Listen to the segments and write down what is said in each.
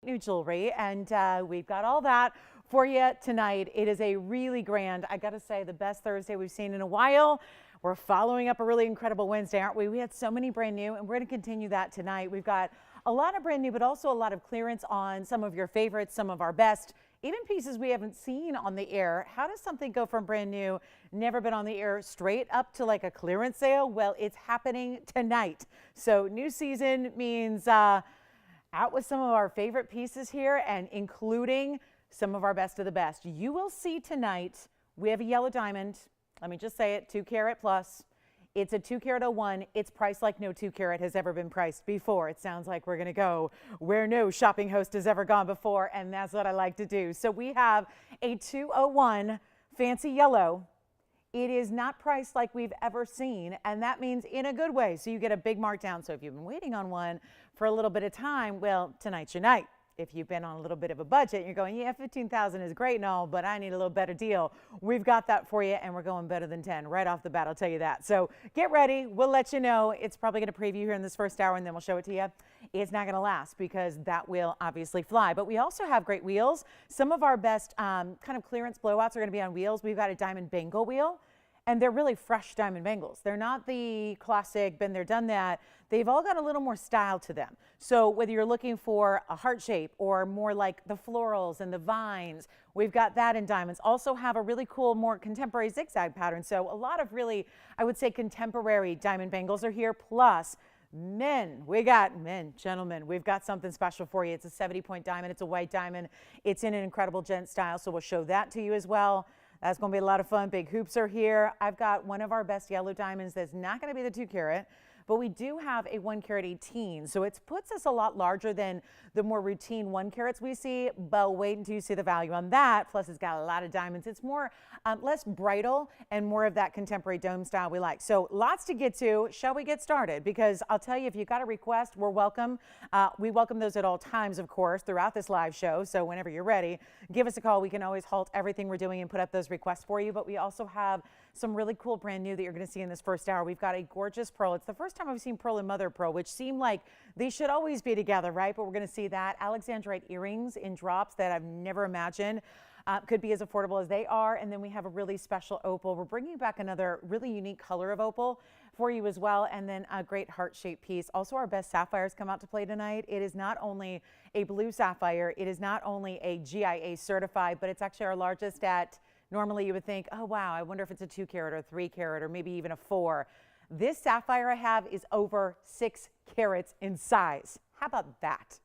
new jewelry, and we've got all that for you tonight. It is a really grand, I gotta say, the best Thursday we've seen in a while. We're following up a really incredible Wednesday, aren't we? We had so many brand new, and we're going to continue that tonight. We've got a lot of brand new, but also a lot of clearance on some of your favorites, some of our best, even pieces we haven't seen on the air. How does something go from brand new, never been on the air, straight up to like a clearance sale? Well, it's happening tonight. So new season means out with some of our favorite pieces here, and including some of our best of the best. You will see tonight, we have a yellow diamond. Let me just say it, 2 carat plus. It's a 2 carat 01. It's priced like no 2 carat has ever been priced before. It sounds like we're going to go where no shopping host has ever gone before, and that's what I like to do. So we have a 201 fancy yellow. It is not priced like we've ever seen, and that means in a good way. So you get a big markdown. So if you've been waiting on one for a little bit of time, well, tonight's your night. If you've been on a little bit of a budget, you're going, yeah, 15,000 is great and all, but I need a little better deal. We've got that for you, and we're going better than 10 right off the bat, I'll tell you that. So get ready. We'll let you know. It's probably going to preview here in this first hour, and then we'll show it to you. It's not going to last because that will obviously fly. But we also have great wheels. Some of our best kind of clearance blowouts are going to be on wheels. We've got a diamond bangle wheel, and they're really fresh diamond bangles. They're not the classic, been there, done that. They've all got a little more style to them. So whether you're looking for a heart shape or more like the florals and the vines, we've got that in diamonds. Also have a really cool, more contemporary zigzag pattern. So a lot of really, I would say, contemporary diamond bangles are here. Plus, men, gentlemen, we've got something special for you. It's a 70-point diamond. It's a white diamond. It's in an incredible gent style. So we'll show that to you as well. That's going to be a lot of fun. Big hoops are here. I've got one of our best yellow diamonds that's not going to be the 2 carat, but we do have a 1 carat 18. So it puts us a lot larger than the more routine 1 carats we see, but wait until you see the value on that. Plus it's got a lot of diamonds. It's more, less bridal and more of that contemporary dome style we like. So lots to get to. Shall we get started? Because I'll tell you, if you've got a request, we're welcome. We welcome those at all times, of course, throughout this live show. So whenever you're ready, give us a call. We can always halt everything we're doing and put up those requests for you. But we also have some really cool brand new that you're going to see in this first hour. We've got a gorgeous pearl. It's the first time I've seen pearl and mother pearl, which seem like they should always be together, right? But we're going to see that. Alexandrite earrings in drops that I've never imagined could be as affordable as they are. And then we have a really special opal. We're bringing back another really unique color of opal for you as well. And then a great heart-shaped piece. Also, our best sapphires come out to play tonight. It is not only a blue sapphire, it is not only a GIA certified, but it's actually our largest at, normally you would think, oh wow, I wonder if it's a 2 carat or 3 carat or maybe even a 4. This sapphire I have is over 6 carats in size. How about that?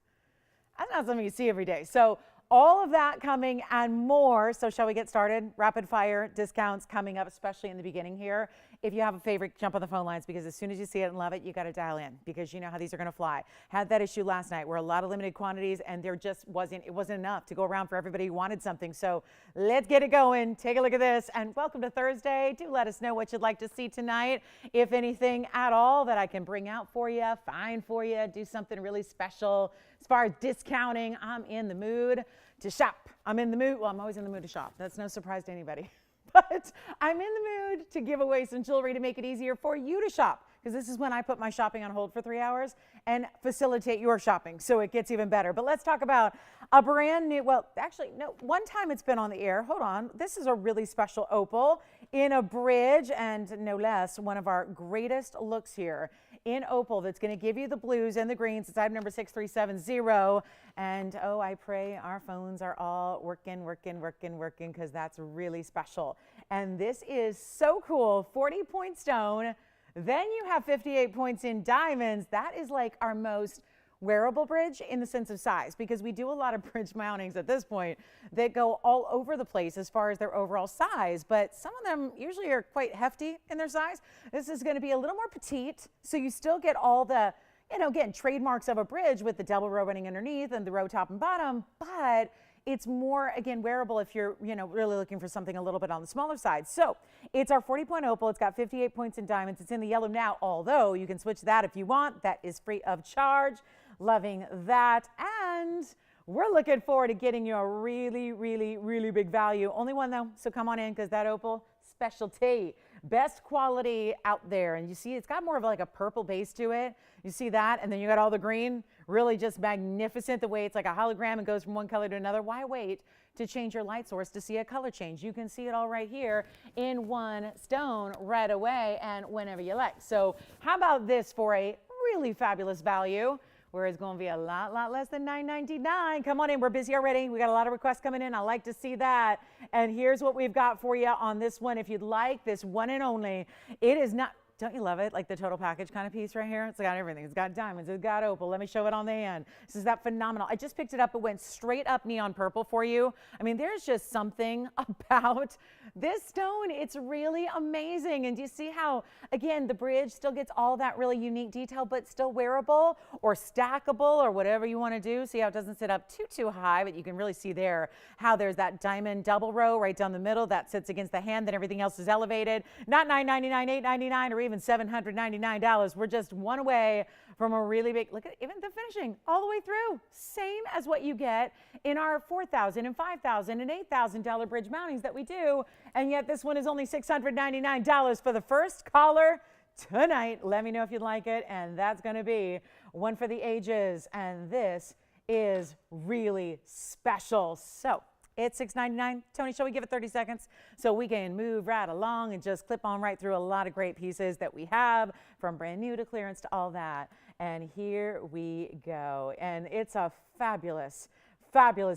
That's not something you see every day. So all of that coming and more. So shall we get started? Rapid fire discounts coming up, especially in the beginning here. If you have a favorite, jump on the phone lines, because as soon as you see it and love it, you got to dial in, because you know how these are going to fly. Had that issue last night where a lot of limited quantities, and there just wasn't enough to go around for everybody who wanted something. So let's get it going. Take a look at this, and welcome to Thursday. Do let us know what you'd like to see tonight. If anything at all that I can bring out for you, find for you, do something really special. As far as discounting, I'm in the mood to shop. I'm in the mood. Well, I'm always in the mood to shop. That's no surprise to anybody. But I'm in the mood to give away some jewelry to make it easier for you to shop, because this is when I put my shopping on hold for 3 hours and facilitate your shopping, so it gets even better. But let's talk about a brand new, well, actually, no, one time it's been on the air. Hold on. This is a really special opal in a bridge, and no less, one of our greatest looks here in opal that's going to give you the blues and the greens. It's item number 6370. And oh, I pray our phones are all working, because that's really special. And this is so cool. 40-point stone. Then you have 58 points in diamonds. That is like our most wearable bridge in the sense of size, because we do a lot of bridge mountings at this point that go all over the place as far as their overall size, but some of them usually are quite hefty in their size. This is going to be a little more petite, so you still get all the, you know, again, trademarks of a bridge with the double row running underneath and the row top and bottom, but it's more, again, wearable if you're, you know, really looking for something a little bit on the smaller side. So it's our 40-point opal. It's got 58 points in diamonds. It's in the yellow now, although you can switch that if you want. That is free of charge. Loving that. And we're looking forward to getting you a really big value. Only one though, so come on in, because that opal, specialty. Best quality out there. And you see it's got more of like a purple base to it. You see that? And then you got all the green. Really just magnificent the way it's like a hologram and goes from one color to another. Why wait to change your light source to see a color change? You can see it all right here in one stone right away and whenever you like. So how about this for a really fabulous value, where it's going to be a lot less than $9.99. Come on in, we're busy already. We got a lot of requests coming in. I like to see that. And here's what we've got for you on this one. If you'd like this one and only, it is not, don't you love it? Like the total package kind of piece right here. It's got everything. It's got diamonds. It's got opal. Let me show it on the end. This is that phenomenal. I just picked it up. It went straight up neon purple for you. I mean, there's just something about this stone. It's really amazing. And do you see how, again, the bridge still gets all that really unique detail, but still wearable or stackable or whatever you want to do. See how it doesn't sit up too high, but you can really see there how there's that diamond double row right down the middle that sits against the hand. Then everything else is elevated. Not $9.99, $8.99, or even $799. We're just one away from a really big, look at even the finishing all the way through. Same as what you get in our $4,000 and $5,000 and $8,000 bridge mountings that we do. And yet this one is only $699 for the first caller tonight. Let me know if you'd like it. And that's going to be one for the ages. And this is really special. So it's $6.99. Tony, shall we give it 30 seconds so we can move right along and just clip on right through a lot of great pieces that we have, from brand new to clearance to all that. And here we go. And it's a fabulous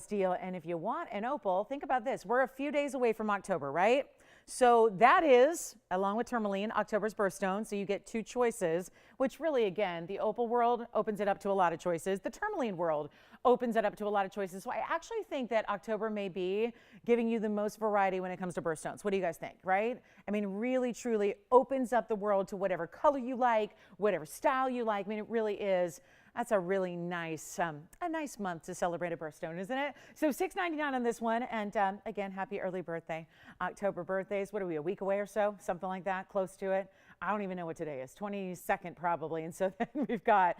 deal. And if you want an opal, think about this. We're a few days away from October, right? So that is, along with tourmaline, October's birthstone. So you get two choices, which really, again, the opal world opens it up to a lot of choices. The tourmaline world opens it up to a lot of choices. So I actually think that October may be giving you the most variety when it comes to birthstones. What do you guys think, right? I mean, really, truly opens up the world to whatever color you like, whatever style you like. I mean, it really is. That's a really nice, a nice month to celebrate a birthstone, isn't it? So $6.99 on this one. And again, happy early birthday. October birthdays, what are we, a week away or so? Something like that, close to it. I don't even know what today is, 22nd probably. And so then we've got,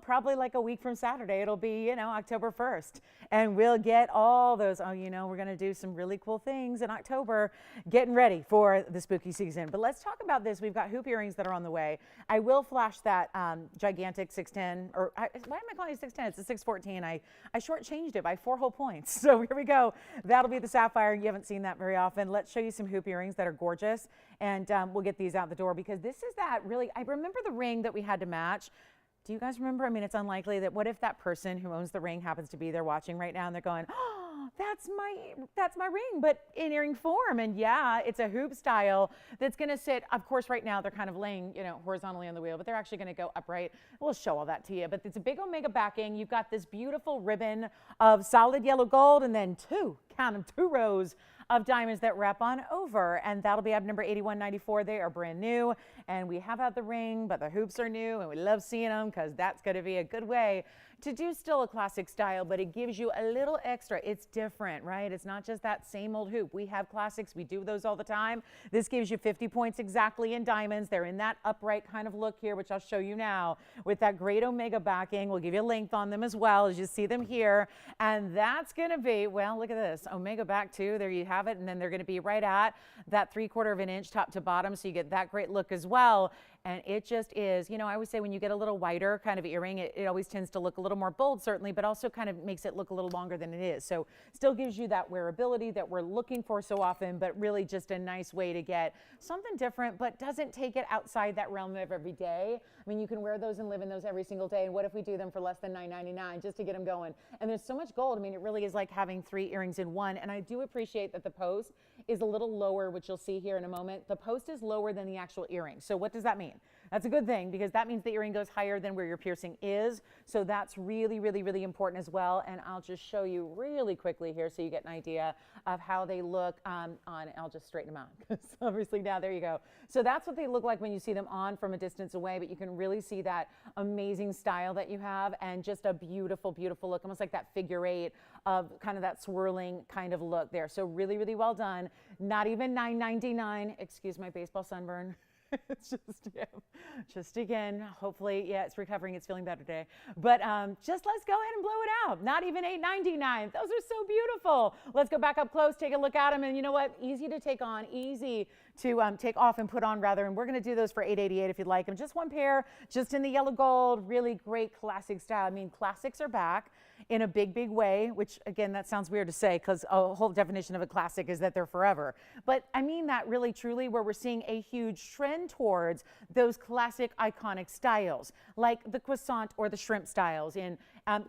probably like a week from Saturday, it'll be, October 1st. And we'll get all those, we're going to do some really cool things in October, getting ready for the spooky season. But let's talk about this. We've got hoop earrings that are on the way. I will flash that gigantic 610, or why am I calling it 610? It's a 614. I shortchanged it by 4 whole points. So here we go. That'll be the sapphire. You haven't seen that very often. Let's show you some hoop earrings that are gorgeous. And we'll get these out the door, because this is that really, I remember the ring that we had to match. Do you guys remember? I mean, it's unlikely that, what if that person who owns the ring happens to be there watching right now and they're going, oh, that's my ring, but in earring form. And yeah, it's a hoop style that's going to sit, of course, right now they're kind of laying, horizontally on the wheel, but they're actually going to go upright. We'll show all that to you, but it's a big omega backing. You've got this beautiful ribbon of solid yellow gold, and then two rows of diamonds that wrap on over, and that'll be item number 8194. They are brand new, and we have had the ring, but the hoops are new, and we love seeing them because that's going to be a good way to do still a classic style, but it gives you a little extra. It's different, right? It's not just that same old hoop. We have classics. We do those all the time. This gives you 50 points exactly in diamonds. They're in that upright kind of look here, which I'll show you now, with that great omega backing. We'll give you length on them as well, as you see them here. And that's going to be, well, look at this, omega back too. There you have it. And then they're going to be right at that 3/4 of an inch top to bottom. So you get that great look as well. And it just is, I always say when you get a little wider kind of earring, it always tends to look a little more bold, certainly, but also kind of makes it look a little longer than it is. So still gives you that wearability that we're looking for so often, but really just a nice way to get something different, but doesn't take it outside that realm of every day. I mean, you can wear those and live in those every single day. And what if we do them for less than $9.99 just to get them going? And there's so much gold. I mean, it really is like having 3 earrings in one. And I do appreciate that the post is a little lower, which you'll see here in a moment. The post is lower than the actual earring. So what does that mean? That's a good thing, because that means the earring goes higher than where your piercing is. So that's really, really, really important as well. And I'll just show you really quickly here so you get an idea of how they look on, I'll just straighten them out, because obviously now, there you go. So that's what they look like when you see them on from a distance away, but you can really see that amazing style that you have, and just a beautiful, beautiful look, almost like that figure 8 of kind of that swirling kind of look there. So really, really well done. Not even $9.99, excuse my baseball sunburn. It's just again, hopefully, yeah, it's recovering. It's feeling better today. But just let's go ahead and blow it out. Not even $8.99. Those are so beautiful. Let's go back up close, take a look at them. And you know what? Easy to take on, easy to take off and put on rather. And we're going to do those for $8.88 if you'd like them. Just one pair, just in the yellow gold, really great classic style. I mean, classics are back in a big, big way, which again, that sounds weird to say because a whole definition of a classic is that they're forever. But I mean that really truly, where we're seeing a huge trend towards those classic iconic styles like the croissant or the shrimp styles in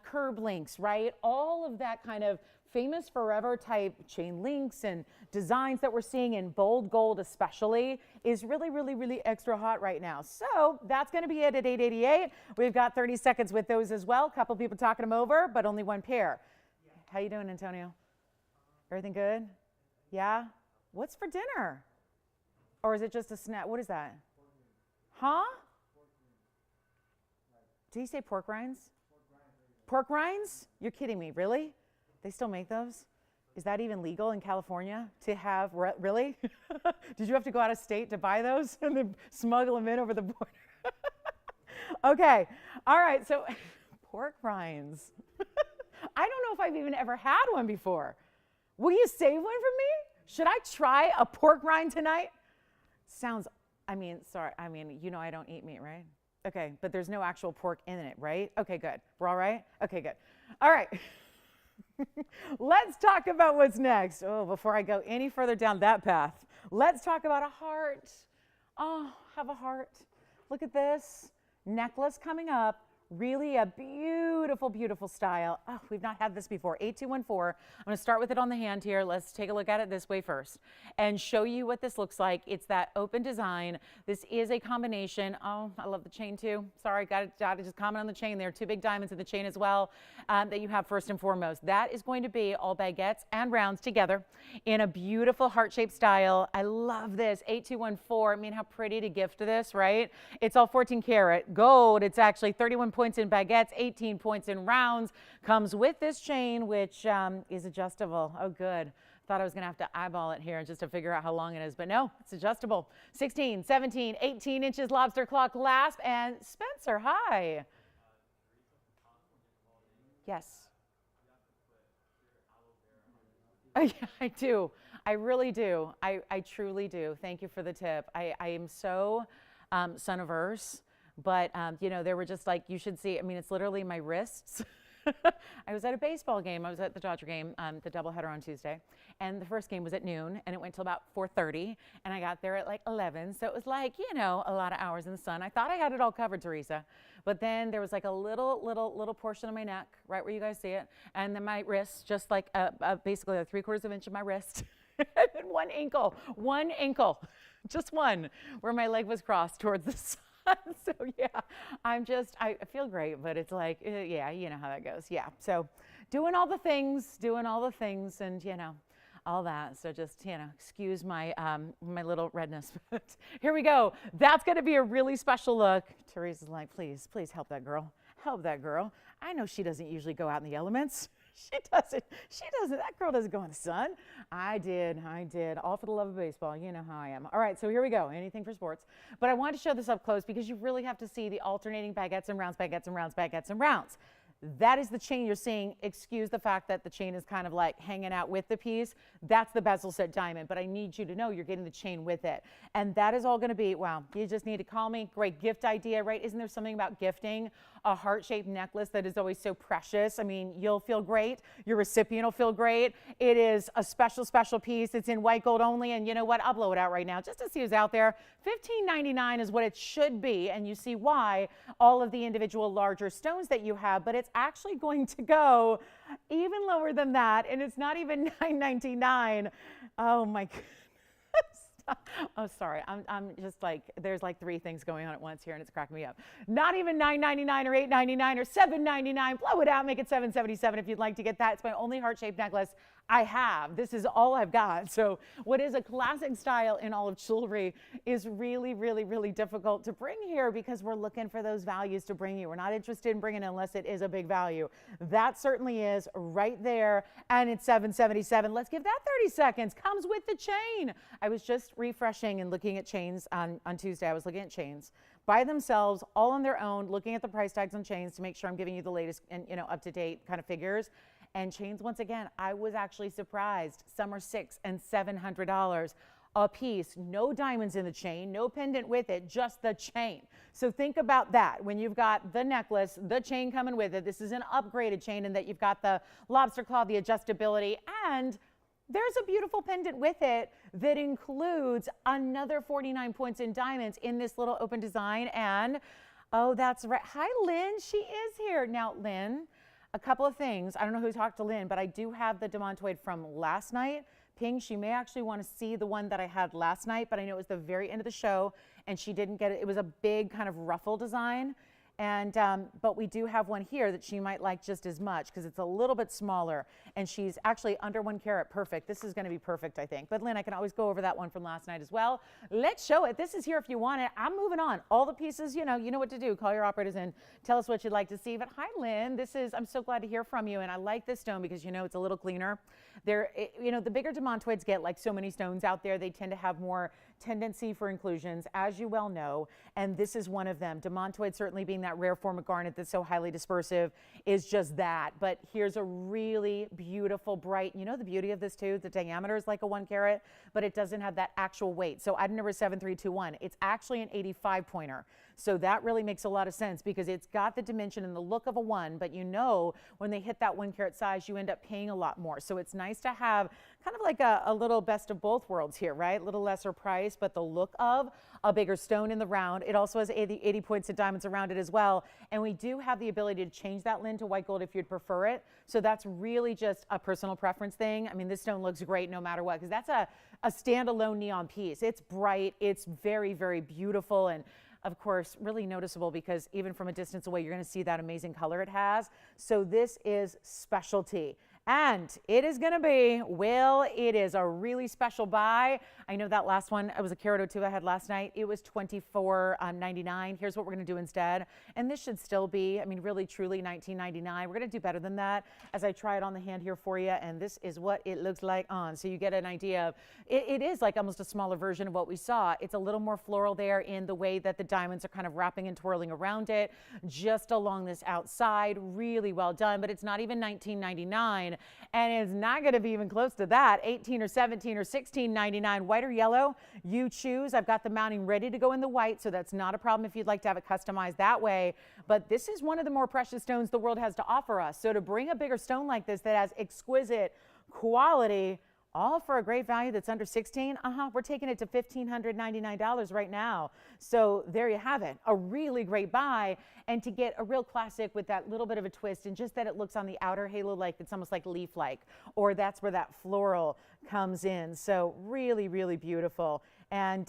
curb links, right? All of that kind of famous forever type chain links and designs that we're seeing in bold gold especially is really, really, really extra hot right now. So that's going to be it at $8.88. We've got 30 seconds with those as well. A couple people talking them over, but only one pair. Yeah. How you doing, Antonio? Everything good? Yeah? What's for dinner? Or is it just a snack? What is that? Huh? Did he say pork rinds? Pork rinds? You're kidding me, really? They still make those? Is that even legal in California to have, really? Did you have to go out of state to buy those and then smuggle them in over the border? Okay, all right, so pork rinds. I don't know if I've even ever had one before. Will you save one for me? Should I try a pork rind tonight? Sounds, sorry, you know I don't eat meat, right? Okay, but there's no actual pork in it, right? Okay, good. We're all right? Okay, good. All right. Let's talk about what's next. Oh, before I go any further down that path, let's talk about a heart. Oh, have a heart. Look at this necklace coming up. Really a beautiful, beautiful style. Oh, we've not had this before. 8214. I'm going to start with it on the hand here. Let's take a look at it this way first and show you what this looks like. It's that open design. This is a combination. Oh, I love the chain too. Sorry, got to just comment on the chain there. Two big diamonds in the chain as well that you have first and foremost. That is going to be all baguettes and rounds together in a beautiful heart-shaped style. I love this. 8214. I mean, how pretty to gift this, right? It's all 14 karat gold. It's actually 31 points in baguettes, 18 points in rounds. Comes with this chain, which is adjustable. Oh, good. Thought I was going to have to eyeball it here just to figure out how long it is, but no, it's adjustable. 16, 17, 18 inches lobster claw clasp. And Spencer, hi. Yes. Oh, yeah, I do. I really do. I truly do. Thank you for the tip. I am so sun-averse. But, you know, they were just like, you should see, I mean, it's literally my wrists. I was at a baseball game. I was at the Dodger game, the doubleheader on Tuesday. And the first game was at noon, and it went till about 4:30. And I got there at like 11. So it was like, you know, a lot of hours in the sun. I thought I had it all covered, Teresa. But then there was like a little portion of my neck, right where you guys see it. And then my wrist, just like basically a 3/4 of an inch of my wrist. And then one ankle, just one, where my leg was crossed towards the sun. So yeah, I feel great, but it's like, yeah, you know how that goes. Yeah, so doing all the things and, you know, all that. So just, you know, excuse my my little redness. But here we go. That's going to be a really special look. Teresa's like, please help that girl. Help that girl. I know she doesn't usually go out in the elements. She doesn't. That girl doesn't go in the sun. I did. All for the love of baseball. You know how I am. All right, so here we go. Anything for sports. But I wanted to show this up close because you really have to see the alternating baguettes and rounds, baguettes and rounds, baguettes and rounds. That is the chain you're seeing. Excuse the fact that the chain is kind of like hanging out with the piece. That's the bezel set diamond, but I need you to know you're getting the chain with it. And that is all going to be, wow, you just need to call me. Great gift idea, right? Isn't there something about gifting a heart-shaped necklace that is always so precious? I mean, you'll feel great. Your recipient will feel great. It is a special, special piece. It's in white gold only, and you know what? I'll blow it out right now just to see who's out there. $15.99 is what it should be, and you see why all of the individual larger stones that you have, but it's actually going to go even lower than that, and it's not even $9.99. Oh my goodness. Oh, sorry. I'm just like, there's like three things going on at once here, and it's cracking me up. Not even $9.99 or $8.99 or $7.99. Blow it out, make it $7.77 if you'd like to get that. It's my only heart-shaped necklace I have. This is all I've got. So what is a classic style in all of jewelry is really, really, really difficult to bring here because we're looking for those values to bring you. We're not interested in bringing it unless it is a big value. That certainly is right there, and it's $777. Let's give that 30 seconds. Comes with the chain. I was just refreshing and looking at chains on Tuesday. I was looking at chains by themselves, all on their own, looking at the price tags on chains to make sure I'm giving you the latest and up-to-date kind of figures. And chains, once again, I was actually surprised. Some are $600 and $700 a piece. No diamonds in the chain, no pendant with it, just the chain. So think about that. When you've got the necklace, the chain coming with it, this is an upgraded chain in that you've got the lobster claw, the adjustability, and there's a beautiful pendant with it that includes another 49 points in diamonds in this little open design. And, oh, that's right. Hi, Lynn. She is here. Now, Lynn, a couple of things. I don't know who talked to Lynn, but I do have the demantoid from last night. Ping, she may actually want to see the one that I had last night, but I know it was the very end of the show and she didn't get it. It was a big kind of ruffle design. And, but we do have one here that she might like just as much because it's a little bit smaller and she's actually under 1 carat. Perfect. This is going to be perfect, I think. But Lynn, I can always go over that one from last night as well. Let's show it. This is here if you want it. I'm moving on. All the pieces, you know what to do. Call your operators in. Tell us what you'd like to see. But hi, Lynn. I'm so glad to hear from you. And I like this stone because, it's a little cleaner. The bigger demantoids get, like so many stones out there, they tend to have more tendency for inclusions, as you well know, and this is one of them. Demantoid, certainly being that rare form of garnet that's so highly dispersive, is just that. But here's a really beautiful, bright, the beauty of this too, the diameter is like a 1 carat, but it doesn't have that actual weight. So item number 7321, it's actually an 85 pointer. So that really makes a lot of sense because it's got the dimension and the look of a 1, but when they hit that 1 carat size, you end up paying a lot more. So it's nice to have kind of like a little best of both worlds here, right? A little lesser price, but the look of a bigger stone in the round. It also has 80 points of diamonds around it as well. And we do have the ability to change that, Lynn, to white gold if you'd prefer it. So that's really just a personal preference thing. I mean, this stone looks great no matter what, because that's a standalone neon piece. It's bright. It's very, very beautiful. And of course, really noticeable because even from a distance away, you're going to see that amazing color it has. So this is specialty. And it is going to be, it is a really special buy. I know that last one, it was a carat or two I had last night. It was $24.99. Here's what we're going to do instead. And this should still be, really, truly $19.99. We're going to do better than that as I try it on the hand here for you. And this is what it looks like on. So you get an idea of, it is like almost a smaller version of what we saw. It's a little more floral there in the way that the diamonds are kind of wrapping and twirling around it, just along this outside. Really well done, but it's not even $19.99. And it's not going to be even close to that. $18 or $17 or $16.99. White or yellow, you choose. I've got the mounting ready to go in the white, so that's not a problem if you'd like to have it customized that way. But this is one of the more precious stones the world has to offer us. So to bring a bigger stone like this that has exquisite quality, all for a great value that's under $16, we're taking it to $1,599 right now. So there you have it, a really great buy. And to get a real classic with that little bit of a twist and just that it looks on the outer halo like it's almost like leaf-like, or that's where that floral comes in. So really, really beautiful. And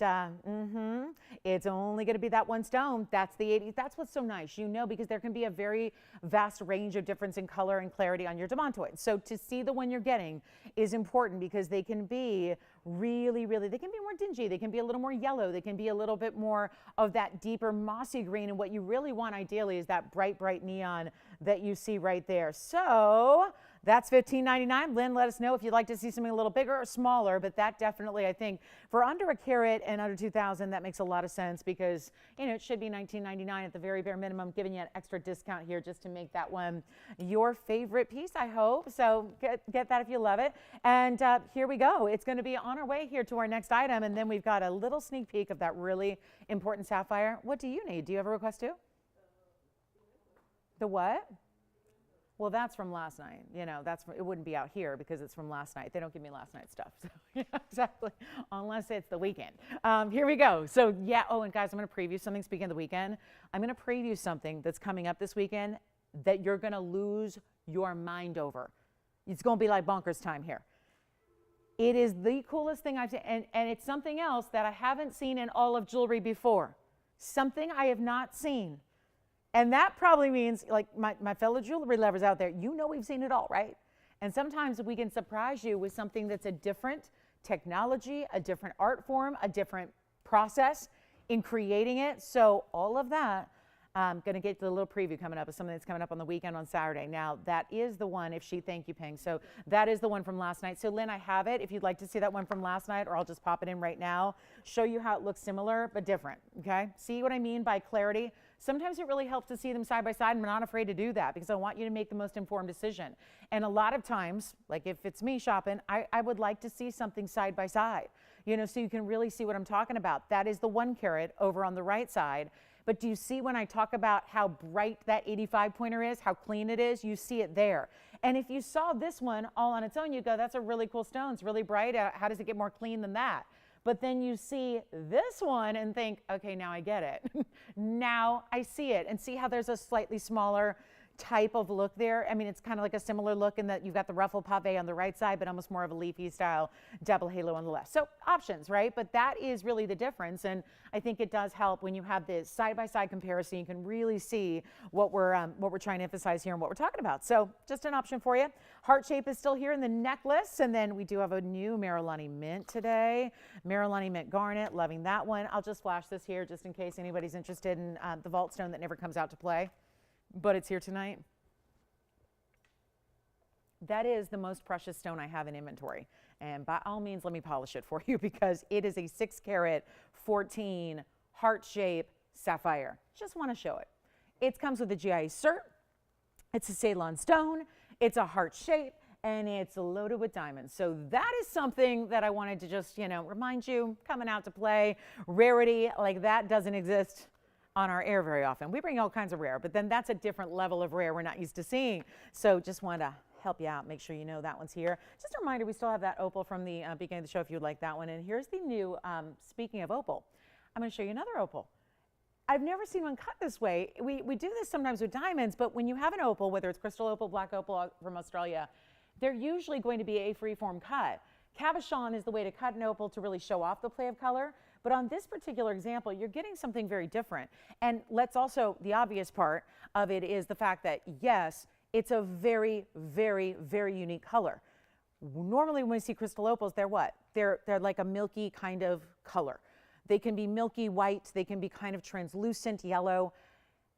it's only going to be that one stone. That's the 80. That's what's so nice, because there can be a very vast range of difference in color and clarity on your demantoids. So to see the one you're getting is important because they can be really, really, they can be more dingy. They can be a little more yellow. They can be a little bit more of that deeper mossy green. And what you really want ideally is that bright, bright neon that you see right there. So that's $15.99. Lynn, let us know if you'd like to see something a little bigger or smaller, but that definitely, I think, for under a carat and under $2,000, that makes a lot of sense because, it should be $19.99 at the very bare minimum, giving you an extra discount here just to make that one your favorite piece, I hope. So get that if you love it. And here we go. It's going to be on our way here to our next item, and then we've got a little sneak peek of that really important sapphire. What do you need? Do you have a request too? The what? Well, that's from last night. It wouldn't be out here because it's from last night. They don't give me last night's stuff. So, yeah, exactly. Unless it's the weekend. Here we go. So, yeah. Oh, and guys, I'm going to preview something. Speaking of the weekend, I'm going to preview something that's coming up this weekend that you're going to lose your mind over. It's going to be like bonkers time here. It is the coolest thing I've seen. And it's something else that I haven't seen in all of jewelry before. Something I have not seen. And that probably means, like my fellow jewelry lovers out there, we've seen it all, right? And sometimes we can surprise you with something that's a different technology, a different art form, a different process in creating it. So all of that, I'm going to get the little preview coming up of something that's coming up on the weekend on Saturday. Now, that is the one, if she, thank you, Ping. So that is the one from last night. So Lynn, I have it if you'd like to see that one from last night, or I'll just pop it in right now, show you how it looks similar but different, okay? See what I mean by clarity? Sometimes it really helps to see them side by side, and I'm not afraid to do that because I want you to make the most informed decision. And a lot of times, like if it's me shopping, I would like to see something side by side, you know, so you can really see what I'm talking about. That is the 1 carat over on the right side. But do you see when I talk about how bright that 85 pointer is, how clean it is? You see it there. And if you saw this one all on its own, you go, that's a really cool stone. It's really bright. How does it get more clean than that? But then you see this one and think, okay, now I get it. Now I see it. And see how there's a slightly smaller type of look there. I mean, it's kind of like a similar look in that you've got the ruffle pave on the right side, but almost more of a leafy style double halo on the left. So options, right? But that is really the difference. And I think it does help when you have this side-by-side comparison. You can really see what we're trying to emphasize here and what we're talking about. So just an option for you. Heart shape is still here in the necklace. And then we do have a new Marilani mint today. Marilani mint garnet, loving that one. I'll just flash this here just in case anybody's interested in the vault stone that never comes out to play. But it's here tonight. That is the most precious stone I have in inventory. And by all means, let me polish it for you because it is a 6 carat 14 heart shape sapphire. Just want to show it. It comes with a GIA cert. It's a Ceylon stone. It's a heart shape. And it's loaded with diamonds. So that is something that I wanted to just, you know, remind you, coming out to play. Rarity like that doesn't exist on our air very often. We bring all kinds of rare, but then that's a different level of rare we're not used to seeing. So just wanted to help you out, make sure you know that one's here. Just a reminder, we still have that opal from the beginning of the show if you'd like that one. And here's the new, speaking of opal, I'm gonna show you another opal. I've never seen one cut this way. We do this sometimes with diamonds, but when you have an opal, whether it's crystal opal, black opal from Australia, they're usually going to be a free-form cut. Cabochon is the way to cut an opal to really show off the play of color. But on this particular example, you're getting something very different. And let's also, the obvious part of it is the fact that, yes, it's a very, very, very unique color. Normally when we see crystal opals, they're what? They're like a milky kind of color. They can be milky white. They can be kind of translucent yellow.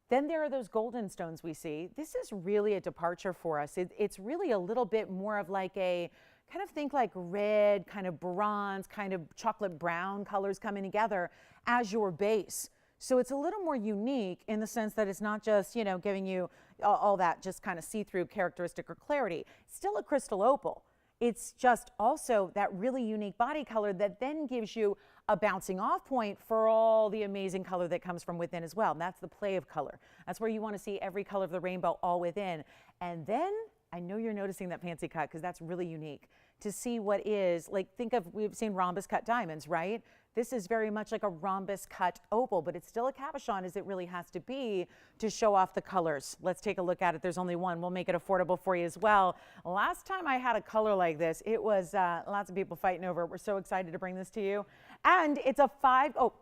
Then there are those golden stones we see. This is really a departure for us. It's really a little bit more of like a, kind of think like red, kind of bronze, kind of chocolate brown colors coming together as your base. So it's a little more unique in the sense that it's not just, you know, giving you all that just kind of see-through characteristic or clarity. It's still a crystal opal. It's just also that really unique body color that then gives you a bouncing off point for all the amazing color that comes from within as well. And that's the play of color. That's where you want to see every color of the rainbow all within. And then I know you're noticing that fancy cut because that's really unique to see what is, like, think of, we've seen rhombus cut diamonds, right? This is very much like a rhombus cut opal, but it's still a cabochon as it really has to be to show off the colors. Let's take a look at it. There's only one. We'll make it affordable for you as well. Last time I had a color like this, it was lots of people fighting over it. We're so excited to bring this to you. And it's a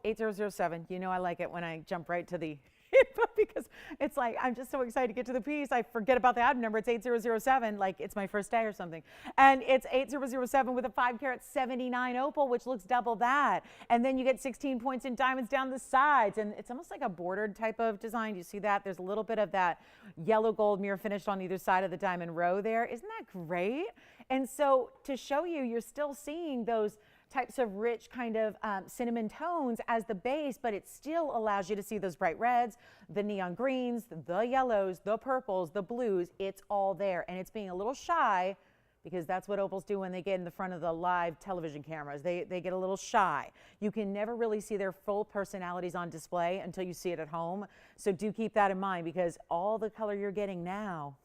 8007. You know I like it when I jump right to the because it's like, I'm just so excited to get to the piece. I forget about the item number. It's 8007, like it's my first day or something. And it's 8007 with a 5 carat 79 opal, which looks double that. And then you get 16 points in diamonds down the sides. And it's almost like a bordered type of design. You see that? There's a little bit of that yellow gold mirror finished on either side of the diamond row there. Isn't that great? And so to show you, you're still seeing those types of rich kind of cinnamon tones as the base, but it still allows you to see those bright reds, the neon greens, the yellows, the purples, the blues. It's all there, and it's being a little shy because that's what opals do when they get in the front of the live television cameras. They get a little shy. You can never really see their full personalities on display until you see it at home. So do keep that in mind because all the color you're getting now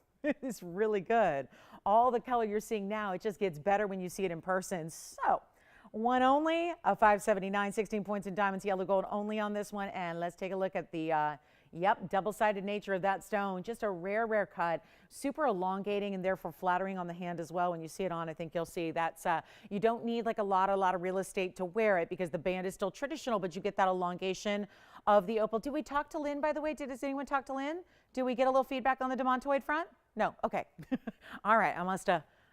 is really good. All the color you're seeing now, it just gets better when you see it in person. So one only, a 579, 16 points in diamonds, yellow gold only on this one. And let's take a look at the, double-sided nature of that stone. Just a rare, rare cut, super elongating and therefore flattering on the hand as well. When you see it on, I think you'll see that's, you don't need like a lot of real estate to wear it because the band is still traditional, but you get that elongation of the opal. Did we talk to Lynn, by the way? Does anyone talk to Lynn? Did we get a little feedback on the demontoid front? No, okay. All right,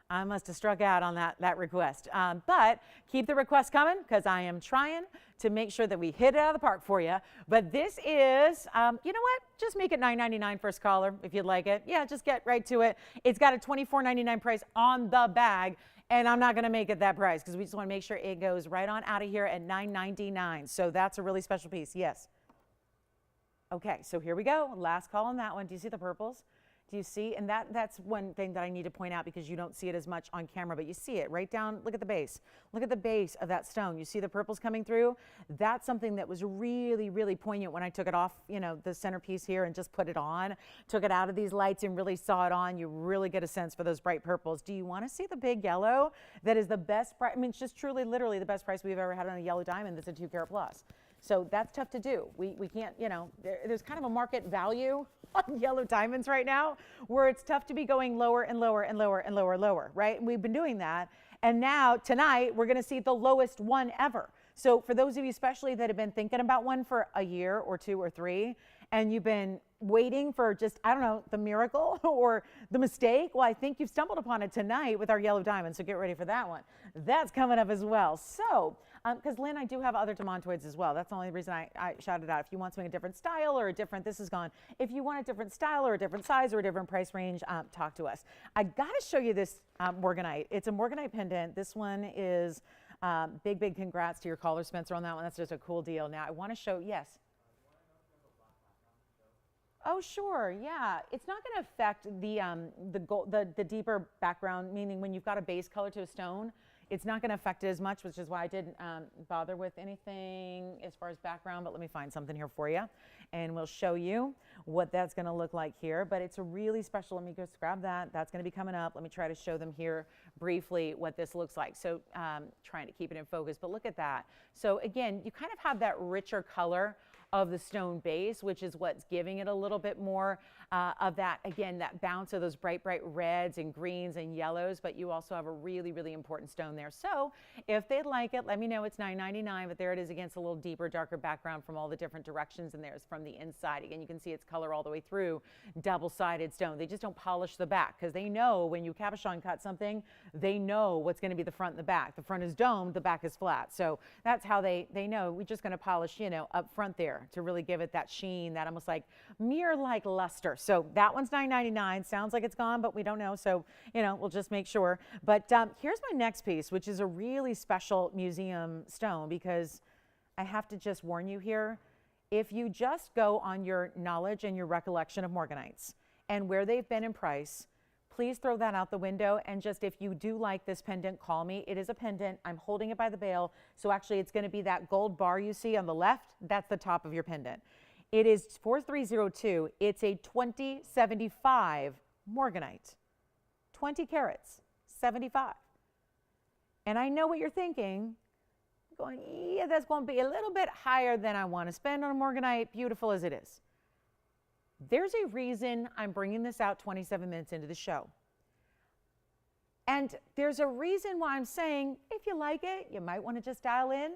I must have struck out on that request. But keep the requests coming because I am trying to make sure that we hit it out of the park for you. But this is, you know what? Just make it $9.99 first caller if you'd like it. Yeah, just get right to it. It's got a $24.99 price on the bag. And I'm not going to make it that price because we just want to make sure it goes right on out of here at $9.99. So that's a really special piece. Yes. Okay, so here we go. Last call on that one. Do you see the purples? Do you see? And that's one thing that I need to point out because you don't see it as much on camera, but you see it right down. Look at the base. Look at the base of that stone. You see the purples coming through? That's something that was really, really poignant when I took it off, you know, the centerpiece here and just put it on. Took it out of these lights and really saw it on. You really get a sense for those bright purples. Do you want to see the big yellow? That is the best price. I mean, it's just truly, literally the best price we've ever had on a yellow diamond that's a 2 carat plus. So that's tough to do. We can't, you know, there's kind of a market value on yellow diamonds right now where it's tough to be going lower and lower and lower and lower and lower, right? And we've been doing that. And now tonight we're going to see the lowest one ever. So for those of you especially that have been thinking about one for a year or 2 or 3, and you've been waiting for just, I don't know, the miracle or the mistake, well, I think you've stumbled upon it tonight with our yellow diamond. So get ready for that one. That's coming up as well. So, because Lynn, I do have other demontoids as well. That's the only reason I shouted out. If you want something a different style or a different, this is gone. If you want a different style or a different size or a different price range, talk to us. I got to show you this Morganite. It's a Morganite pendant. This one is big congrats to your caller, Spencer, on that one. That's just a cool deal. Now I want to show, yes. Oh, sure, yeah. It's not going to affect the deeper background, meaning when you've got a base color to a stone, it's not going to affect it as much, which is why I didn't bother with anything as far as background, but let me find something here for you, and we'll show you what that's going to look like here. But it's a really special, let me just grab that. That's going to be coming up. Let me try to show them here briefly what this looks like. So trying to keep it in focus, but look at that. So again, you kind of have that richer color of the stone base, which is what's giving it a little bit more of that, again, that bounce of those bright reds and greens and yellows, but you also have a really important stone there. So if they'd like it, let me know. It's $9.99, but there it is against a little deeper, darker background from all the different directions, and there's from the inside. Again, you can see its color all the way through, double-sided stone. They just don't polish the back because they know when you cabochon cut something, they know what's going to be the front and the back. The front is domed, the back is flat. So that's how they know. We're just going to polish, you know, up front there to really give it that sheen, that almost like mirror-like luster. So that one's $9.99. Sounds like it's gone, but we don't know. So, you know, we'll just make sure. But here's my next piece, which is a really special museum stone, because I have to just warn you here. If you just go on your knowledge and your recollection of Morganites and where they've been in price, please throw that out the window. And just, if you do like this pendant, call me. It is a pendant. I'm holding it by the bail. So actually it's going to be that gold bar you see on the left. That's the top of your pendant. It is 4302. It's a 2075 Morganite. 20 carats, 75. And I know what you're thinking. Going, yeah, that's going to be a little bit higher than I want to spend on a Morganite, beautiful as it is. There's a reason I'm bringing this out 27 minutes into the show. And there's a reason why I'm saying, if you like it, you might want to just dial in,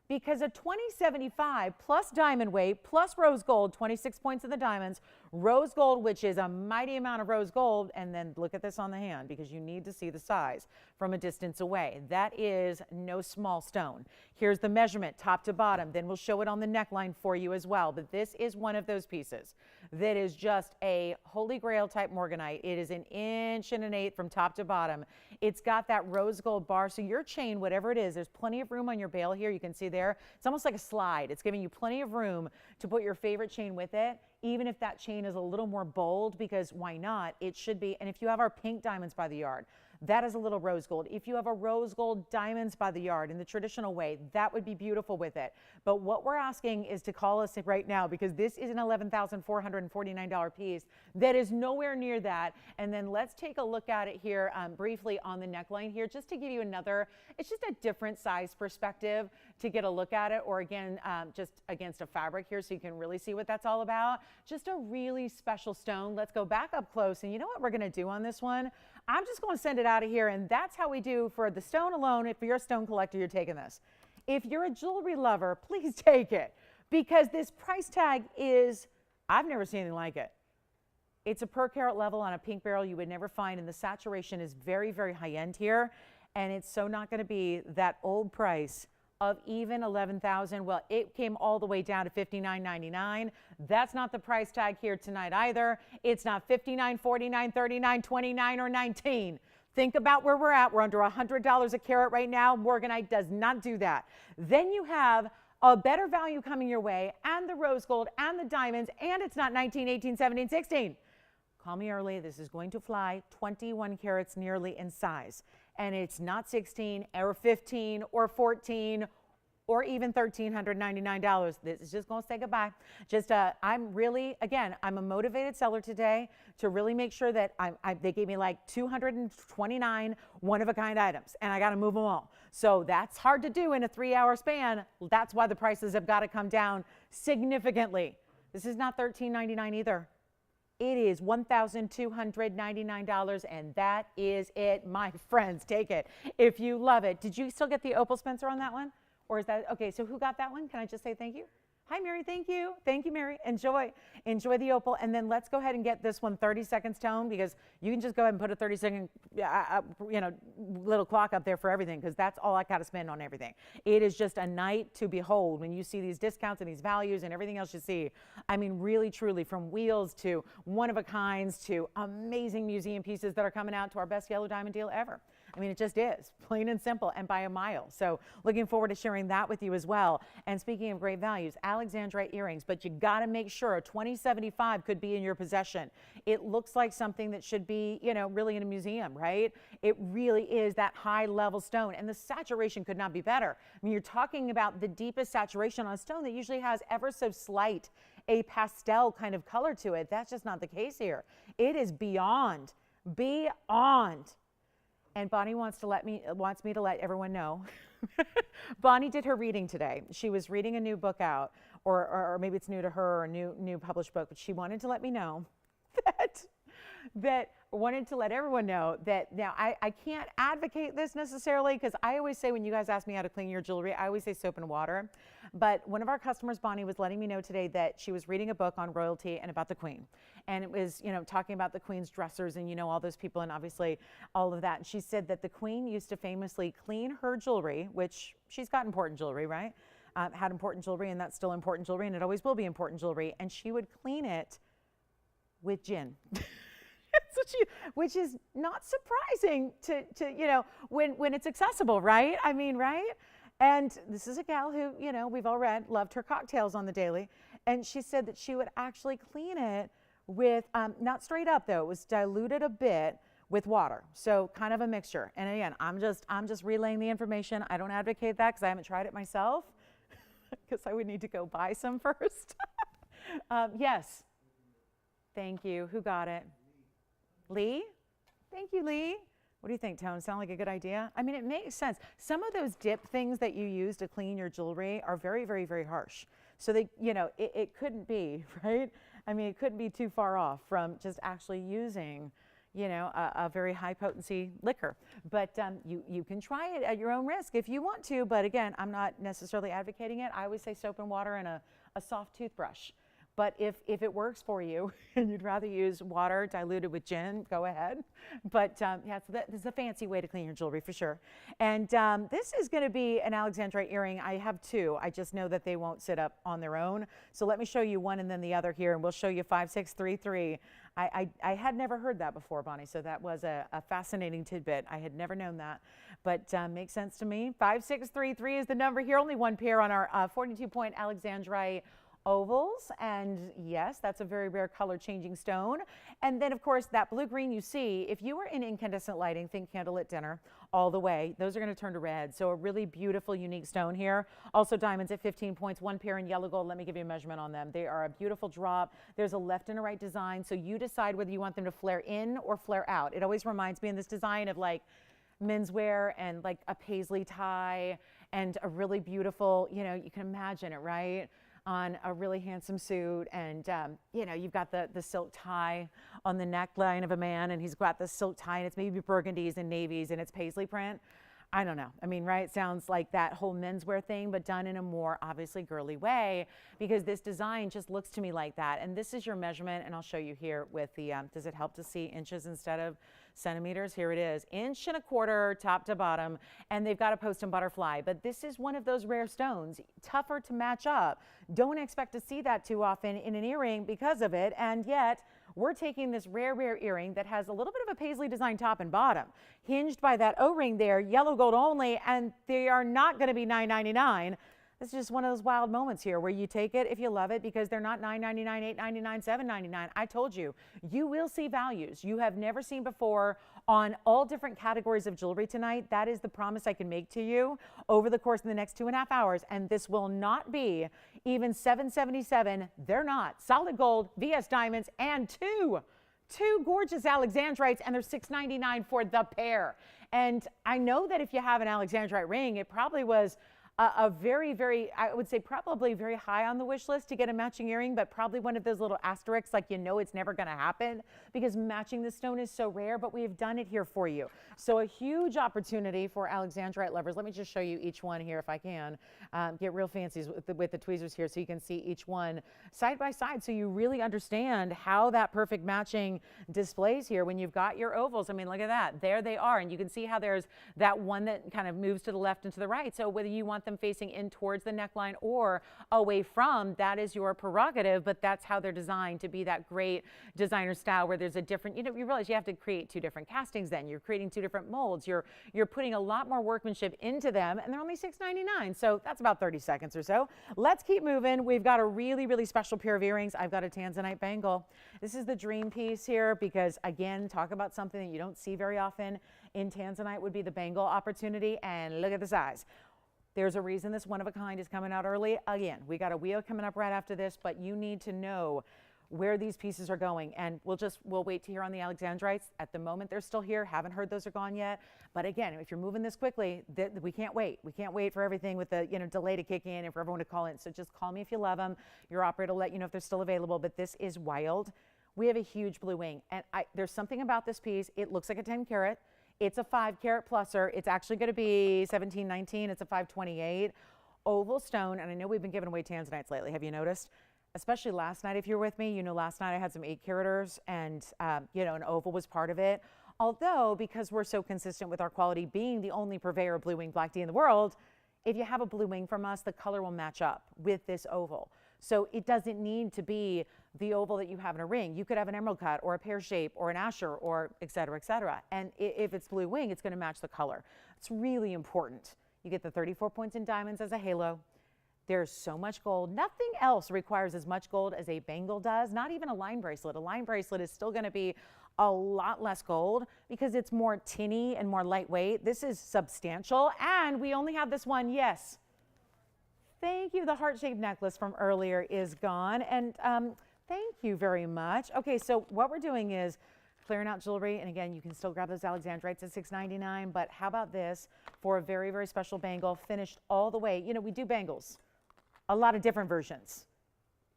because a 2075 plus diamond weight plus rose gold, 26 points in the diamonds, rose gold, which is a mighty amount of rose gold, and then look at this on the hand because you need to see the size from a distance away. That is no small stone. Here's the measurement top to bottom. Then we'll show it on the neckline for you as well. But this is one of those pieces that is just a holy grail type Morganite. It is 1 1/8 inches from top to bottom. It's got that rose gold bar. So your chain, whatever it is, there's plenty of room on your bail here. You can see there. It's almost like a slide. It's giving you plenty of room to put your favorite chain with it, even if that chain is a little more bold, because why not? It should be. And if you have our pink diamonds by the yard, that is a little rose gold. If you have a rose gold diamonds by the yard in the traditional way, that would be beautiful with it. But what we're asking is to call us right now, because this is an $11,449 piece that is nowhere near that. And then let's take a look at it here briefly on the neckline here, just to give you another, it's just a different size perspective to get a look at it, or again, just against a fabric here so you can really see what that's all about. Just a really special stone. Let's go back up close. And you know what we're going to do on this one? I'm just going to send it out of here, and that's how we do for the stone alone. If you're a stone collector, you're taking this. If you're a jewelry lover, please take it, because this price tag is, I've never seen anything like it. It's a per carat level on a pink beryl you would never find, and the saturation is very, very high end here. And it's so not going to be that old price of even 11,000. Well, it came all the way down to $59.99. That's not the price tag here tonight either. It's not $59, $49, $39, $29, or $19. Think about where we're at. We're under $100 a carat right now. Morganite does not do that. Then you have a better value coming your way, and the rose gold and the diamonds, and it's not 19, 18, 17, 16. Call me early. This is going to fly 21 carats nearly in size. And it's not 16 or 15 or 14 or even $1,399. This is just going to say goodbye. I'm really, again, I'm a motivated seller today to really make sure that they gave me like 229 one-of-a-kind items, and I got to move them all. So that's hard to do in a 3-hour span. That's why the prices have got to come down significantly. This is not $1,399 either. It is $1,299, and that is it, my friends. Take it if you love it. Did you still get the Opal, Spencer, on that one? Or is that, okay, so who got that one? Can I just say thank you? Hi, Mary, thank you. Thank you, Mary. Enjoy the Opal. And then let's go ahead and get this one 30 seconds tone, because you can just go ahead and put a 30-second, little clock up there for everything, because that's all I got to spend on everything. It is just a night to behold when you see these discounts and these values and everything else you see. I mean, really, truly, from wheels to one-of-a-kinds to amazing museum pieces that are coming out to our best yellow diamond deal ever. I mean, it just is, plain and simple, and by a mile. So looking forward to sharing that with you as well. And speaking of great values, Alexandrite earrings, but you got to make sure a 2075 could be in your possession. It looks like something that should be, really in a museum, right? It really is that high level stone, and the saturation could not be better. I mean, you're talking about the deepest saturation on a stone that usually has ever so slight a pastel kind of color to it. That's just not the case here. It is beyond. And Bonnie wants me to let everyone know. Bonnie did her reading today. She was reading a new book out, or maybe it's new to her, or a new published book, but she wanted to let me know that wanted to let everyone know that now I can't advocate this necessarily, because I always say, when you guys ask me how to clean your jewelry, I always say soap and water. But one of our customers, Bonnie, was letting me know today that she was reading a book on royalty and about the Queen. And it was, talking about the Queen's dressers and, all those people, and obviously all of that. And she said that the Queen used to famously clean her jewelry, which she's got important jewelry, right? Had important jewelry, and that's still important jewelry, and it always will be important jewelry. And she would clean it with gin. Which is not surprising to when it's accessible, right? I mean, right? And this is a gal who, we've all read, loved her cocktails on the daily. And she said that she would actually clean it with, not straight up though, it was diluted a bit with water. So kind of a mixture. And again, I'm just relaying the information. I don't advocate that because I haven't tried it myself, because I would need to go buy some first. Yes. Thank you. Who got it? Lee? Thank you, Lee. What do you think, Tone? Sound like a good idea? I mean, it makes sense. Some of those dip things that you use to clean your jewelry are very, very, very harsh. So they, it couldn't be, right? I mean, it couldn't be too far off from just actually using, a very high potency liquor. But you can try it at your own risk if you want to. But again, I'm not necessarily advocating it. I always say soap and water and a soft toothbrush. But if it works for you and you'd rather use water diluted with gin, go ahead. But yeah, so this is a fancy way to clean your jewelry for sure. And this is going to be an Alexandrite earring. I have two. I just know that they won't sit up on their own. So let me show you one and then the other here, and we'll show you 5633. I had never heard that before, Bonnie, so that was a fascinating tidbit. I had never known that, but makes sense to me. 5633 is the number here. Only one pair on our 42-point Alexandrite Ovals, and yes, that's a very rare color changing stone. And then of course that blue green you see, if you were in incandescent lighting, think candlelit dinner all the way, those are going to turn to red. So a really beautiful, unique stone here. Also diamonds at 15 points, one pair in yellow gold. Let me give you a measurement on them. They are a beautiful drop. There's a left and a right design, so you decide whether you want them to flare in or flare out. It always reminds me in this design of like menswear and like a paisley tie and a really beautiful, you can imagine it, right? On a really handsome suit, and you've got the silk tie on the neckline of a man, and he's got the silk tie, and it's maybe burgundies and navies, and it's paisley print. I don't know. I mean, right? Sounds like that whole menswear thing, but done in a more obviously girly way, because this design just looks to me like that. And this is your measurement, and I'll show you here with the, does it help to see inches instead of centimeters? Here it is, 1.25 inches top to bottom, and they've got a post and butterfly. But this is one of those rare stones, tougher to match up. Don't expect to see that too often in an earring because of it, and yet we're taking this rare earring that has a little bit of a paisley design top and bottom, hinged by that O-ring there, yellow gold only, and they are not going to be $9.99. This is just one of those wild moments here where you take it if you love it, because they're not $9.99, $8.99, $7.99. I told you, you will see values you have never seen before on all different categories of jewelry tonight. That is the promise I can make to you over the course of the next 2.5 hours. And this will not be even $777. They're not. Solid gold, VS diamonds, and two gorgeous Alexandrites, and they're $6.99 for the pair. And I know that if you have an Alexandrite ring, it probably was a very, I would say probably very high on the wish list to get a matching earring, but probably one of those little asterisks, like, you know, it's never going to happen because matching the stone is so rare, but we have done it here for you. So a huge opportunity for Alexandrite lovers. Let me just show you each one here if I can. Get real fancy with the tweezers here so you can see each one side by side, so you really understand how that perfect matching displays here when you've got your ovals. I mean, look at that. There they are, and you can see how there's that one that kind of moves to the left and to the right. So whether you want them facing in towards the neckline or away from, that is your prerogative, but that's how they're designed to be that great designer style where there's a different, you know, you realize you have to create 2 different castings then. You're creating 2 different molds. You're putting a lot more workmanship into them, and they're only $6.99. So that's about 30 seconds or so. Let's keep moving. We've got a really special pair of earrings. I've got a Tanzanite bangle. This is the dream piece here because, again, talk about something that you don't see very often in Tanzanite would be the bangle opportunity, and look at the size. There's a reason this one of a kind is coming out early. Again, we got a wheel coming up right after this, but you need to know where these pieces are going, and we'll wait to hear on the Alexandrites. At the moment, they're still here. Haven't heard those are gone yet. But again, if you're moving this quickly, we can't wait. We can't wait for everything with the delay to kick in and for everyone to call in. So just call me if you love them. Your operator will let you know if they're still available. But this is wild. We have a huge blue wing, and there's something about this piece. It looks like a 10 carat. It's a 5 carat pluser. It's actually going to be 17, 19. It's a 528 oval stone. And I know we've been giving away Tanzanites lately. Have you noticed? Especially last night, if you're with me, last night I had some 8 caraters, and an oval was part of it. Although, because we're so consistent with our quality being the only purveyor of blue wing black tea in the world, if you have a blue wing from us, the color will match up with this oval. So it doesn't need to be the oval that you have in a ring. You could have an emerald cut or a pear shape or an asher or et cetera, et cetera. And if it's blue wing, it's going to match the color. It's really important. You get the 34 points in diamonds as a halo. There's so much gold. Nothing else requires as much gold as a bangle does, not even a line bracelet. A line bracelet is still going to be a lot less gold because it's more tinny and more lightweight. This is substantial, and we only have this one. Yes. Thank you. The heart-shaped necklace from earlier is gone, and thank you very much. Okay, so what we're doing is clearing out jewelry, and again, you can still grab those Alexandrites at $6.99, but how about this for a very, very special bangle, finished all the way. We do bangles, a lot of different versions.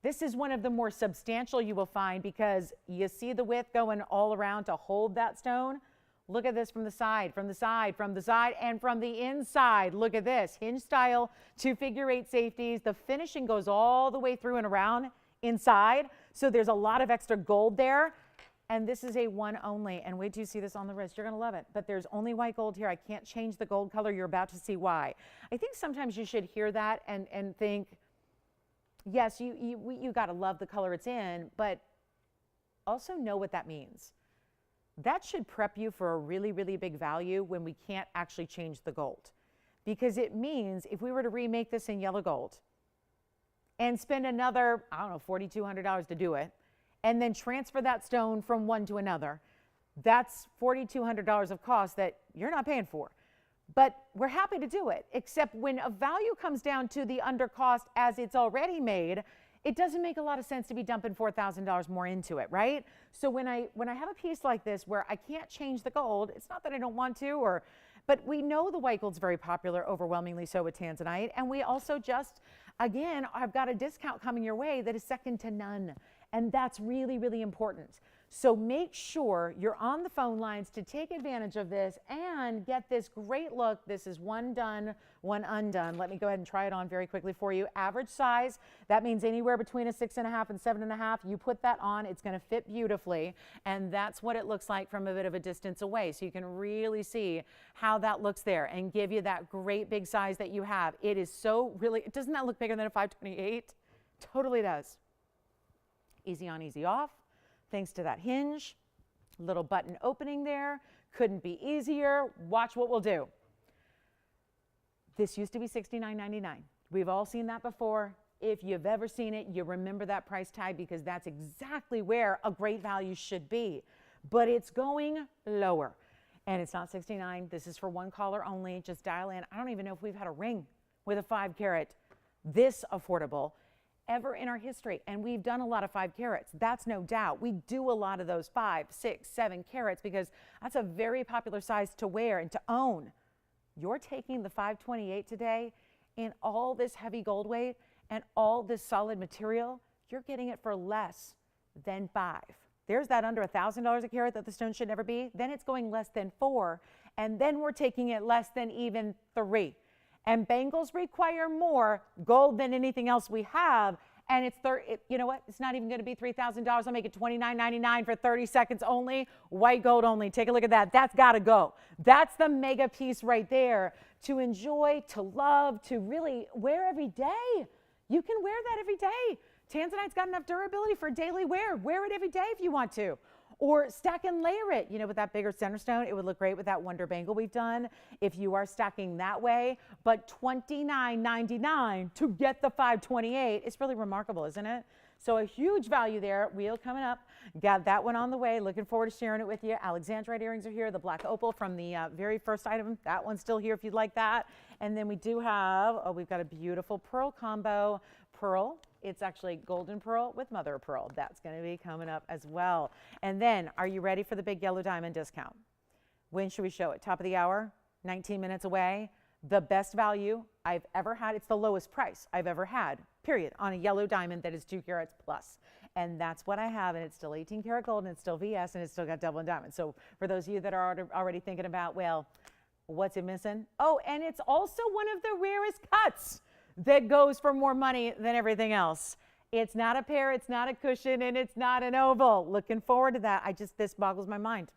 This is one of the more substantial you will find because you see the width going all around to hold that stone. Look at this from the side, from the side, from the side, and from the inside. Look at this, hinge style, 2 figure-8 safeties. The finishing goes all the way through and around inside, so there's a lot of extra gold there. And this is a one only, and wait till you see this on the wrist. You're gonna love it, but there's only white gold here. I can't change the gold color. You're about to see why. I think sometimes you should hear that and think, yes, you gotta love the color it's in, but also know what that means. That should prep you for a really, really big value when we can't actually change the gold. Because it means if we were to remake this in yellow gold and spend another, I don't know, $4,200 to do it, and then transfer that stone from one to another, that's $4,200 of cost that you're not paying for. But we're happy to do it, except when a value comes down to the under cost as it's already made, it doesn't make a lot of sense to be dumping $4,000 more into it, right? So when I have a piece like this where I can't change the gold, it's not that I don't want to, but we know the white gold's very popular, overwhelmingly so with Tanzanite, and we also just, again, I've got a discount coming your way that is second to none, and that's really, really important. So make sure you're on the phone lines to take advantage of this and get this great look. This is one done, one undone. Let me go ahead and try it on very quickly for you. Average size, that means anywhere between a 6.5 and 7.5. You put that on, it's going to fit beautifully. And that's what it looks like from a bit of a distance away. So you can really see how that looks there and give you that great big size that you have. It is so really, doesn't that look bigger than a 528? Totally does. Easy on, easy off. Thanks to that hinge, little button opening there. Couldn't be easier. Watch what we'll do. This used to be $69.99. We've all seen that before. If you've ever seen it, you remember that price tag because that's exactly where a great value should be. But it's going lower. And it's not $69. This is for one caller only. Just dial in. I don't even know if we've had a ring with a 5 carat this affordable ever in our history. And we've done a lot of 5 carats. That's no doubt. We do a lot of those 5, 6, 7 carats because that's a very popular size to wear and to own. You're taking the 528 today in all this heavy gold weight and all this solid material. You're getting it for less than 5. There's that under $1,000 a carat that the stone should never be. Then it's going less than 4. And then we're taking it less than even 3. And bangles require more gold than anything else we have. And it's, you know what? It's not even going to be $3,000. I'll make it $29.99 for 30 seconds only. White gold only. Take a look at that. That's got to go. That's the mega piece right there to enjoy, to love, to really wear every day. You can wear that every day. Tanzanite's got enough durability for daily wear. Wear it every day if you want to. Or stack and layer it, you know, with that bigger center stone. It would look great with that Wonder Bangle we've done if you are stacking that way. But $29.99 to get the 528 is really remarkable, isn't it? So a huge value there. Wheel coming up. Got that one on the way. Looking forward to sharing it with you. Alexandrite earrings are here. The black opal from the very first item. That one's still here if you'd like that. And then we do have, we've got a beautiful pearl combo. Pearl. It's actually golden pearl with mother of pearl. That's going to be coming up as well. And then, are you ready for the big yellow diamond discount? When should we show it? Top of the hour, 19 minutes away. The best value I've ever had. It's the lowest price I've ever had, period, on a yellow diamond that is 2 carats plus. And that's what I have, and it's still 18 karat gold, and it's still VS, and it's still got double and diamond. So for those of you that are already thinking about, well, what's it missing? Oh, and it's also one of the rarest cuts that goes for more money than everything else. It's not a pear, it's not a cushion, and it's not an oval. Looking forward to that. This boggles my mind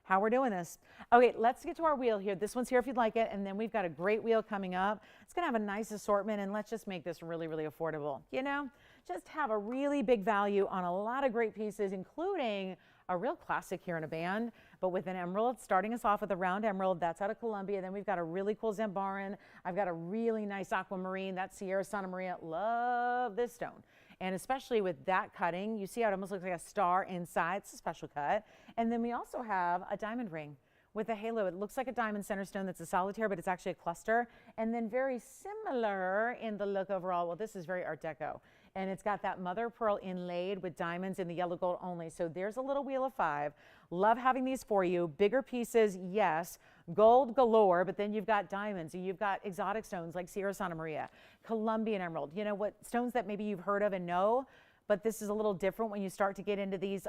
how we're doing this. Okay, let's get to our wheel here. This one's here if you'd like it, and then we've got a great wheel coming up. It's gonna have a nice assortment, and let's just make this really, really affordable. You know, just have a really big value on a lot of great pieces, including a real classic here in a band, but with an emerald, starting us off with a round emerald. That's out of Colombia. Then we've got a really cool Zambaran. I've got a really nice aquamarine. That's Sierra Santa Maria. Love this stone. And especially with that cutting, you see how it almost looks like a star inside. It's a special cut. And then we also have a diamond ring with a halo. It looks like a diamond center stone that's a solitaire, but it's actually a cluster. And then very similar in the look overall. Well, this is very Art Deco. And it's got that mother of pearl inlaid with diamonds in the yellow gold only. So there's a little wheel of 5. Love having these for you. Bigger pieces, yes. Gold galore, but then you've got diamonds. You've got exotic stones like Sierra Santa Maria, Colombian Emerald. You know what? Stones that maybe you've heard of and know, but this is a little different when you start to get into these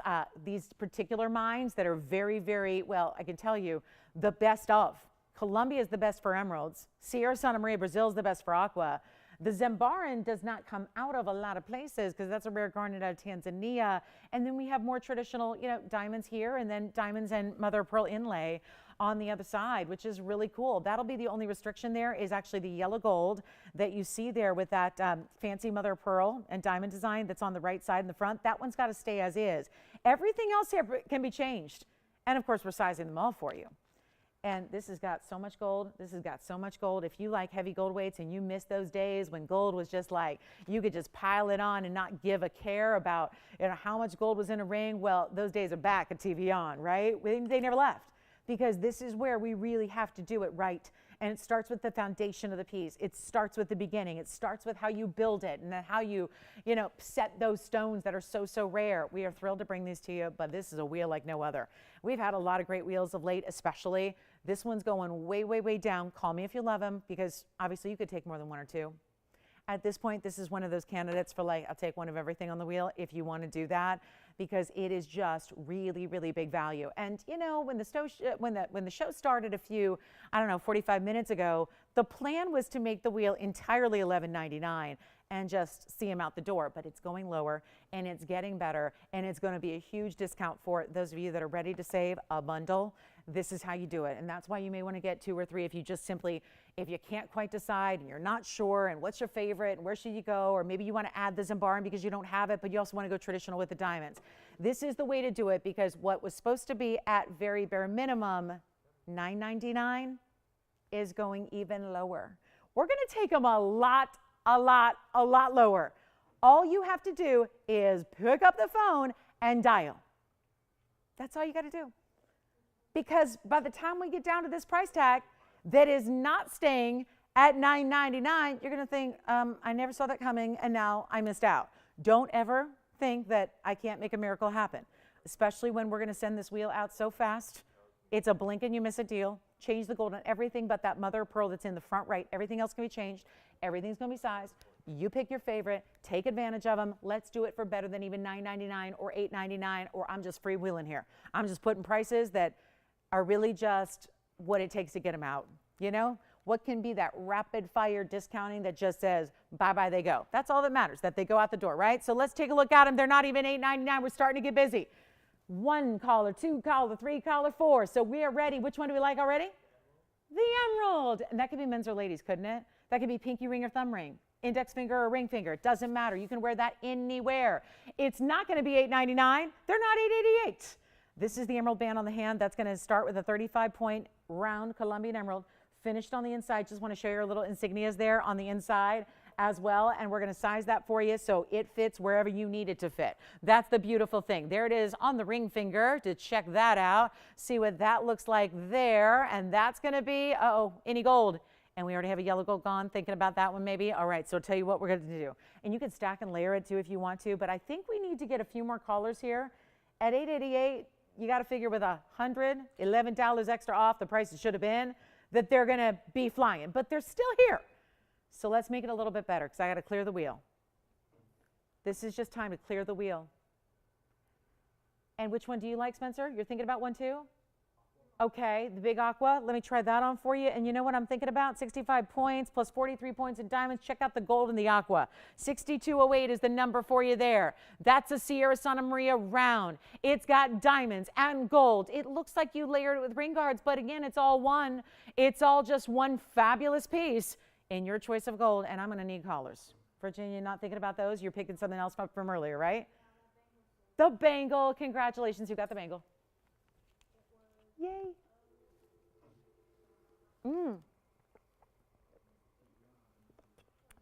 particular mines that are very, very, well, I can tell you, the best of. Colombia is the best for emeralds. Sierra Santa Maria, Brazil is the best for aqua. The Zambaran does not come out of a lot of places because that's a rare garnet out of Tanzania. And then we have more traditional, you know, diamonds here and then diamonds and mother of pearl inlay on the other side, which is really cool. That'll be the only restriction there is actually the yellow gold that you see there with that fancy mother of pearl and diamond design that's on the right side in the front. That one's got to stay as is. Everything else here can be changed. And of course, we're sizing them all for you. And this has got so much gold. This has got so much gold. If you like heavy gold weights and you miss those days when gold was just like, you could just pile it on and not give a care about, you know, how much gold was in a ring. Well, those days are back at TVON, right? They never left because this is where we really have to do it right. And it starts with the foundation of the piece. It starts with the beginning. It starts with how you build it and then how you know, set those stones that are so, so rare. We are thrilled to bring these to you, but this is a wheel like no other. We've had a lot of great wheels of late, especially. This one's going way, way, way down. Call me if you love them because obviously you could take more than 1 or 2. At this point, this is one of those candidates for like, I'll take one of everything on the wheel if you want to do that. because it is just really, really big value. And you know, when the show started a few, I don't know, 45 minutes ago, the plan was to make the wheel entirely $11.99 and just see them out the door, but it's going lower and it's getting better, and it's going to be a huge discount for those of you that are ready to save a bundle. This is how you do it, and that's why you may want to get 2 or 3 if you just simply, if you can't quite decide and you're not sure and what's your favorite and where should you go, or maybe you want to add the Zimbarn because you don't have it, but you also want to go traditional with the diamonds. This is the way to do it, because what was supposed to be at very bare minimum $9.99 is going even lower. We're going to take them a lot lower. All you have to do is pick up the phone and dial. That's all you got to do. Because by the time we get down to this price tag that is not staying at $9.99, you're going to think, I never saw that coming and now I missed out. Don't ever think that I can't make a miracle happen, especially when we're going to send this wheel out so fast. It's a blink and you miss a deal. Change the gold on everything but that mother of pearl that's in the front right. Everything else can be changed. Everything's going to be sized. You pick your favorite. Take advantage of them. Let's do it for better than even $9.99 or $8.99, or I'm just freewheeling here. I'm just putting prices that are really just what it takes to get them out. You know, what can be that rapid fire discounting that just says, bye-bye, they go. That's all that matters, that they go out the door, right? So let's take a look at them. They're not even $8.99. We're starting to get busy. 1 collar, 2 collar, 3 collar, 4. So we are ready. Which one do we like already? The emerald. And that could be men's or ladies, couldn't it? That could be pinky ring or thumb ring, index finger or ring finger. It doesn't matter. You can wear that anywhere. It's not going to be $8.99. They're not $8.88. This is the emerald band on the hand. That's going to start with a 35-point round Colombian emerald finished on the inside. Just want to show your little insignias there on the inside as well, and we're going to size that for you so it fits wherever you need it to fit. That's the beautiful thing. There it is on the ring finger to check that out. See what that looks like there, and that's going to be, any gold. And we already have a yellow gold gone. Thinking about that one maybe? All right, so I'll tell you what we're going to do. And you can stack and layer it too if you want to, but I think we need to get a few more collars here. At $8.88, you got to figure with $111 extra off the price it should have been, that they're going to be flying, but they're still here. So let's make it a little bit better, because I got to clear the wheel. This is just time to clear the wheel. And which one do you like, Spencer? You're thinking about one too? Okay, the big aqua. Let me try that on for you. And you know what I'm thinking about? 65 points plus 43 points in diamonds. Check out the gold in the aqua. 6208 is the number for you there. That's a Sierra Santa Maria round. It's got diamonds and gold. It looks like you layered it with ring guards, but again, it's all one. It's all just one fabulous piece in your choice of gold. And I'm going to need collars. Virginia, not thinking about those? You're picking something else from earlier, right? The bangle. Congratulations. Who got the bangle? Yay.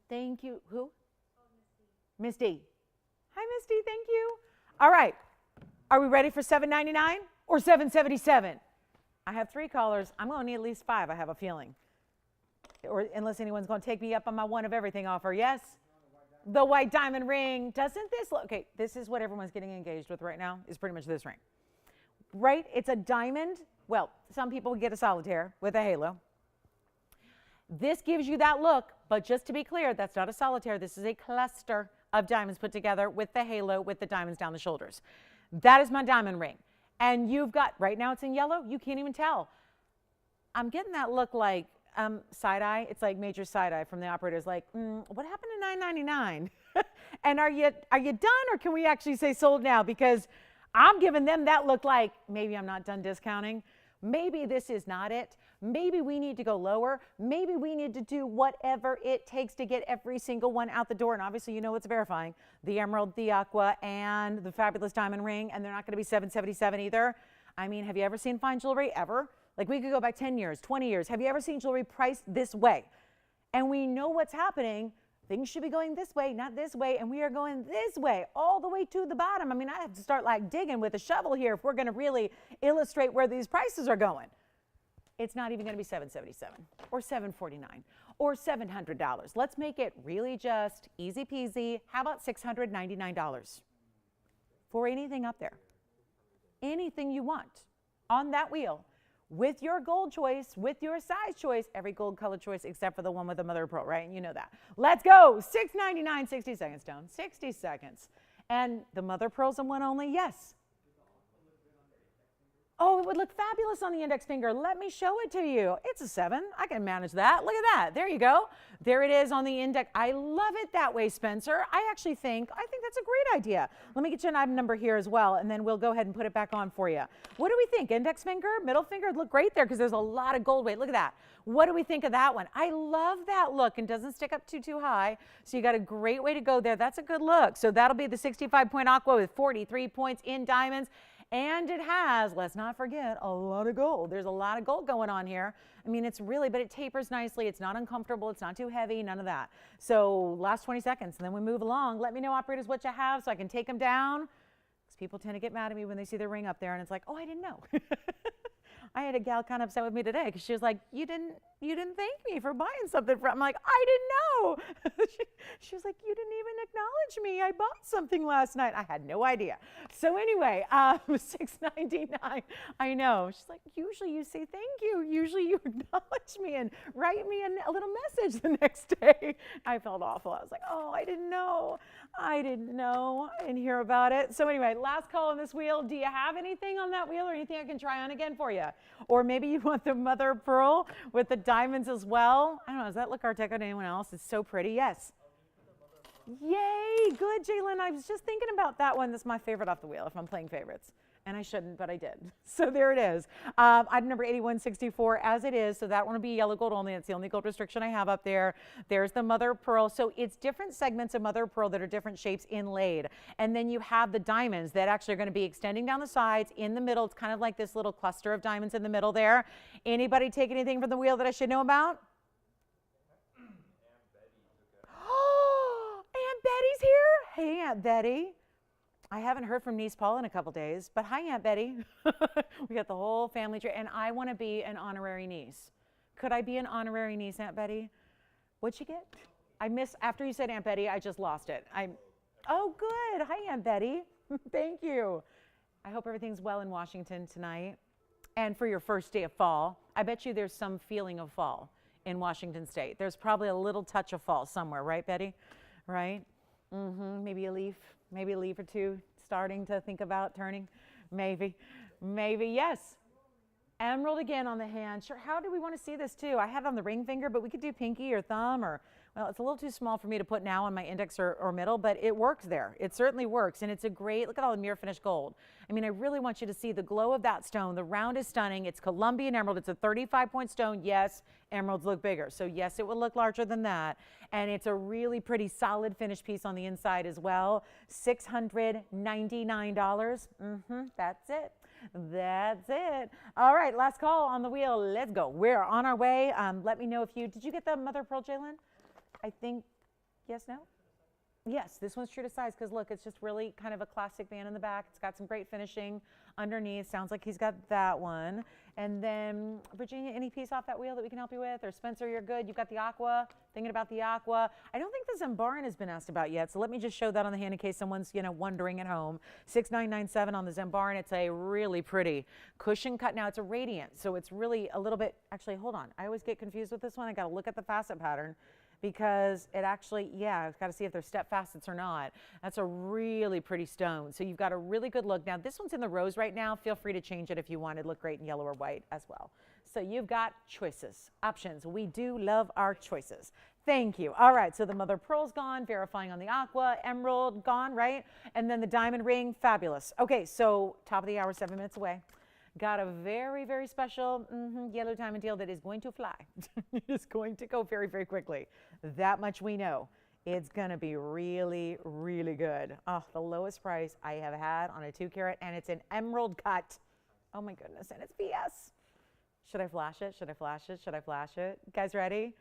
Thank you. Who? Miss D. Hi, Miss D. Thank you. All right. Are we ready for $7.99 or $7.77? I have 3 collars. I'm going to need at least 5, I have a feeling. Or unless anyone's going to take me up on my one of everything offer. Yes? The white diamond ring. Doesn't this look? Okay, this is what everyone's getting engaged with right now, is pretty much this ring. Right? It's a diamond. Well, some people get a solitaire with a halo. This gives you that look, but just to be clear, that's not a solitaire. This is a cluster of diamonds put together with the halo, with the diamonds down the shoulders. That is my diamond ring. And you've got, right now it's in yellow. You can't even tell. I'm getting that look like side-eye. It's like major side-eye from the operators, like, what happened to $9.99? And are you done, or can we actually say sold now? Because I'm giving them that look like maybe I'm not done discounting. Maybe this is not it. Maybe we need to go lower. Maybe we need to do whatever it takes to get every single one out the door. And obviously, you know what's verifying. The emerald, the aqua, and the fabulous diamond ring. And they're not going to be $7.77 either. I mean, have you ever seen fine jewelry? Ever? Like, we could go back 10 years, 20 years. Have you ever seen jewelry priced this way? And we know what's happening. Things should be going this way, not this way, and we are going this way, all the way to the bottom. I mean, I have to start like digging with a shovel here if we're going to really illustrate where these prices are going. It's not even going to be $7.77 or $7.49 or $700. Let's make it really just easy peasy. How about $699 for anything up there? Anything you want on that wheel. With your gold choice, with your size choice, every gold color choice except for the one with the mother of pearl, right? And you know that. Let's go. $6.99, 60 seconds down. 60 seconds. And the mother pearls in one only? Yes. Oh, it would look fabulous on the index finger. Let me show it to you. It's a 7. I can manage that. Look at that. There you go. There it is on the index. I love it that way, Spencer. I think that's a great idea. Let me get you an item number here as well, and then we'll go ahead and put it back on for you. What do we think? Index finger, middle finger look great there because there's a lot of gold weight. Look at that. What do we think of that one? I love that look and doesn't stick up too high. So you got a great way to go there. That's a good look. So that'll be the 65-point aqua with 43 points in diamonds. And it has, let's not forget, a lot of gold. There's a lot of gold going on here. I mean, but it tapers nicely. It's not uncomfortable. It's not too heavy, none of that. So last 20 seconds, and then we move along. Let me know, operators, what you have so I can take them down. Because people tend to get mad at me when they see their ring up there, and it's like, oh, I didn't know. I had a gal kind of upset with me today because she was like, you didn't thank me for buying something from. I'm like, I didn't know. She was like, you didn't even acknowledge me. I bought something last night. I had no idea. So anyway, $6.99. I know. She's like, usually you say thank you. Usually you acknowledge me and write me a little message the next day. I felt awful. I was like, oh, I didn't know. I didn't hear about it. So anyway, last call on this wheel. Do you have anything on that wheel or anything I can try on again for you? Or maybe you want the mother of pearl with the diamonds as well. I don't know, does that look Art Deco to anyone else? It's so pretty. Yes. Yay, good, Jalen. I was just thinking about that one. That's my favorite off the wheel if I'm playing favorites. And I shouldn't, but I did. So there it is. Item number 8164 as it is. So that one will be yellow gold only. It's the only gold restriction I have up there. There's the mother of pearl. So it's different segments of mother of pearl that are different shapes inlaid. And then you have the diamonds that actually are going to be extending down the sides. In the middle, it's kind of like this little cluster of diamonds in the middle there. Anybody take anything from the wheel that I should know about? Oh, Aunt Betty's here. Hey, Aunt Betty. I haven't heard from niece Paula in a couple days, but hi, Aunt Betty. We got the whole family tree, and I want to be an honorary niece. Could I be an honorary niece, Aunt Betty? What'd you get? After you said Aunt Betty, I just lost it. Oh, good. Hi, Aunt Betty. Thank you. I hope everything's well in Washington tonight. And for your first day of fall, I bet you there's some feeling of fall in Washington State. There's probably a little touch of fall somewhere, right, Betty? Right? Maybe a leaf or two starting to think about turning. Maybe, yes. Emerald again on the hand. Sure, how do we want to see this too? I have it on the ring finger, but we could do pinky or thumb well, it's a little too small for me to put now on my index or middle, but it works there. It certainly works, and it's a great, look at all the mirror finish gold. I mean, I really want you to see the glow of that stone. The round is stunning. It's Colombian Emerald. It's a 35-point stone. Yes, emeralds look bigger. So yes, it will look larger than that. And it's a really pretty solid finish piece on the inside as well. $699. That's it. That's it. All right, last call on the wheel. Let's go. We're on our way. Let me know if did you get the mother of pearl, Jalen? I think, yes, no? Yes, this one's true to size because look, it's just really kind of a classic band in the back. It's got some great finishing underneath. Sounds like he's got that one. And then, Virginia, any piece off that wheel that we can help you with? Or Spencer, you're good. You've got the aqua. Thinking about the aqua. I don't think the Zembaran has been asked about yet, so let me just show that on the hand in case someone's, wondering at home. 6997 on the Zembaran. It's a really pretty cushion cut. Now, it's a radiant, so it's really a little bit, actually, hold on. I always get confused with this one. I got to look at the facet pattern. Because it actually, I've got to see if they're step facets or not. That's a really pretty stone. So you've got a really good look. Now, this one's in the rose right now. Feel free to change it if you want. It'd look great in yellow or white as well. So you've got choices, options. We do love our choices. Thank you. All right, so the mother of pearl's gone, verifying on the aqua, emerald gone, right? And then the diamond ring, fabulous. Okay, so top of the hour, 7 minutes away. Got a very, very special yellow diamond deal that is going to fly. It's going to go very, very quickly. That much we know. It's going to be really, really good. Oh, the lowest price I have had on a 2 carat, and it's an emerald cut. Oh my goodness, and it's BS. Should I flash it? Should I flash it? Should I flash it? You guys ready?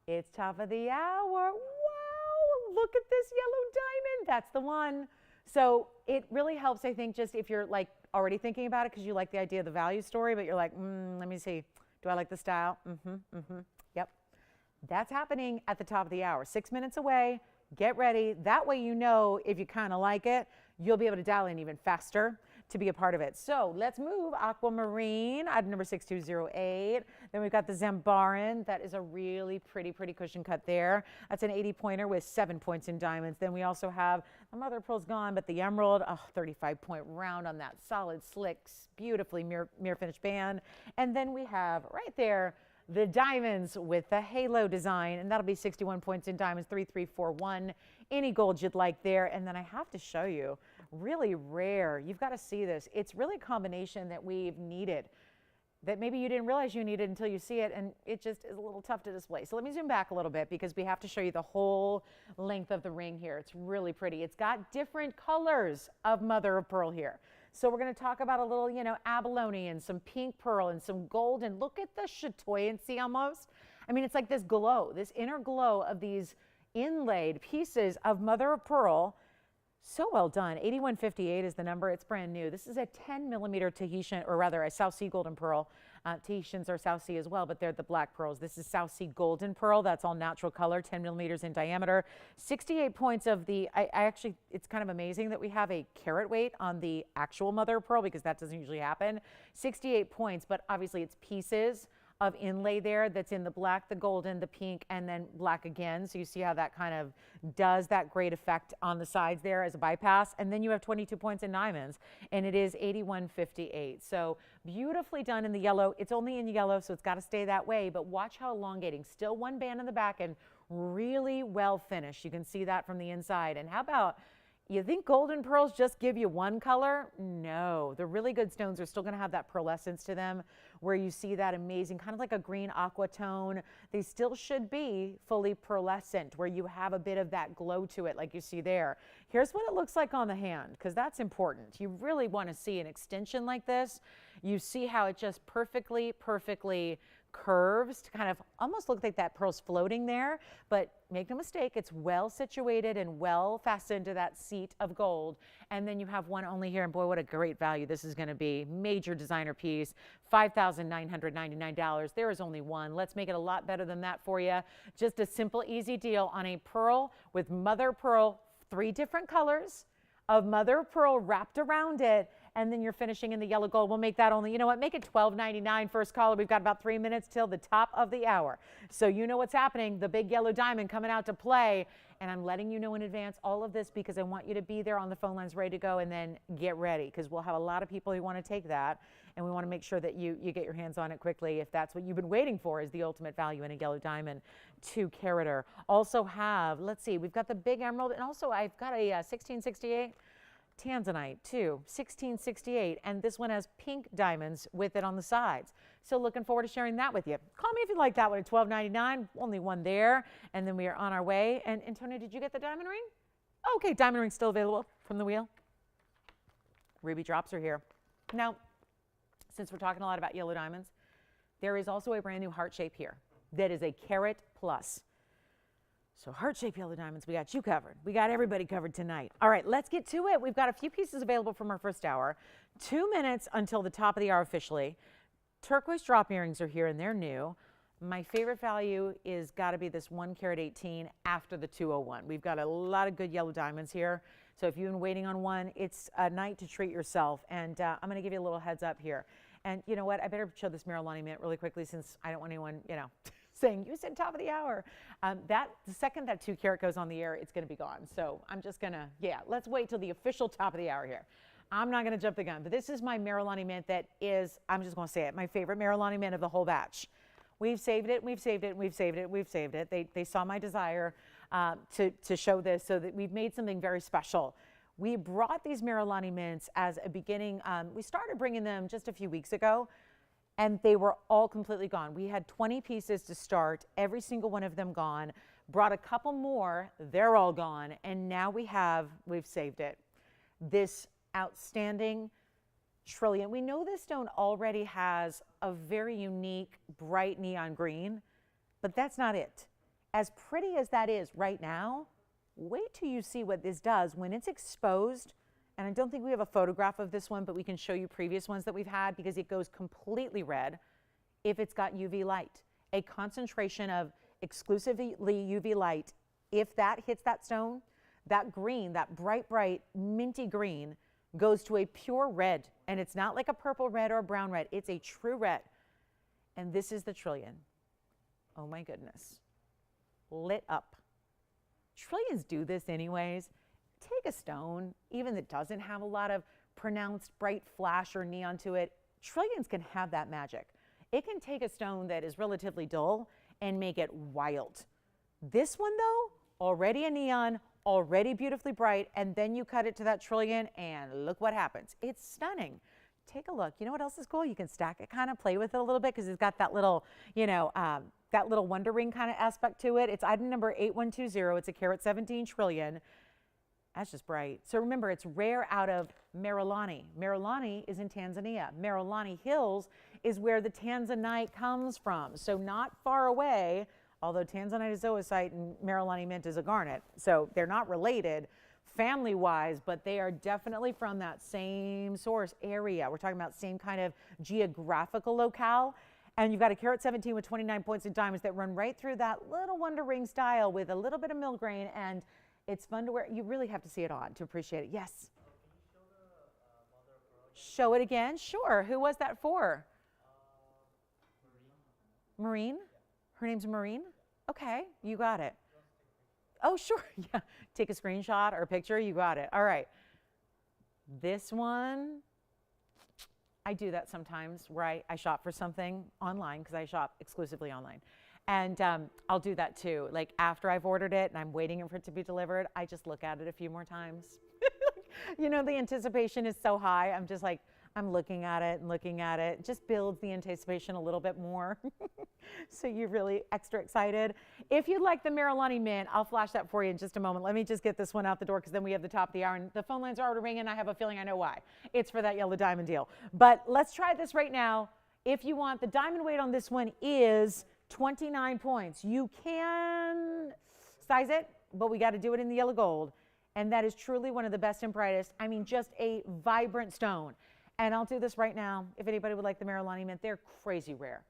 It's top of the hour. Wow, look at this yellow diamond. That's the one. So it really helps, I think, just if you're like already thinking about it because you like the idea of the value story, but you're like, let me see. Do I like the style? Yep. That's happening at the top of the hour. 6 minutes away. Get ready. That way you know if you kind of like it, you'll be able to dial in even faster. to be a part of it. So let's move. Aquamarine, item number 6208. Then we've got the Zambaran. That is a really pretty cushion cut there. That's an 80 pointer with 7 points in diamonds. Then we also have, the mother of pearl's gone, but the emerald, 35 point round on that solid, slick, beautifully mirror finish band. And then we have right there, the diamonds with the halo design, and that'll be 61 points in diamonds, 3341. Any gold you'd like there. And then I have to show you, really rare. You've got to see this. It's really a combination that we've needed, that maybe you didn't realize you needed until you see it, and it just is a little tough to display. So let me zoom back a little bit because we have to show you the whole length of the ring here. It's really pretty. It's got different colors of mother of pearl here. So we're going to talk about a little, abalone and some pink pearl and some gold. And look at the chatoyancy almost. I mean, it's like this glow, this inner glow of these inlaid pieces of mother of pearl. So well done. 8158 is the number. It's brand new. This is a 10 millimeter Tahitian, or rather a South Sea golden pearl. Tahitians are South Sea as well, but they're the black pearls. This is South Sea golden pearl. That's all natural color, 10 millimeters in diameter. 68 points of the, I actually, it's kind of amazing that we have a carat weight on the actual mother of pearl because that doesn't usually happen. 68 points, but obviously it's pieces of inlay there that's in the black, the golden, the pink, and then black again. So you see how that kind of does that great effect on the sides there as a bypass. And then you have 22 points in diamonds, and it is 8158. So beautifully done in the yellow. It's only in yellow, so it's got to stay that way, but watch how elongating. Still one band in the back and really well finished. You can see that from the inside. And how about, you think golden pearls just give you one color? No, the really good stones are still going to have that pearlescence to them, where you see that amazing, kind of like a green aqua tone. They still should be fully pearlescent, where you have a bit of that glow to it like you see there. Here's what it looks like on the hand, because that's important. You really want to see an extension like this. You see how it just perfectly curves to kind of almost look like that pearl's floating there, but make no mistake, it's well situated and well fastened to that seat of gold. And then you have one only here, and boy, what a great value this is going to be. Major designer piece, $5,999. There is only one. Let's make it a lot better than that for you. Just a simple, easy deal on a pearl with mother pearl, 3 different colors of mother of pearl wrapped around it, and then you're finishing in the yellow gold. We'll make that only, you know what, make it $12.99 first caller. We've got about 3 minutes till the top of the hour. So you know what's happening, the big yellow diamond coming out to play, and I'm letting you know in advance all of this because I want you to be there on the phone lines ready to go, and then get ready because we'll have a lot of people who want to take that, and we want to make sure that you get your hands on it quickly if that's what you've been waiting for, is the ultimate value in a yellow diamond 2-carater. Also have, let's see, we've got the big emerald, and also I've got a 1668 Tanzanite too, 1668, and this one has pink diamonds with it on the sides. So looking forward to sharing that with you. Call me if you like that one at $12.99. Only one there, and then we are on our way. And Antonio, did you get the diamond ring? Okay, diamond ring still available from the wheel. Ruby drops are here. Now, since we're talking a lot about yellow diamonds, there is also a brand new heart shape here that is a carat plus. So heart-shaped yellow diamonds, we got you covered. We got everybody covered tonight. All right, let's get to it. We've got a few pieces available from our first hour. 2 minutes until the top of the hour officially. Turquoise drop earrings are here, and they're new. My favorite value is got to be this 1-carat 18 after the 201. We've got a lot of good yellow diamonds here. So if you've been waiting on one, it's a night to treat yourself. And I'm going to give you a little heads up here. And you know what? I better show this Marilani mint really quickly since I don't want anyone, saying, you said top of the hour. The second that 2-carat goes on the air, it's going to be gone. So I'm just going to, let's wait till the official top of the hour here. I'm not going to jump the gun, but this is my Marilani mint that is, I'm just going to say it, my favorite Marilani mint of the whole batch. We've saved it, we've saved it, we've saved it, we've saved it. They saw my desire to show this, so that we've made something very special. We brought these Marilani mints as a beginning. We started bringing them just a few weeks ago, and they were all completely gone. We had 20 pieces to start, every single one of them gone. Brought a couple more, they're all gone, and now we've saved it. This outstanding trillion. We know this stone already has a very unique, bright neon green, but that's not it. As pretty as that is right now, wait till you see what this does when it's exposed. And I don't think we have a photograph of this one, but we can show you previous ones that we've had because it goes completely red if it's got UV light. A concentration of exclusively UV light, if that hits that stone, that green, that bright, minty green, goes to a pure red. And it's not like a purple red or a brown red. It's a true red. And this is the trillion. Oh my goodness. Lit up. Trillions do this anyways. Take a stone, even that doesn't have a lot of pronounced bright flash or neon to it. Trillions can have that magic. It can take a stone that is relatively dull and make it wild. This one though, already a neon, already beautifully bright, and then you cut it to that trillion and look what happens. It's stunning. Take a look. You know what else is cool? You can stack it, kind of play with it a little bit because it's got that little, that little wonder ring kind of aspect to it. It's item number 8120. It's a carat 17 trillion. That's just bright. So remember, it's rare out of Marilani. Marilani is in Tanzania. Marilani Hills is where the Tanzanite comes from. So not far away, although Tanzanite is zoisite and Marilani mint is a garnet. So they're not related family-wise, but they are definitely from that same source area. We're talking about same kind of geographical locale. And you've got a carat 17 with 29 points in diamonds that run right through that little wonder ring style with a little bit of mill grain, and it's fun to wear. You really have to see it on to appreciate it. Yes? Can you show the mother of pearl again? Show it again? Sure. Who was that for? Marine. Yeah. Her name's Marine? Yeah. Okay, you got it. Oh, sure. Yeah. Take a screenshot or a picture. You got it. All right. This one, I do that sometimes where I shop for something online because I shop exclusively online. And I'll do that too. Like after I've ordered it and I'm waiting for it to be delivered, I just look at it a few more times. You know, the anticipation is so high. I'm just like, I'm looking at it and looking at it. It just builds the anticipation a little bit more. So you're really extra excited. If you'd like the Marilani mint, I'll flash that for you in just a moment. Let me just get this one out the door because then we have the top of the hour and the phone lines are already ringing. I have a feeling I know why. It's for that yellow diamond deal. But let's try this right now. If you want, the diamond weight on this one is 29 points. You can size it, but we got to do it in the yellow gold. And that is truly one of the best and brightest. I mean, just a vibrant stone. And I'll do this right now. If anybody would like the Marilani mint, they're crazy rare.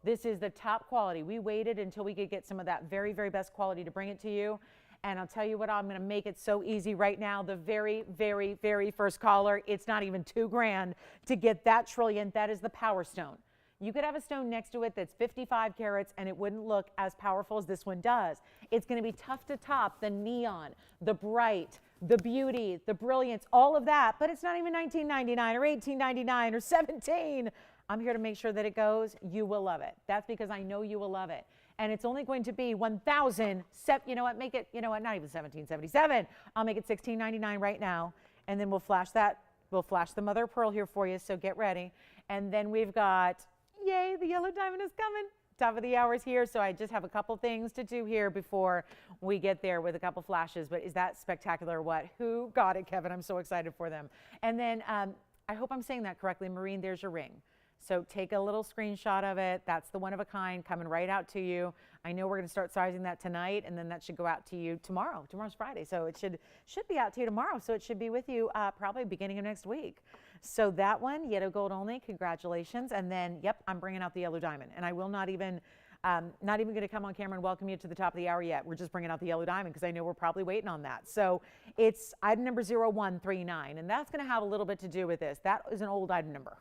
This is the top quality. We waited until we could get some of that very, very best quality to bring it to you. And I'll tell you what, I'm going to make it so easy right now. The very, very, very first caller, it's not even $2,000 to get that trillion. That is the power stone. You could have a stone next to it that's 55 carats and it wouldn't look as powerful as this one does. It's going to be tough to top the neon, the bright, the beauty, the brilliance, all of that, but it's not even $19.99 or $18.99 or $17. I'm here to make sure that it goes. You will love it. That's because I know you will love it. And it's only going to be $1,000. You know what? Make it, you know what? Not even $17.77. I'll make it $16.99 right now. And then we'll flash that. We'll flash the mother of pearl here for you. So get ready. And then we've got, yay, the yellow diamond is coming. Top of the hour is here. So I just have a couple things to do here before we get there with a couple flashes. But is that spectacular? What? Who got it, Kevin? I'm so excited for them. And then I hope I'm saying that correctly. Maureen, there's your ring. So take a little screenshot of it. That's the one of a kind coming right out to you. I know we're going to start sizing that tonight, and then that should go out to you tomorrow. Tomorrow's Friday, so it should be out to you tomorrow. So it should be with you probably beginning of next week. So that one, yellow gold only, congratulations. And then, yep, I'm bringing out the yellow diamond. And I will not even going to come on camera and welcome you to the top of the hour yet. We're just bringing out the yellow diamond because I know we're probably waiting on that. So it's item number 0139, and that's going to have a little bit to do with this. That is an old item number.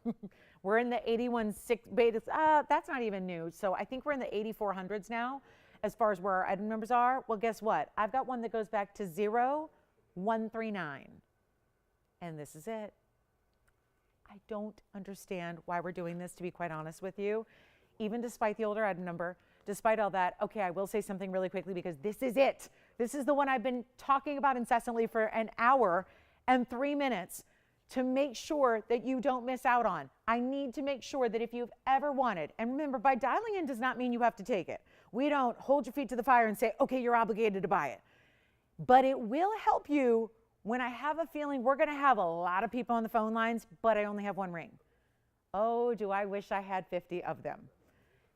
We're in the 81.6 beta. That's not even new. So I think we're in the 8400s now as far as where our item numbers are. Well, guess what? I've got one that goes back to 0139, and this is it. I don't understand why we're doing this, to be quite honest with you. Even despite the older item number, despite all that, okay, I will say something really quickly because this is it. This is the one I've been talking about incessantly for an hour and 3 minutes to make sure that you don't miss out on. I need to make sure that if you've ever wanted, and remember, by dialing in does not mean you have to take it. We don't hold your feet to the fire and say, okay, you're obligated to buy it. But it will help you when I have a feeling we're going to have a lot of people on the phone lines, but I only have one ring. Oh, do I wish I had 50 of them.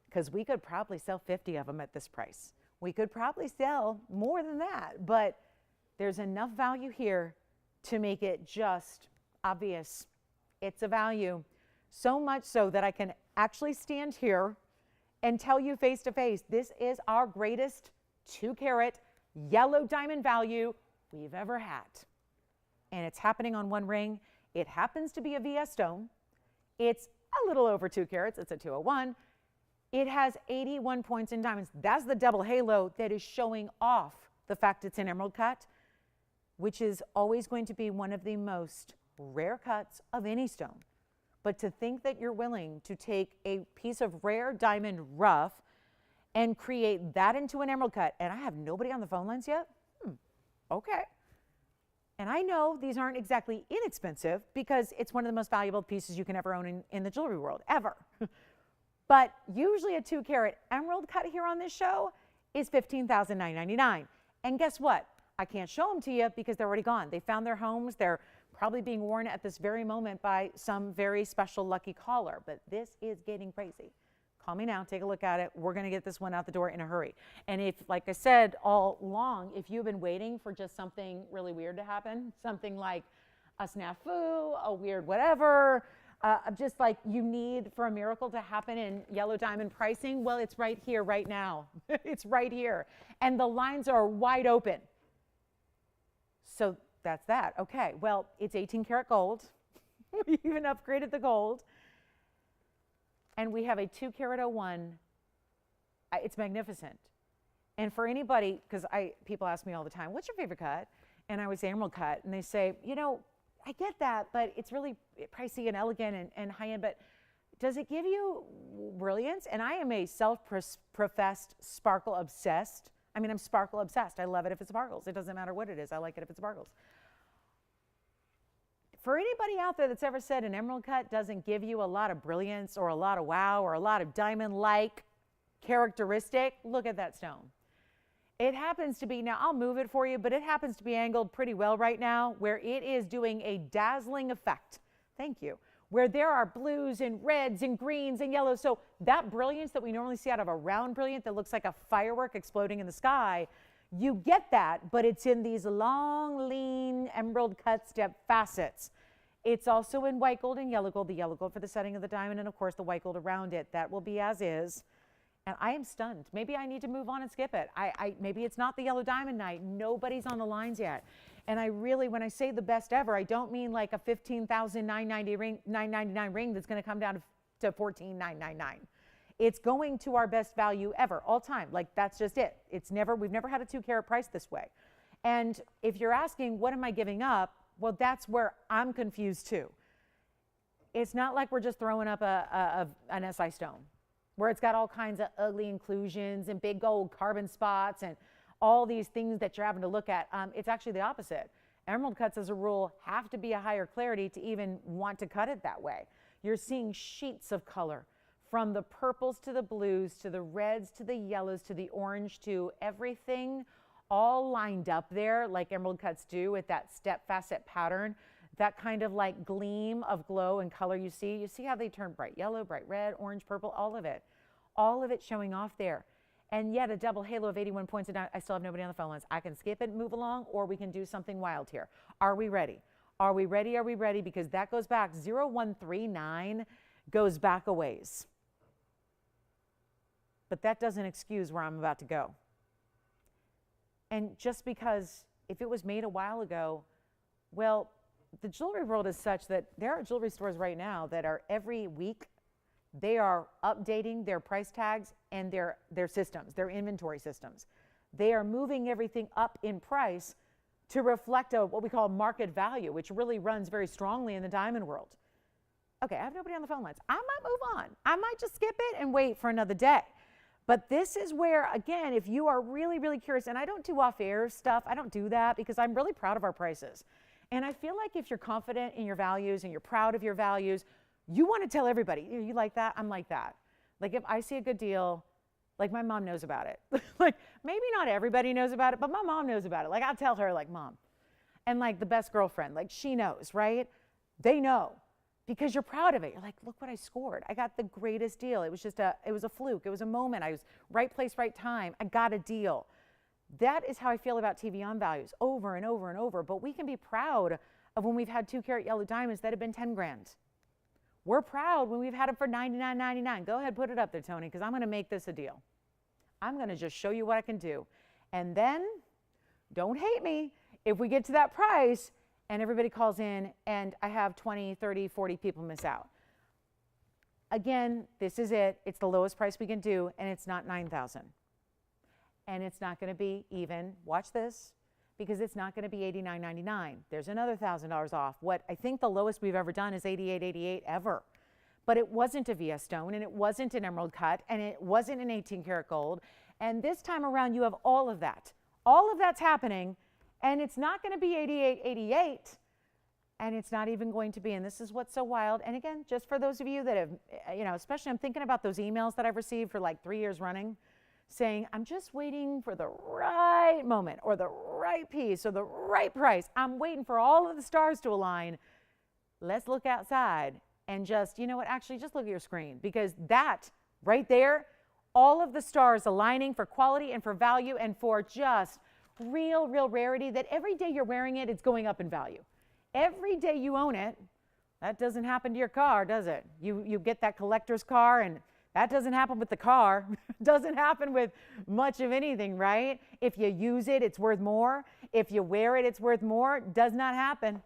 Because we could probably sell 50 of them at this price. We could probably sell more than that, but there's enough value here to make it just obvious. It's a value. So much so that I can actually stand here and tell you face to face, this is our greatest 2-carat yellow diamond value we've ever had. And it's happening on one ring. It happens to be a VS stone. It's a little over 2 carats. It's a 201. It has 81 points in diamonds. That's the double halo that is showing off the fact it's an emerald cut, which is always going to be one of the most rare cuts of any stone. But to think that you're willing to take a piece of rare diamond rough and create that into an emerald cut, and I have nobody on the phone lines yet? Okay. And I know these aren't exactly inexpensive because it's one of the most valuable pieces you can ever own in the jewelry world, ever. But usually a 2 carat emerald cut here on this show is $15,999. And guess what? I can't show them to you because they're already gone. They found their homes. They're probably being worn at this very moment by some very special lucky caller. But this is getting crazy. Call me now, take a look at it. We're going to get this one out the door in a hurry. And if, like I said all along, if you've been waiting for just something really weird to happen, something like a snafu, a weird whatever, just like you need for a miracle to happen in yellow diamond pricing, well, it's right here, right now. It's right here. And the lines are wide open. So that's that. Okay, well, it's 18 karat gold. We even upgraded the gold. And we have a 2 carat 01. It's magnificent. And for anybody, because people ask me all the time, what's your favorite cut? And I always say emerald cut. And they say, you know, I get that, but it's really pricey and elegant and high-end, but does it give you brilliance? And I am a self-professed sparkle obsessed. I mean, I'm sparkle obsessed. I love it if it sparkles. It doesn't matter what it is. I like it if it sparkles. For anybody out there that's ever said an emerald cut doesn't give you a lot of brilliance or a lot of wow or a lot of diamond-like characteristic, look at that stone. It happens to be, now I'll move it for you, but it happens to be angled pretty well right now where it is doing a dazzling effect. Thank you. Where there are blues and reds and greens and yellows. So that brilliance that we normally see out of a round brilliant that looks like a firework exploding in the sky, you get that, but it's in these long, lean emerald cut step facets. It's also in white gold and yellow gold, the yellow gold for the setting of the diamond, and of course the white gold around it. That will be as is. And I am stunned. Maybe I need to move on and skip it. Maybe it's not the yellow diamond night. Nobody's on the lines yet. And I really, when I say the best ever, I don't mean like a $15,999 ring that's going to come down to $14,999. It's going to our best value ever, all time. Like that's just it. We've never had a 2 carat price this way. And if you're asking, what am I giving up? Well, that's where I'm confused too. It's not like we're just throwing up an SI stone where it's got all kinds of ugly inclusions and big gold carbon spots and all these things that you're having to look at. It's actually the opposite. Emerald cuts, as a rule, have to be a higher clarity to even want to cut it that way. You're seeing sheets of color from the purples to the blues to the reds to the yellows to the orange to everything all lined up there like emerald cuts do with that step facet pattern, that kind of like gleam of glow and color you see. You see how they turn bright yellow, bright red, orange, purple, all of it showing off there. And yet a double halo of 81 points, and I still have nobody on the phone lines. I can skip it and move along, or we can do something wild here. Are we ready? Are we ready? Are we ready? Because that goes back, 0139 goes back a ways. But that doesn't excuse where I'm about to go. And just because if it was made a while ago, well, the jewelry world is such that there are jewelry stores right now that are every week, they are updating their price tags and their systems, their inventory systems. They are moving everything up in price to reflect what we call market value, which really runs very strongly in the diamond world. Okay, I have nobody on the phone lines. I might move on. I might just skip it and wait for another day. But this is where, again, if you are really, really curious, and I don't do off-air stuff, I don't do that because I'm really proud of our prices. And I feel like if you're confident in your values and you're proud of your values, you want to tell everybody, you like that? I'm like that. Like if I see a good deal, like my mom knows about it. Like maybe not everybody knows about it, but my mom knows about it. Like I'll tell her like, Mom. And like the best girlfriend, like she knows, right? They know because you're proud of it. You're like, look what I scored. I got the greatest deal. It was a fluke. It was a moment. I was right place, right time. I got a deal. That is how I feel about TVON values over and over and over. But we can be proud of when we've had 2 carat yellow diamonds that have been 10 grand. We're proud when we've had them for $99.99. Go ahead, put it up there, Tony, because I'm going to make this a deal. I'm going to just show you what I can do. And then, don't hate me, if we get to that price and everybody calls in and I have 20, 30, 40 people miss out. Again, this is it. It's the lowest price we can do, and it's not $9,000. And it's not going to be even, watch this, because it's not going to be $89.99. There's another $1,000 off. What I think the lowest we've ever done is $88.88 ever. But it wasn't a VS stone, and it wasn't an emerald cut, and it wasn't an 18 karat gold. And this time around, you have all of that. All of that's happening, and it's not going to be $88.88, and it's not even going to be, and this is what's so wild. And again, just for those of you that have, especially I'm thinking about those emails that I've received for like 3 years running, saying, I'm just waiting for the right moment or the right piece or the right price. I'm waiting for all of the stars to align. Let's look outside and just, you know what, actually just look at your screen, because that right there, all of the stars aligning for quality and for value and for just real rarity, that every day you're wearing it, it's going up in value. Every day you own it, that doesn't happen to your car, does it? You get that collector's car, and that doesn't happen with the car. Doesn't happen with much of anything, right? If you use it, it's worth more. If you wear it, it's worth more. Does not happen.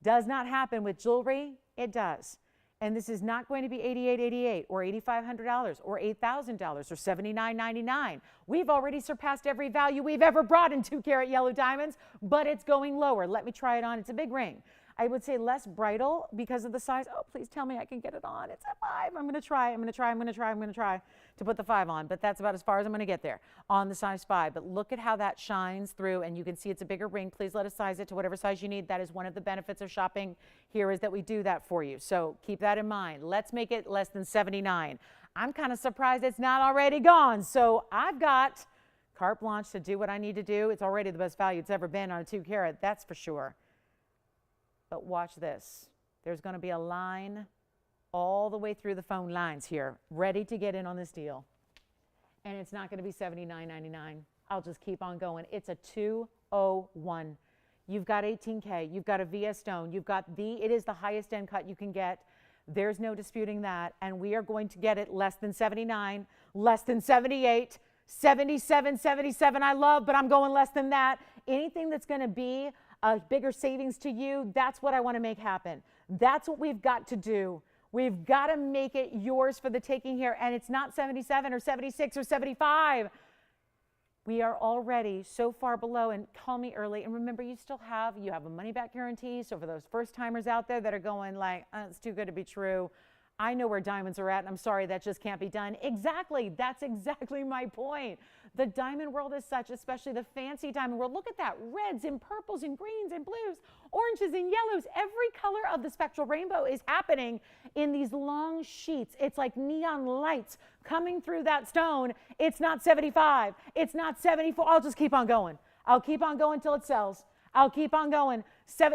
Does not happen with jewelry. It does. And this is not going to be $88.88 or $8,500 or $8,000 or $79.99. We've already surpassed every value we've ever brought in 2 karat yellow diamonds, but it's going lower. Let me try it on. It's a big ring. I would say less bridal because of the size. Oh, please tell me I can get it on. It's a 5. I'm going to try to put the 5 on, but that's about as far as I'm going to get there on the size 5. But look at how that shines through, and you can see it's a bigger ring. Please let us size it to whatever size you need. That is one of the benefits of shopping here, is that we do that for you. So keep that in mind. Let's make it less than 79. I'm kind of surprised it's not already gone. So I've got carte blanche to do what I need to do. It's already the best value it's ever been on a 2 karat, that's for sure. But watch this. There's going to be a line all the way through the phone lines here, ready to get in on this deal. And it's not going to be $79.99. I'll just keep on going. It's a 201. You've got 18K. You've got a VS stone. You've got it is the highest end cut you can get. There's no disputing that. And we are going to get it less than 79, less than 78, 77, 77 I love, but I'm going less than that. Anything that's going to be a bigger savings to you, that's what I want to make happen. That's what we've got to do. We've got to make it yours for the taking here. And it's not 77 or 76 or 75. We are already so far below, and call me early. And remember, you have a money back guarantee. So for those first timers out there that are going like, it's too good to be true, I know where diamonds are at, and I'm sorry, that just can't be done. Exactly. That's exactly my point. The diamond world is such, especially the fancy diamond world. Look at that. Reds and purples and greens and blues, oranges and yellows. Every color of the spectral rainbow is happening in these long sheets. It's like neon lights coming through that stone. It's not 75. It's not 74. I'll just keep on going. I'll keep on going till it sells. I'll keep on going.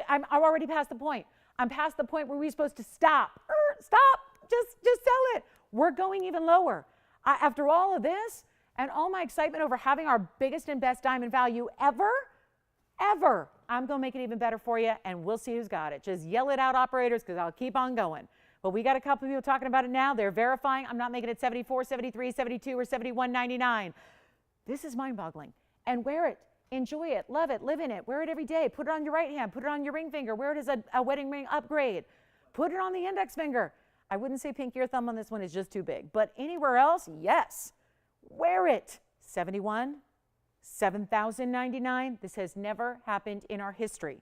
I'm already past the point. I'm past the point where we're supposed to stop. Stop. Just sell it. We're going even lower. After all of this and all my excitement over having our biggest and best diamond value ever, I'm going to make it even better for you, and we'll see who's got it. Just yell it out, operators, because I'll keep on going. But we got a couple of people talking about it now. They're verifying. I'm not making it 74, 73, 72, or 71.99. This is mind-boggling. And wear it. Enjoy it. Love it. Live in it. Wear it every day. Put it on your right hand. Put it on your ring finger. Wear it as a wedding ring upgrade. Put it on the index finger. I wouldn't say pinky or thumb on this one, is just too big. But anywhere else, yes. Wear it. 71, 7,099. This has never happened in our history.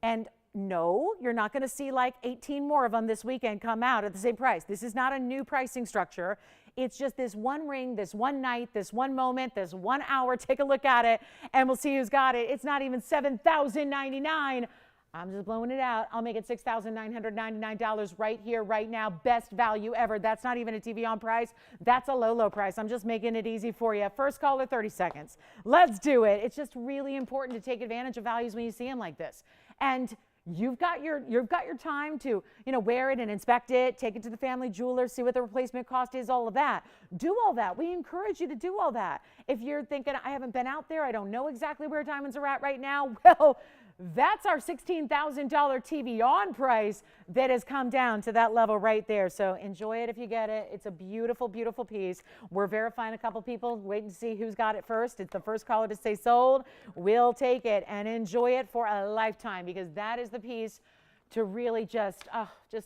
And no, you're not going to see like 18 more of them this weekend come out at the same price. This is not a new pricing structure. It's just this one ring, this one night, this one moment, this 1 hour. Take a look at it, and we'll see who's got it. It's not even $7,099. I'm just blowing it out. I'll make it $6,999 right here, right now. Best value ever. That's not even a TVON price. That's a low price. I'm just making it easy for you. First caller, 30 seconds. Let's do it. It's just really important to take advantage of values when you see them like this. And you've got your time to, wear it and inspect it, take it to the family jeweler, see what the replacement cost is, all of that. Do all that. We encourage you to do all that. If you're thinking, I haven't been out there, I don't know exactly where diamonds are at right now, well, That's our $16,000 TVON price that has come down to that level right there. So enjoy it if you get it. It's a beautiful, beautiful piece. We're verifying a couple people, waiting to see who's got it first. It's the first caller to say sold. We'll take it and enjoy it for a lifetime, because that is the piece to really just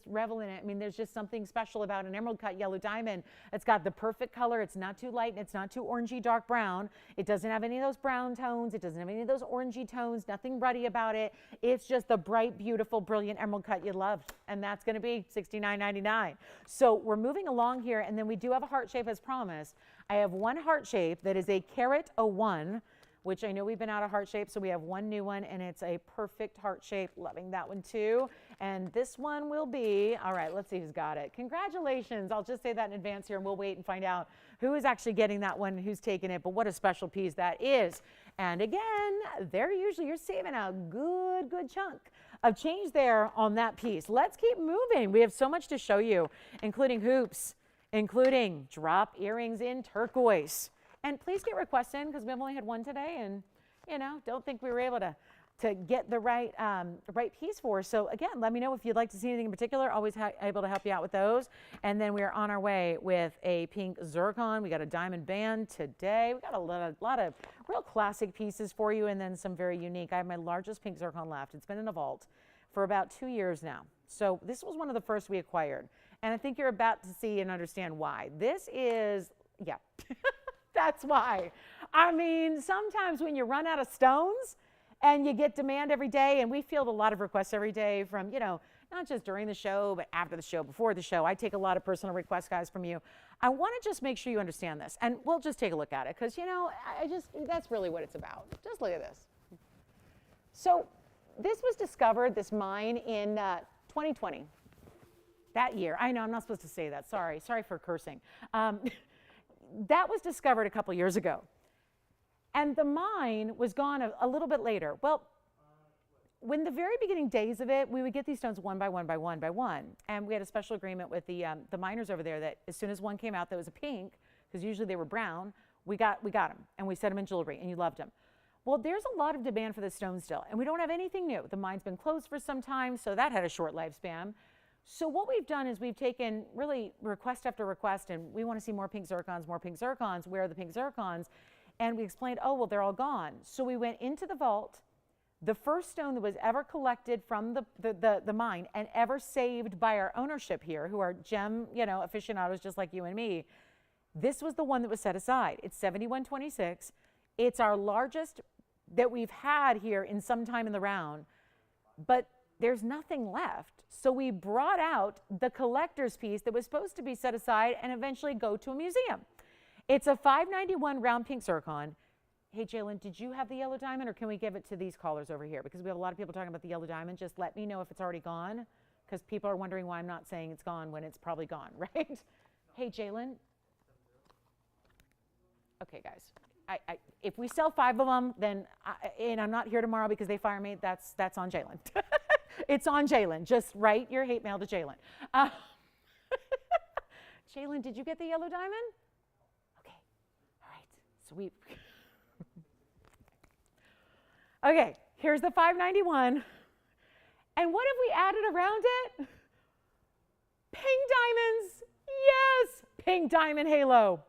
revel in it. I mean, there's just something special about an emerald cut yellow diamond. It's got the perfect color. It's not too light and it's not too orangey dark brown. It doesn't have any of those brown tones. It doesn't have any of those orangey tones, nothing ruddy about it. It's just the bright, beautiful, brilliant emerald cut you love. And that's gonna be $69.99. So we're moving along here, and then we do have a heart shape as promised. I have one heart shape that is a carat 01, which I know we've been out of heart shape, so we have one new one, and it's a perfect heart shape. Loving that one too. And this one will be, all right, let's see who's got it. Congratulations. I'll just say that in advance here, and we'll wait and find out who is actually getting that one, who's taking it, but what a special piece that is. And again, you're saving a good chunk of change there on that piece. Let's keep moving. We have so much to show you, including hoops, including drop earrings in turquoise. And please get requests in, because we've only had one today, and don't think we were able to get the right piece for us. So again, let me know if you'd like to see anything in particular. Always able to help you out with those. And then we are on our way with a pink zircon. We got a diamond band today. We got a lot of real classic pieces for you, and then some very unique. I have my largest pink zircon left. It's been in a vault for about 2 years now. So this was one of the first we acquired, and I think you're about to see and understand why. This is, yeah. That's why. I mean, sometimes when you run out of stones and you get demand every day, and we field a lot of requests every day from, not just during the show, but after the show, before the show. I take a lot of personal requests, guys, from you. I want to just make sure you understand this, and we'll just take a look at it, because, that's really what it's about. Just look at this. So this was discovered, this mine, in 2020. That year. I know, I'm not supposed to say that. Sorry for cursing. That was discovered a couple years ago. And the mine was gone a little bit later. Well, when the very beginning days of it, we would get these stones one by one by one by one. And we had a special agreement with the miners over there that as soon as one came out that was a pink, because usually they were brown, we got them, and we set them in jewelry, and you loved them. Well, there's a lot of demand for this stone still, and we don't have anything new. The mine's been closed for some time, so that had a short lifespan. So what we've done is we've taken really request after request, and we want to see more pink zircons, more pink zircons. Where are the pink zircons? And we explained, oh, well, they're all gone. So we went into the vault. The first stone that was ever collected from the mine and ever saved by our ownership here, who are gem, aficionados just like you and me, this was the one that was set aside. It's 7126. It's our largest that we've had here in some time in the round, but there's nothing left. So we brought out the collector's piece that was supposed to be set aside and eventually go to a museum. It's a 591 round pink zircon. Hey, Jalen, did you have the yellow diamond, or can we give it to these callers over here? Because we have a lot of people talking about the yellow diamond. Just let me know if it's already gone, because people are wondering why I'm not saying it's gone when it's probably gone, right? Hey, Jalen. Okay, guys. If we sell 5 of them, then and I'm not here tomorrow because they fire me, that's on Jalen. It's on Jalen. Just write your hate mail to Jalen. Jalen, did you get the yellow diamond? Okay. All right. Sweet. Okay. Here's the 591. And what have we added around it? Pink diamonds. Yes. Pink diamond halo.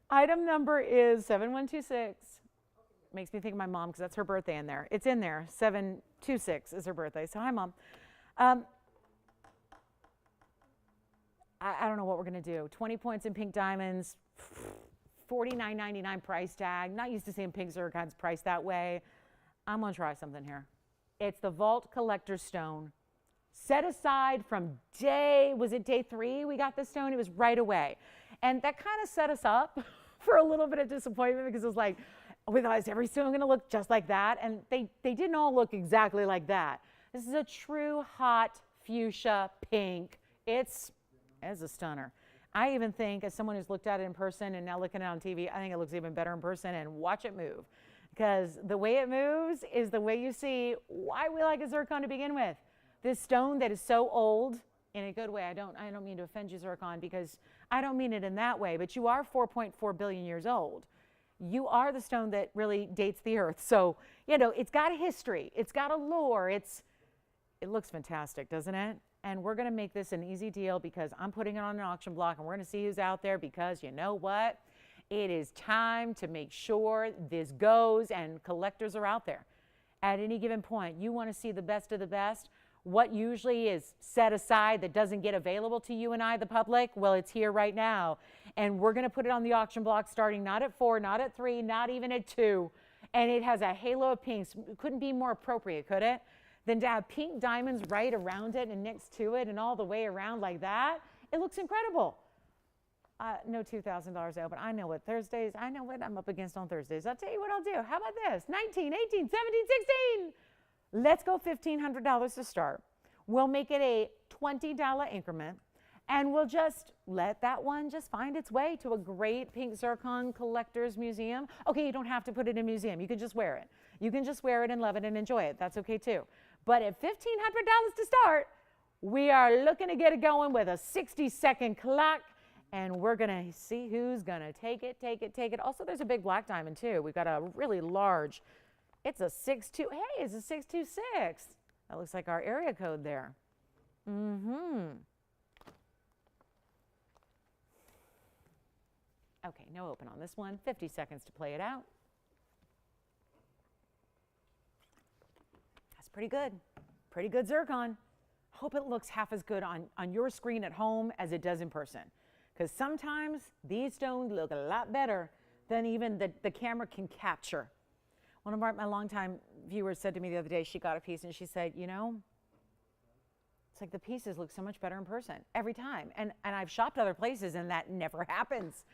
Item number is 7126. Makes me think of my mom because that's her birthday in there. It's in there. 726 is her birthday. So hi, Mom. I don't know what we're going to do. 20 points in pink diamonds, $49.99 price tag. Not used to seeing pink zircons priced that way. I'm going to try something here. It's the Vault Collector Stone. Set aside from was it day 3 we got this stone? It was right away. And that kind of set us up for a little bit of disappointment, because it was like, we thought, is every stone going to look just like that? And they didn't all look exactly like that. This is a true hot fuchsia pink. It's a stunner. I even think, as someone who's looked at it in person and now looking at it on TV, I think it looks even better in person, and watch it move. Because the way it moves is the way you see why we like a zircon to begin with. This stone that is so old, in a good way. I don't mean to offend you, zircon, because I don't mean it in that way, but you are 4.4 billion years old. you are the stone that really dates the earth. So, you know, it's got a history. It's got a lore. It looks fantastic, doesn't it? And we're going to make this an easy deal because I'm putting it on an auction block and we're going to see who's out there because you know what? It is time to make sure this goes and collectors are out there. At any given point, you want to see the best of the best. What usually is set aside that doesn't get available to you and I, the public, well, it's here right now. And we're going to put it on the auction block starting not at 4, not at 3, not even at 2. And it has a halo of pinks. Couldn't be more appropriate, could it? Than to have pink diamonds right around it and next to it and all the way around like that. It looks incredible. No $2,000 open. I know what Thursdays, I know what I'm up against on Thursdays. I'll tell you what I'll do. How about this? 19, 18, 17, 16. Let's go $1,500 to start. We'll make it a $20 increment, and we'll just let that one just find its way to a great pink zircon collector's museum. Okay, you don't have to put it in a museum. You can just wear it. You can just wear it and love it and enjoy it. That's okay too. But at $1,500 to start, we are looking to get it going with a 60-second clock, and we're going to see who's going to take it, take it, take it. Also, there's a big black diamond too. We've got a really large. It's a 6'2". Hey, it's a 626. That looks like our area code there. Okay, no open on this one. 50 seconds to play it out. That's pretty good. Pretty good zircon. Hope it looks half as good on your screen at home as it does in person. Because sometimes these stones look a lot better than even the camera can capture. One of my longtime viewers said to me the other day, she got a piece and she said, you know, it's like the pieces look so much better in person every time. And I've shopped other places and that never happens.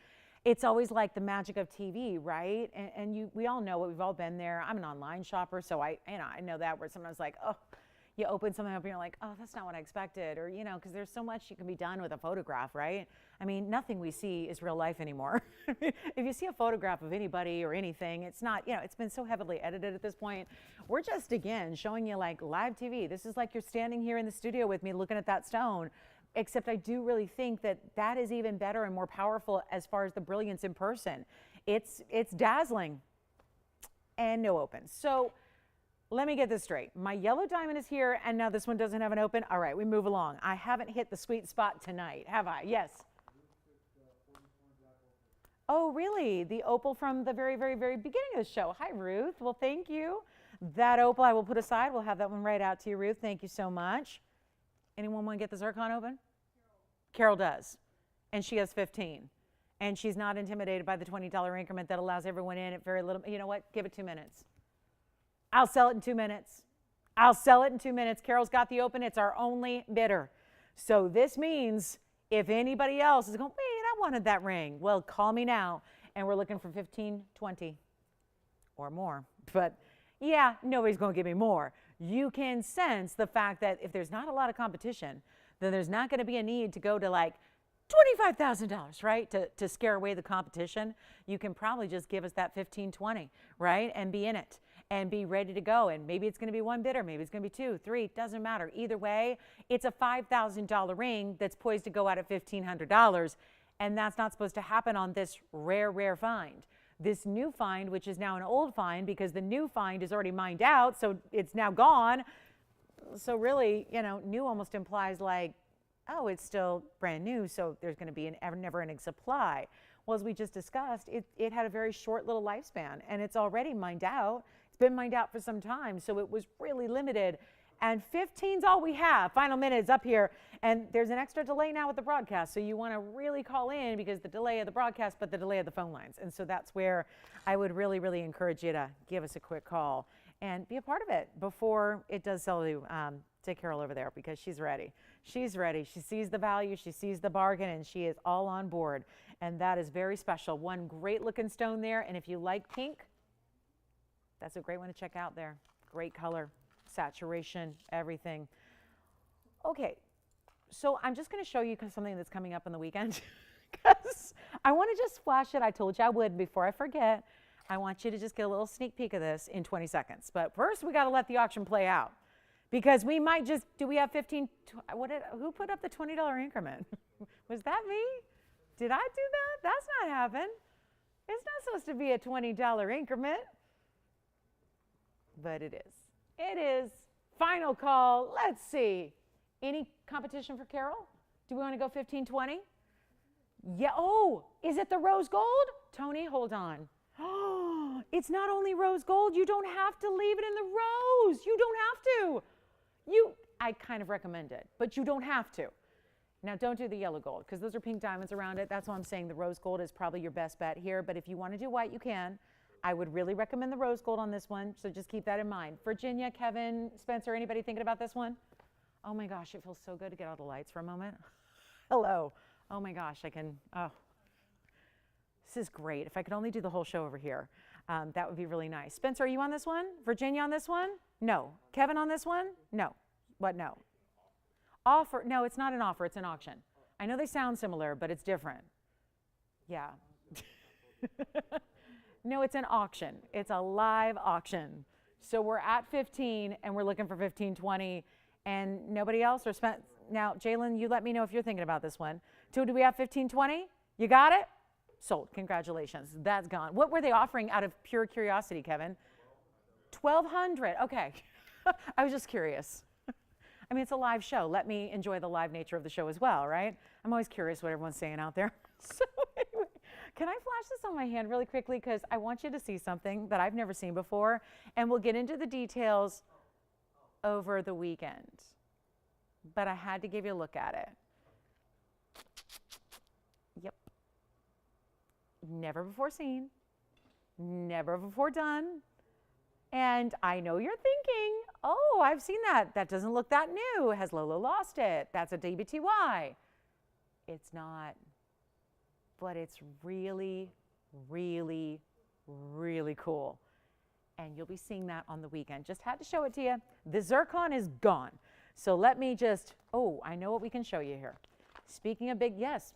It's always like the magic of TV, right? And we all know it. We've all been there. I'm an online shopper, so I know that where sometimes like, oh, you open something up and you're like, oh, that's not what I expected. Or, you know, because there's so much you can be done with a photograph, right? I mean, nothing we see is real life anymore. If you see a photograph of anybody or anything, it's not, you know, it's been so heavily edited at this point. We're just, again, showing you like live TV. This is like you're standing here in the studio with me looking at that stone. Except I do really think that that is even better and more powerful as far as the brilliance in person. It's dazzling and no open. So let me get this straight. My yellow diamond is here and now this one doesn't have an open. All right, we move along. I haven't hit the sweet spot tonight, have I? Yes. Oh, really? The opal from the very, very, very beginning of the show. Hi, Ruth. Well, thank you. That opal I will put aside. We'll have that one right out to you, Ruth. Thank you so much. Anyone want to get the zircon open? Carol does. And she has 15. And she's not intimidated by the $20 increment that allows everyone in at very little. You know what? Give it 2 minutes. I'll sell it in 2 minutes. I'll sell it in 2 minutes. Carol's got the open. It's our only bidder. So this means if anybody else is going, wait, I wanted that ring. Well, call me now. And we're looking for 15, 20 or more. But yeah, nobody's going to give me more. You can sense the fact that if there's not a lot of competition, then there's not going to be a need to go to like $25,000, right? To scare away the competition. You can probably just give us that 15, 20, right? And be in it and be ready to go. And maybe it's going to be one bidder. Maybe it's going to be 2, 3, doesn't matter. Either way, it's a $5,000 ring that's poised to go out at $1,500. And that's not supposed to happen on this rare, rare find. This new find, which is now an old find because the new find is already mined out, so it's now gone. So really, you know, new almost implies like, oh, it's still brand new, so there's going to be a never-ending supply. Well, as we just discussed, it had a very short little lifespan, and it's already mined out. It's been mined out for some time, so it was really limited. And 15's all we have. Final minutes up here. And there's an extra delay now with the broadcast. So you want to really call in because the delay of the broadcast, but the delay of the phone lines. And so that's where I would really, really encourage you to give us a quick call and be a part of it before it does sell to Carol over there because she's ready. She's ready. She sees the value. She sees the bargain, and she is all on board. And that is very special. One great looking stone there. And if you like pink, that's a great one to check out there. Great color. Saturation, everything. Okay, so I'm just going to show you something that's coming up on the weekend because I want to just flash it. I told you I would before I forget. I want you to just get a little sneak peek of this in 20 seconds. But first, we got to let the auction play out because we might just, do we have 15, who put up the $20 increment? Was that me? Did I do that? That's not happened. It's not supposed to be a $20 increment, but it is. It is. Final call. Let's see. Any competition for Carol? Do we want to go 15, 20? Yeah. Oh, is it the rose gold? Tony, hold on. Oh, it's not only rose gold. You don't have to leave it in the rose. You don't have to. I kind of recommend it, but you don't have to. Now, don't do the yellow gold because those are pink diamonds around it. That's why I'm saying the rose gold is probably your best bet here. But if you want to do white, you can. I would really recommend the rose gold on this one, so just keep that in mind. Virginia, Kevin, Spencer, anybody thinking about this one? Oh my gosh, it feels so good to get out the lights for a moment. Hello. Oh my gosh, this is great. If I could only do the whole show over here, that would be really nice. Spencer, are you on this one? Virginia on this one? No. Kevin on this one? No. What, no? Offer, no, it's not an offer, it's an auction. I know they sound similar, but it's different. Yeah. No, it's an auction. It's a live auction. So we're at 15 and we're looking for 15, 20 and nobody else or spent. Now, Jalen, you let me know if you're thinking about this one. So do we have 15, 20? You got it? Sold. Congratulations. That's gone. What were they offering out of pure curiosity, Kevin? 1,200. Okay. I was just curious. I mean, it's a live show. Let me enjoy the live nature of the show as well, right? I'm always curious what everyone's saying out there. So anyway, can I flash this on my hand really quickly? Because I want you to see something that I've never seen before. And we'll get into the details over the weekend. But I had to give you a look at it. Yep. Never before seen. Never before done. And I know you're thinking, oh, I've seen that. That doesn't look that new. Has Lolo lost it? That's a DBTY. It's not. But it's really, really, really cool. And you'll be seeing that on the weekend. Just had to show it to you. The Zircon is gone. So let me just, oh, I know what we can show you here. Speaking of big, yes.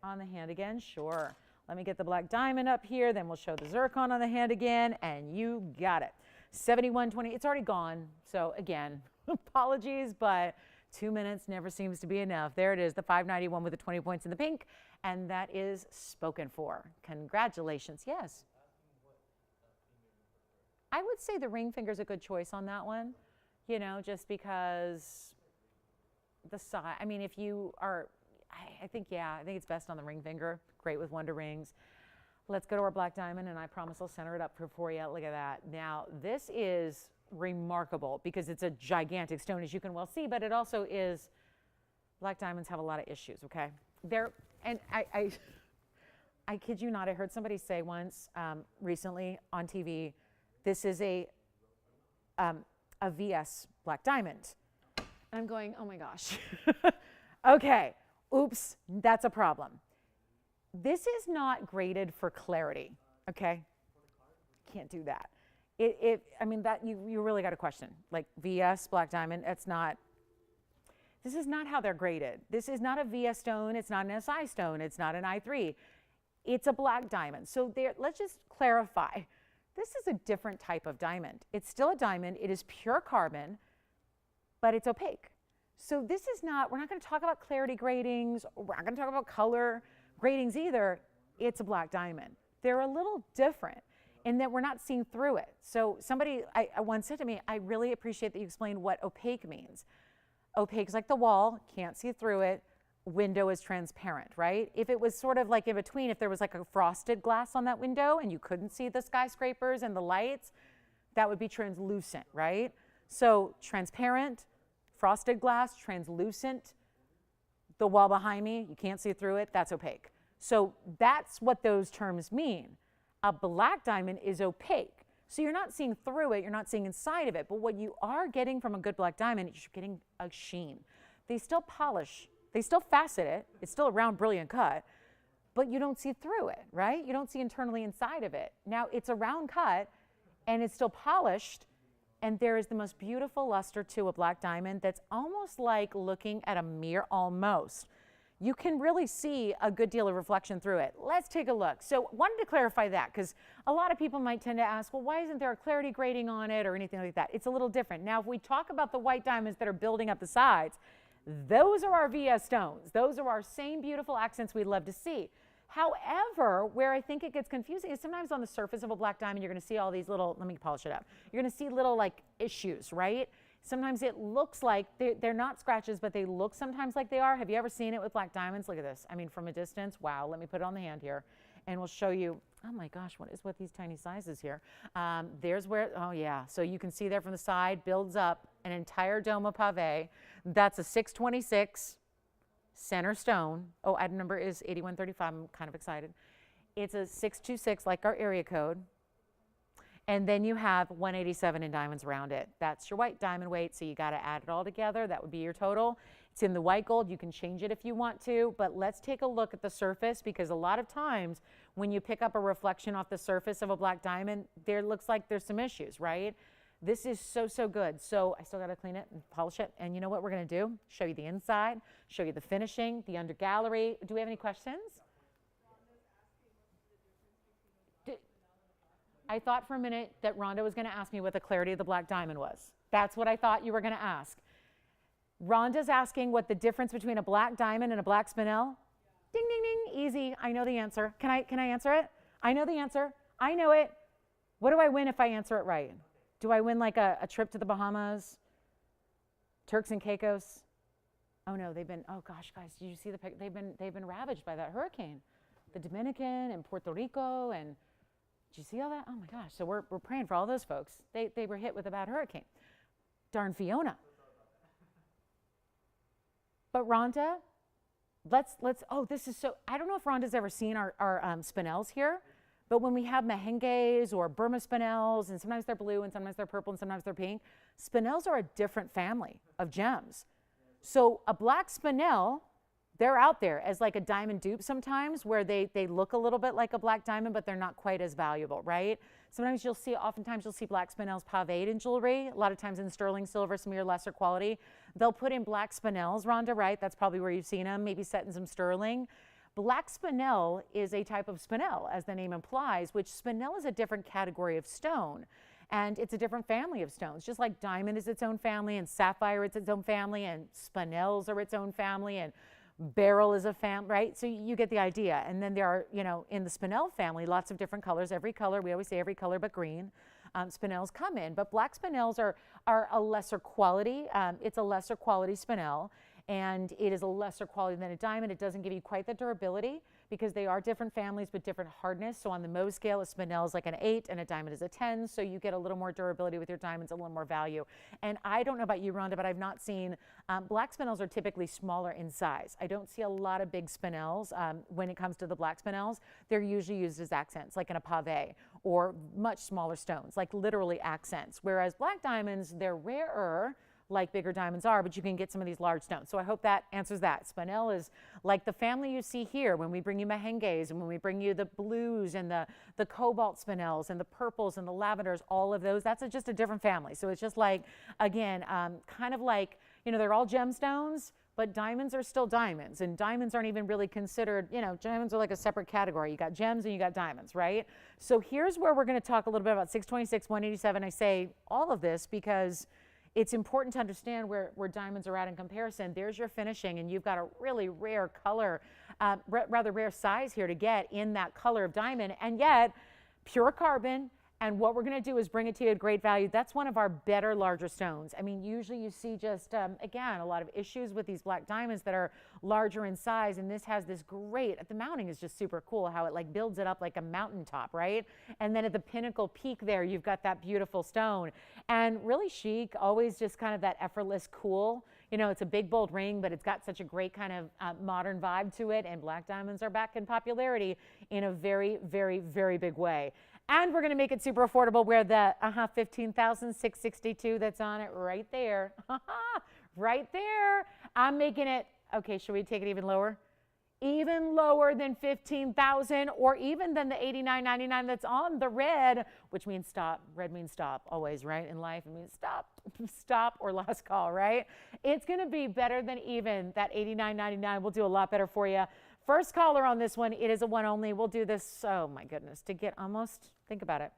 On the hand again, sure. Let me get the black diamond up here, then we'll show the Zircon on the hand again, and you got it. 7120, it's already gone. So again, apologies, but 2 minutes never seems to be enough. There it is, the 591 with the 20 points in the pink, and that is spoken for. Congratulations, yes. I would say the ring finger's a good choice on that one, you know, just because the size, I mean, if you are, I think it's best on the ring finger. Great with Wonder Rings. Let's go to our black diamond, and I promise I'll center it up for you. Look at that. Now, this is remarkable because it's a gigantic stone, as you can well see, but it also is, black diamonds have a lot of issues, okay? And I kid you not, I heard somebody say once recently on TV, this is a VS black diamond. And I'm going, oh my gosh. Okay, oops, that's a problem. This is not graded for clarity, okay? Can't do that. I mean, that you really got to question. Like VS black diamond, this is not how they're graded. This is not a VS stone, it's not an SI stone, it's not an I3. It's a black diamond. So let's just clarify. This is a different type of diamond. It's still a diamond, it is pure carbon, but it's opaque. So this is not, we're not going to talk about clarity gradings, we're not going to talk about color gradings either. It's a black diamond. They're a little different in that we're not seeing through it. So somebody I once said to me, I really appreciate that you explained what opaque means. Opaque is like the wall, can't see through it. Window is transparent, right? If it was sort of like in between, if there was like a frosted glass on that window and you couldn't see the skyscrapers and the lights, that would be translucent, right? So transparent, frosted glass, translucent, the wall behind me, you can't see through it, that's opaque. So that's what those terms mean. A black diamond is opaque. So you're not seeing through it, you're not seeing inside of it, but what you are getting from a good black diamond is you're getting a sheen. They still polish, they still facet it, it's still a round, brilliant cut, but you don't see through it, right? You don't see internally inside of it. Now it's a round cut and it's still polished, and there is the most beautiful luster to a black diamond that's almost like looking at a mirror, almost. You can really see a good deal of reflection through it. Let's take a look. So wanted to clarify that because a lot of people might tend to ask, well, why isn't there a clarity grading on it or anything like that? It's a little different. Now, if we talk about the white diamonds that are building up the sides, those are our VS stones. Those are our same beautiful accents we'd love to see. However, where I think it gets confusing is sometimes on the surface of a black diamond, you're going to see all these little, let me polish it up. You're going to see little like issues, right? Sometimes it looks like they're not scratches, but they look sometimes like they are. Have you ever seen it with black diamonds? Look at this. I mean, from a distance, wow. Let me put it on the hand here and we'll show you. Oh my gosh, what is with these tiny sizes here? There's where, oh yeah. So you can see there from the side, builds up an entire dome of pave. That's a 626 center stone. Oh, item number is 8135. I'm kind of excited. It's a 626 like our area code. And then you have 187 in diamonds around it. That's your white diamond weight, so you got to add it all together. That would be your total. It's in the white gold. You can change it if you want to, but let's take a look at the surface, because a lot of times when you pick up a reflection off the surface of a black diamond, there looks like there's some issues, right? This is so, so good. So I still got to clean it and polish it. And you know what we're going to do? Show you the inside, show you the finishing, the under gallery. Do we have any questions? I thought for a minute that Rhonda was going to ask me what the clarity of the black diamond was. That's what I thought you were going to ask. Rhonda's asking what the difference between a black diamond and a black spinel. Ding, ding, ding. Easy. I know the answer. Can I answer it? I know the answer. I know it. What do I win if I answer it right? Do I win like a trip to the Bahamas? Turks and Caicos? Oh no, oh gosh, guys, did you see the pic? They've been ravaged by that hurricane. The Dominican and Puerto Rico, and did you see all that? Oh my gosh, so we're praying for all those folks. They were hit with a bad hurricane. Darn Fiona. But Rhonda, let's, oh, this is so, I don't know if Rhonda's ever seen our spinels here, but when we have mehenges or Burma Spinels, and sometimes they're blue and sometimes they're purple and sometimes they're pink, spinels are a different family of gems. So a black spinel, they're out there as like a diamond dupe sometimes, where they look a little bit like a black diamond, but they're not quite as valuable, right? Sometimes oftentimes you'll see black spinels paved in jewelry, a lot of times in sterling silver, some of your lesser quality. They'll put in black spinels, Rhonda, right? That's probably where you've seen them, maybe set in some sterling. Black spinel is a type of spinel, as the name implies, which spinel is a different category of stone. And it's a different family of stones, just like diamond is its own family, and sapphire is its own family, and spinels are its own family, and beryl is a family, right? So you get the idea. And then there are, in the spinel family, lots of different colors. Every color, we always say every color but green, spinels come in. But black spinels are a lesser quality. It's a lesser quality spinel, and it is a lesser quality than a diamond. It doesn't give you quite the durability, because they are different families but different hardness. So on the Mohs scale, a spinel is like an 8 and a diamond is a 10. So you get a little more durability with your diamonds, a little more value. And I don't know about you, Rhonda, but I've not seen, black spinels are typically smaller in size. I don't see a lot of big spinels when it comes to the black spinels. They're usually used as accents, like in a pave, or much smaller stones, like literally accents. Whereas black diamonds, they're rarer, like bigger diamonds are, but you can get some of these large stones. So I hope that answers that. Spinel is like the family you see here when we bring you mehenges, and when we bring you the blues and the cobalt spinels and the purples and the lavenders, all of those, that's just a different family. So it's just like, again, kind of like, they're all gemstones, but diamonds are still diamonds, and diamonds aren't even really considered, diamonds are like a separate category. You got gems and you got diamonds, right? So here's where we're going to talk a little bit about 626, 187. I say all of this because it's important to understand where diamonds are at in comparison. There's your finishing, and you've got a really rare color, rather rare size here to get in that color of diamond, and yet pure carbon. And what we're going to do is bring it to you at great value. That's one of our better, larger stones. I mean, usually you see just, again, a lot of issues with these black diamonds that are larger in size. And this has this great, the mounting is just super cool, how it like builds it up like a mountaintop, right? And then at the pinnacle peak there, you've got that beautiful stone. And really chic, always just kind of that effortless cool. It's a big, bold ring, but it's got such a great kind of modern vibe to it. And black diamonds are back in popularity in a very, very, very big way. And we're going to make it super affordable, where the $15,662 that's on it right there, right there. I'm making it, okay, should we take it even lower? Even lower than $15,000, or even than the $89.99 that's on the red, which means stop. Red means stop always, right? In life, it means stop, stop, or last call, right? It's going to be better than even that $89.99. We'll do a lot better for you. First caller on this one, it is a one only. We'll do this, oh my goodness, to get almost, think about it.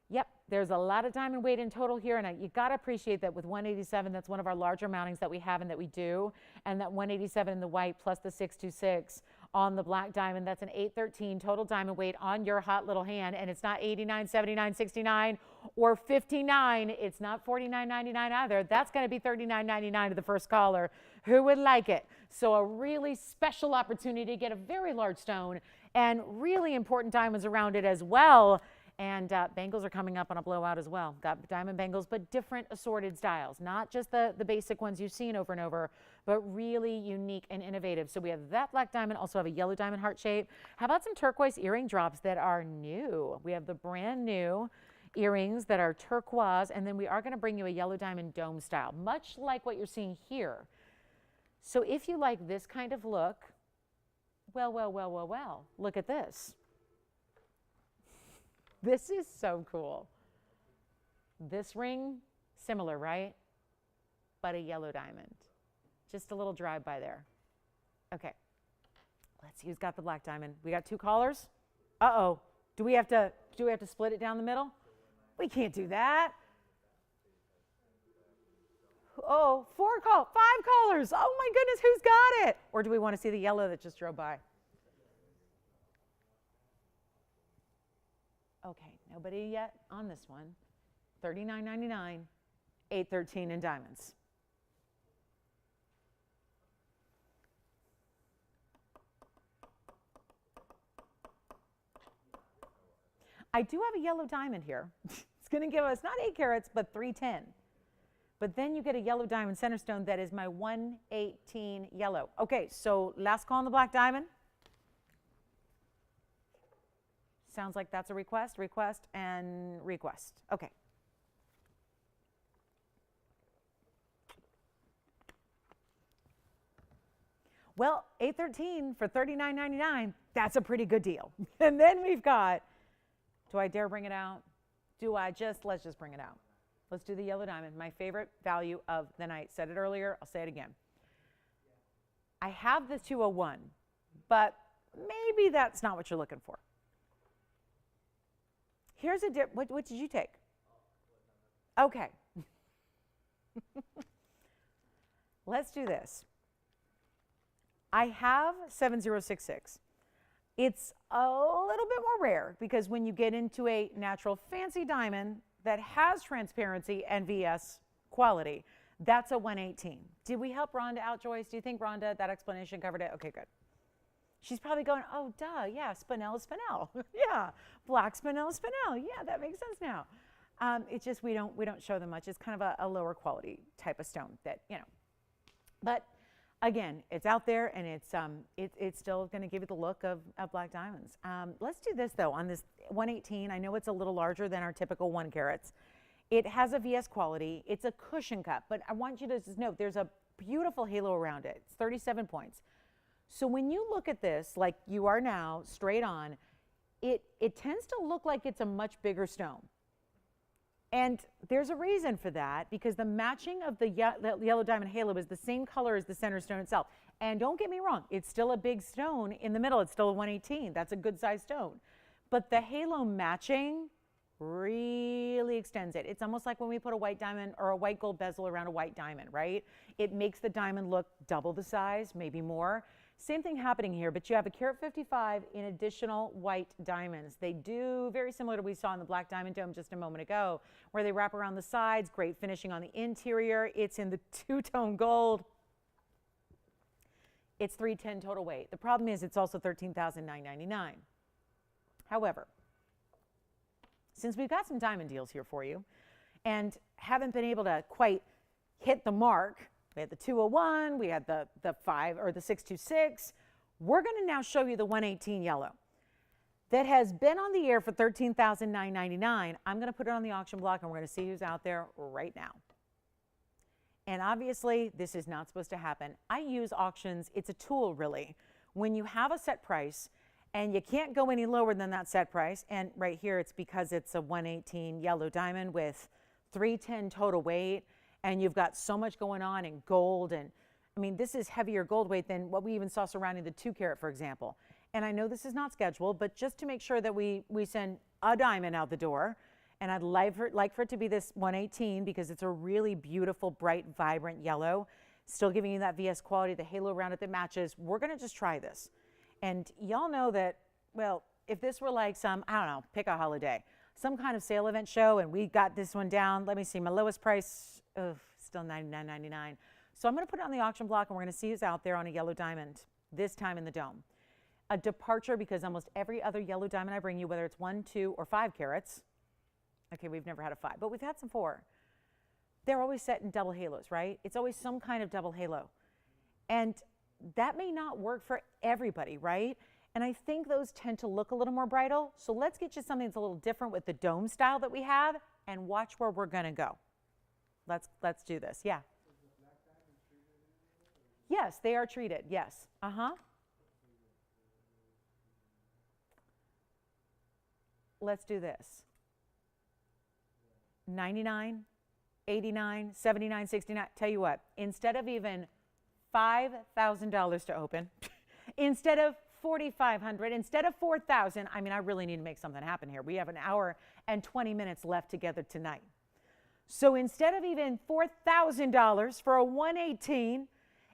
Yep, there's a lot of diamond weight in total here, and you got to appreciate that with 187, that's one of our larger mountings that we have and that we do, and that 187 in the white plus the 626 on the black diamond. That's an 813 total diamond weight on your hot little hand, and it's not 89, 79, 69, or 59. It's not 49.99 either. That's going to be 39.99 to the first caller. Who would like it? So a really special opportunity to get a very large stone and really important diamonds around it as well. And bangles are coming up on a blowout as well. Got diamond bangles, but different assorted styles. Not just the basic ones you've seen over and over, but really unique and innovative. So we have that black diamond, also have a yellow diamond heart shape. How about some turquoise earring drops that are new? We have the brand new earrings that are turquoise, and then we are going to bring you a yellow diamond dome style, much like what you're seeing here. So if you like this kind of look, well, look at this. This is so cool. This ring, similar, right? But a yellow diamond. Just a little drive-by there. Okay, let's see who's got the black diamond. We got two callers. Uh-oh, do we have to split it down the middle? We can't do that. Oh, 5 callers. Oh my goodness, who's got it? Or do we want to see the yellow that just drove by? Okay, nobody yet on this one. $39.99, $813 in diamonds. I do have a yellow diamond here. It's going to give us not 8 carats, but 310. But then you get a yellow diamond center stone that is my 118 yellow. Okay, so last call on the black diamond. Sounds like that's a request, and request. Okay. Well, $813 for $39.99, that's a pretty good deal. And then we've got, do I dare bring it out? Let's just bring it out. Let's do the yellow diamond, my favorite value of the night. Said it earlier, I'll say it again. I have the 201, but maybe that's not what you're looking for. Here's a what did you take? Okay. Let's do this. I have 7066. It's a little bit more rare because when you get into a natural fancy diamond that has transparency and VS quality, that's a 118. Did we help Rhonda out, Joyce? Do you think Rhonda, that explanation covered it? Okay, good. She's probably going, oh, duh, yeah, Spinel is Spinel. Yeah, black Spinel is Spinel. Yeah, that makes sense now. It's just we don't show them much. It's kind of a lower quality type of stone that, you know. But again, it's out there, and it's still going to give you the look of black diamonds. Let's do this, though, on this 118. I know it's a little larger than our typical 1 carats. It has a VS quality. It's a cushion cut, but I want you to just note there's a beautiful halo around it. It's 37 points. So when you look at this, like you are now, straight on, it tends to look like it's a much bigger stone. And there's a reason for that, because the matching of the yellow diamond halo is the same color as the center stone itself. And don't get me wrong, it's still a big stone in the middle. It's still a 118. That's a good size stone. But the halo matching really extends it. It's almost like when we put a white diamond or a white gold bezel around a white diamond, right? It makes the diamond look double the size, maybe more. Same thing happening here, but you have a carat 55 in additional white diamonds. They do very similar to what we saw in the black diamond dome just a moment ago, where they wrap around the sides, great finishing on the interior. It's in the two-tone gold. It's 310 total weight. The problem is it's also $13,999. However, since we've got some diamond deals here for you and haven't been able to quite hit the mark, we had the 201, we had the 626. We're going to now show you the 118 yellow that has been on the air for $13,999. I'm going to put it on the auction block, and we're going to see who's out there right now. And obviously, this is not supposed to happen. I use auctions. It's a tool, really. When you have a set price and you can't go any lower than that set price, and right here it's because it's a 118 yellow diamond with 310 total weight, and you've got so much going on in gold. And I mean, this is heavier gold weight than what we even saw surrounding the 2 carat, for example. And I know this is not scheduled, but just to make sure that we send a diamond out the door, and I'd like for it to be this 118 because it's a really beautiful, bright, vibrant yellow, still giving you that VS quality, the halo around it that matches. We're going to just try this. And y'all know that, well, if this were like some, I don't know, pick a holiday, some kind of sale event show, and we got this one down. Let me see, my lowest price, still $99.99. So I'm going to put it on the auction block, and we're going to see who's out there on a yellow diamond, this time in the dome. A departure, because almost every other yellow diamond I bring you, whether it's 1, 2, or 5 carats, okay, we've never had a 5, but we've had some 4. They're always set in double halos, right? It's always some kind of double halo. And that may not work for everybody, right? And I think those tend to look a little more bridal. So let's get you something that's a little different with the dome style that we have, and watch where we're going to go. Let's do this. Yeah. Yes, they are treated. Yes. Let's do this. 99, 89, 79, 69. Tell you what, instead of even $5,000 to open, instead of $4,500, instead of $4,000, I mean, I really need to make something happen here. We have an hour and 20 minutes left together tonight. So instead of even $4,000 for a 118,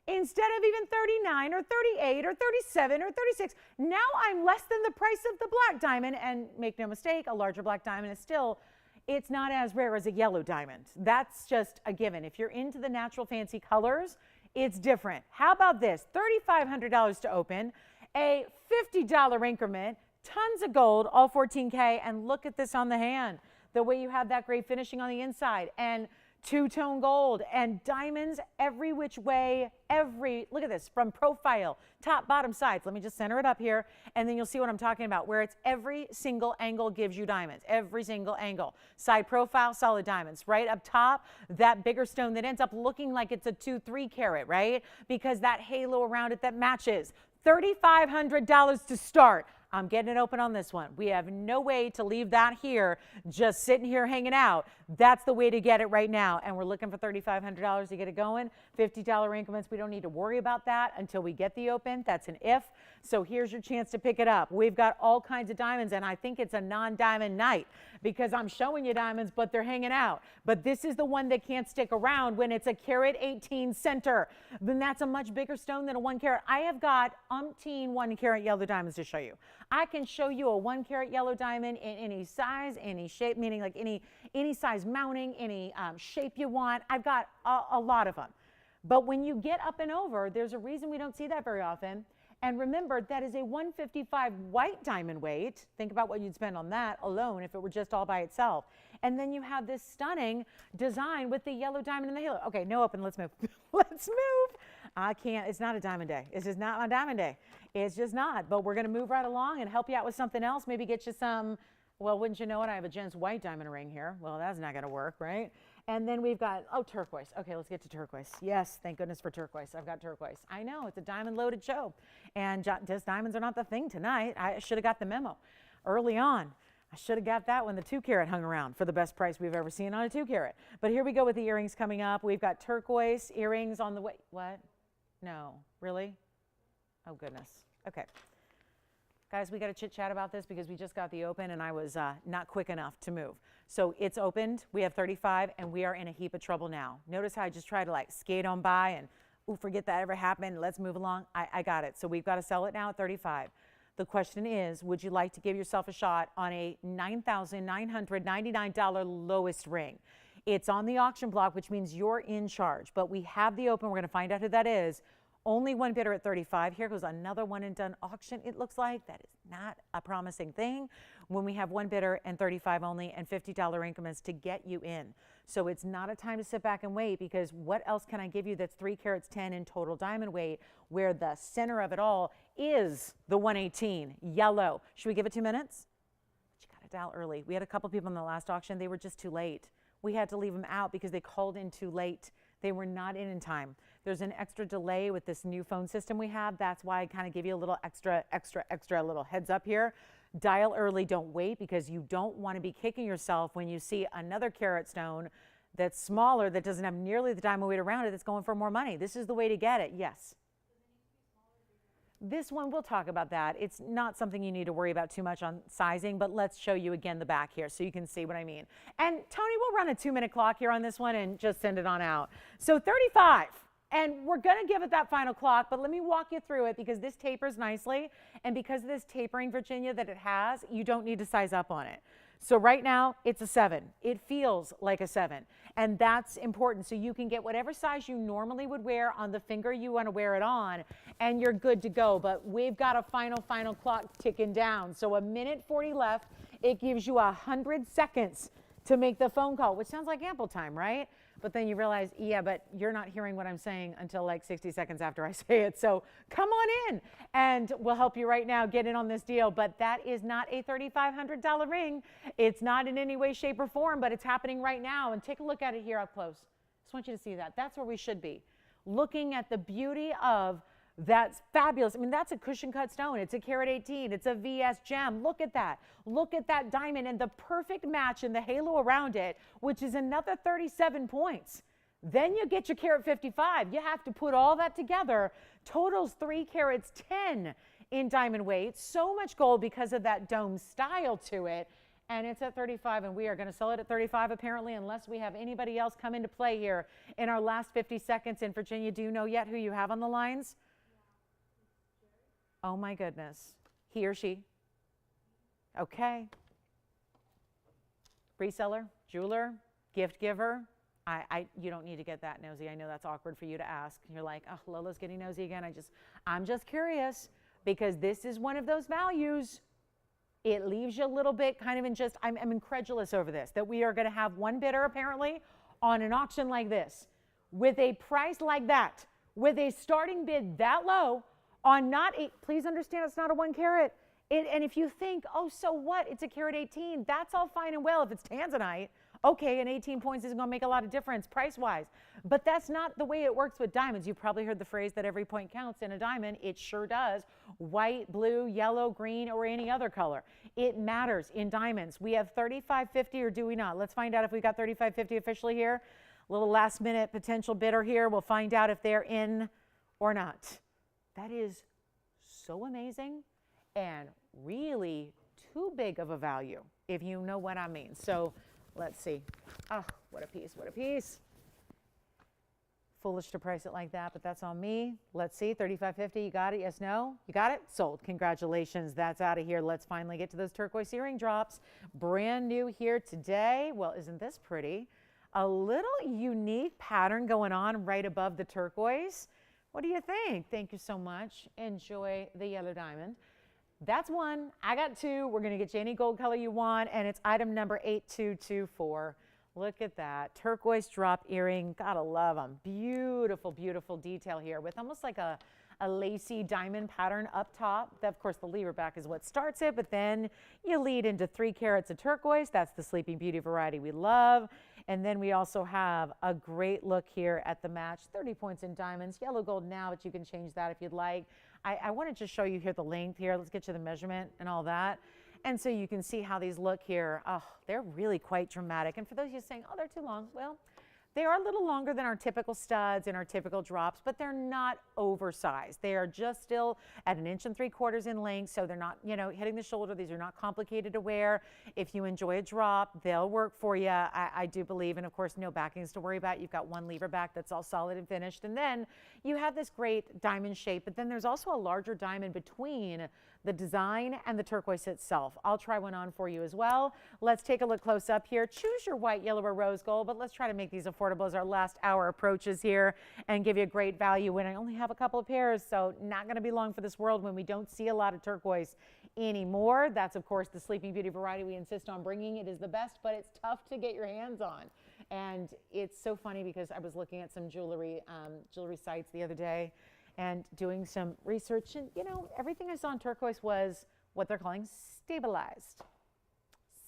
instead of even 39 or 38 or 37 or 36, now I'm less than the price of the black diamond. And make no mistake, a larger black diamond is still, it's not as rare as a yellow diamond. That's just a given. If you're into the natural fancy colors, it's different. How about this? $3,500 to open, a $50 increment, tons of gold, all 14K, and look at this on the hand. The way you have that great finishing on the inside, and two-tone gold, and diamonds every which way, look at this, from profile, top, bottom, sides. Let me just center it up here, and then you'll see what I'm talking about, where it's every single angle gives you diamonds, every single angle. Side profile, solid diamonds. Right up top, that bigger stone that ends up looking like it's a 2-3 carat, right? Because that halo around it that matches. $3,500 to start. I'm getting it open on this one. We have no way to leave that here, just sitting here hanging out. That's the way to get it right now. And we're looking for $3,500 to get it going. $50 increments, we don't need to worry about that until we get the open. That's an if. So here's your chance to pick it up. We've got all kinds of diamonds, and I think it's a non-diamond night because I'm showing you diamonds, but they're hanging out. But this is the one that can't stick around when it's a carat 18 center. Then that's a much bigger stone than a 1 carat. I have got umpteen 1 carat yellow diamonds to show you. I can show you a 1 carat yellow diamond in any size, any shape, meaning like any size mounting, any shape you want. I've got a lot of them. But when you get up and over, there's a reason we don't see that very often. And remember, that is a 155 white diamond weight. Think about what you'd spend on that alone if it were just all by itself. And then you have this stunning design with the yellow diamond in the halo. Okay, no open, let's move. Let's move. I can't, it's not a diamond day. It's just not my diamond day. It's just not. But we're going to move right along and help you out with something else. Maybe get you some, well, wouldn't you know it, I have a Jen's white diamond ring here. Well, that's not going to work, right? And then we've got, oh, turquoise. Okay, let's get to turquoise. Yes, thank goodness for turquoise. I've got turquoise. I know, it's a diamond-loaded show. And just diamonds are not the thing tonight. I should have got the memo early on. I should have got that when the 2 carat hung around for the best price we've ever seen on a 2 carat. But here we go with the earrings coming up. We've got turquoise earrings on the way. What? No, really? Oh, goodness. Okay. Guys, we got to chit chat about this because we just got the open and I was not quick enough to move. So it's opened, we have 35 and we are in a heap of trouble now. Notice how I just try to like skate on by and ooh, forget that ever happened. Let's move along. I got it. So we've got to sell it now at 35. The question is, would you like to give yourself a shot on a $9,999 lowest ring? It's on the auction block, which means you're in charge, but we have the open. We're going to find out who that is. Only one bidder at 35. Here goes another one and done auction. It looks like that is not a promising thing when we have one bidder and 35 only and $50 increments to get you in. So it's not a time to sit back and wait because what else can I give you that's 3 carats 10 in total diamond weight where the center of it all is the 118 yellow. Should we give it 2 minutes? But you got to dial early. We had a couple people in the last auction. They were just too late. We had to leave them out because they called in too late. They were not in time. There's an extra delay with this new phone system we have. That's why I kind of give you a little extra little heads up here. Dial early, don't wait, because you don't want to be kicking yourself when you see another carat stone that's smaller, that doesn't have nearly the diamond weight around it, that's going for more money. This is the way to get it, yes. This one, we'll talk about that. It's not something you need to worry about too much on sizing, but let's show you again the back here so you can see what I mean. And Tony, we'll run a 2-minute clock here on this one and just send it on out. So 35. And we're going to give it that final clock, but let me walk you through it because this tapers nicely. And because of this tapering, Virginia, that it has, you don't need to size up on it. So right now, it's a 7. It feels like a 7. And that's important. So you can get whatever size you normally would wear on the finger you want to wear it on, and you're good to go. But we've got a final clock ticking down. So 1:40 left. It gives you 100 seconds to make the phone call, which sounds like ample time, right? But then you realize, yeah, but you're not hearing what I'm saying until like 60 seconds after I say it. So come on in and we'll help you right now get in on this deal. But that is not a $3,500 ring. It's not in any way, shape, or form, but it's happening right now. And take a look at it here up close. Just want you to see that. That's where we should be. Looking at the beauty of that's fabulous. I mean, that's a cushion cut stone. It's a carat 18. It's a VS gem. Look at that. Look at that diamond and the perfect match in the halo around it, which is another 37 points. Then you get your carat 55. You have to put all that together. Totals 3 carats 10 in diamond weight. So much gold because of that dome style to it. And it's at 35, and we are going to sell it at 35 apparently, unless we have anybody else come into play here in our last 50 seconds. In Virginia, do you know yet who you have on the lines? Oh my goodness. He or she? Okay. Reseller, jeweler, gift giver. You don't need to get that nosy. I know that's awkward for you to ask. You're like, oh, Lola's getting nosy again. I'm just curious because this is one of those values. It leaves you a little bit kind of in just, I'm incredulous over this, that we are going to have one bidder apparently on an auction like this with a price like that, with a starting bid that low on not a, please understand it's not a 1 carat. And if you think, oh, so what? It's a carat 18. That's all fine and well if it's Tanzanite. Okay, and 18 points isn't going to make a lot of difference price-wise. But that's not the way it works with diamonds. You've probably heard the phrase that every point counts in a diamond. It sure does. White, blue, yellow, green, or any other color. It matters in diamonds. We have 35.50 or do we not? Let's find out if we got 35.50 officially here. A little last-minute potential bidder here. We'll find out if they're in or not. That is so amazing and really too big of a value, if you know what I mean. So let's see. Oh, what a piece, what a piece. Foolish to price it like that, but that's on me. Let's see, $35.50, you got it, yes, no? You got it? Sold, congratulations, that's out of here. Let's finally get to those turquoise earring drops. Brand new here today. Well, isn't this pretty? A little unique pattern going on right above the turquoise. What do you think? Thank you so much. Enjoy the yellow diamond. That's 1. I got 2. We're going to get you any gold color you want, and it's item number 8224. Look at that. Turquoise drop earring. Gotta love them. Beautiful, beautiful detail here with almost like a lacy diamond pattern up top. That, of course, the lever back is what starts it, but then you lead into 3 carats of turquoise. That's the Sleeping Beauty variety we love. And then we also have a great look here at the match. 30 points in diamonds, yellow gold now, but you can change that if you'd like. I want to just show you here the length here. Let's get you the measurement and all that. And so you can see how these look here. Oh, they're really quite dramatic. And for those of you saying, oh, they're too long. Well, they are a little longer than our typical studs and our typical drops, but they're not oversized. They are just still at 1 3/4 in length, so they're not, you know, hitting the shoulder. These are not complicated to wear. If you enjoy a drop, they'll work for you, I do believe. And of course, no backings to worry about. You've got 1 lever back that's all solid and finished. And then you have this great diamond shape, but then there's also a larger diamond between the design and the turquoise itself. I'll try one on for you as well. Let's take a look close up here. Choose your white, yellow, or rose gold, but let's try to make these affordable as our last hour approaches here and give you a great value when I only have a couple of pairs, so not going to be long for this world when we don't see a lot of turquoise anymore. That's, of course, the Sleeping Beauty variety we insist on bringing. It is the best, but it's tough to get your hands on. And it's so funny because I was looking at some jewelry sites the other day and doing some research, and you know, everything I saw on turquoise was what they're calling stabilized.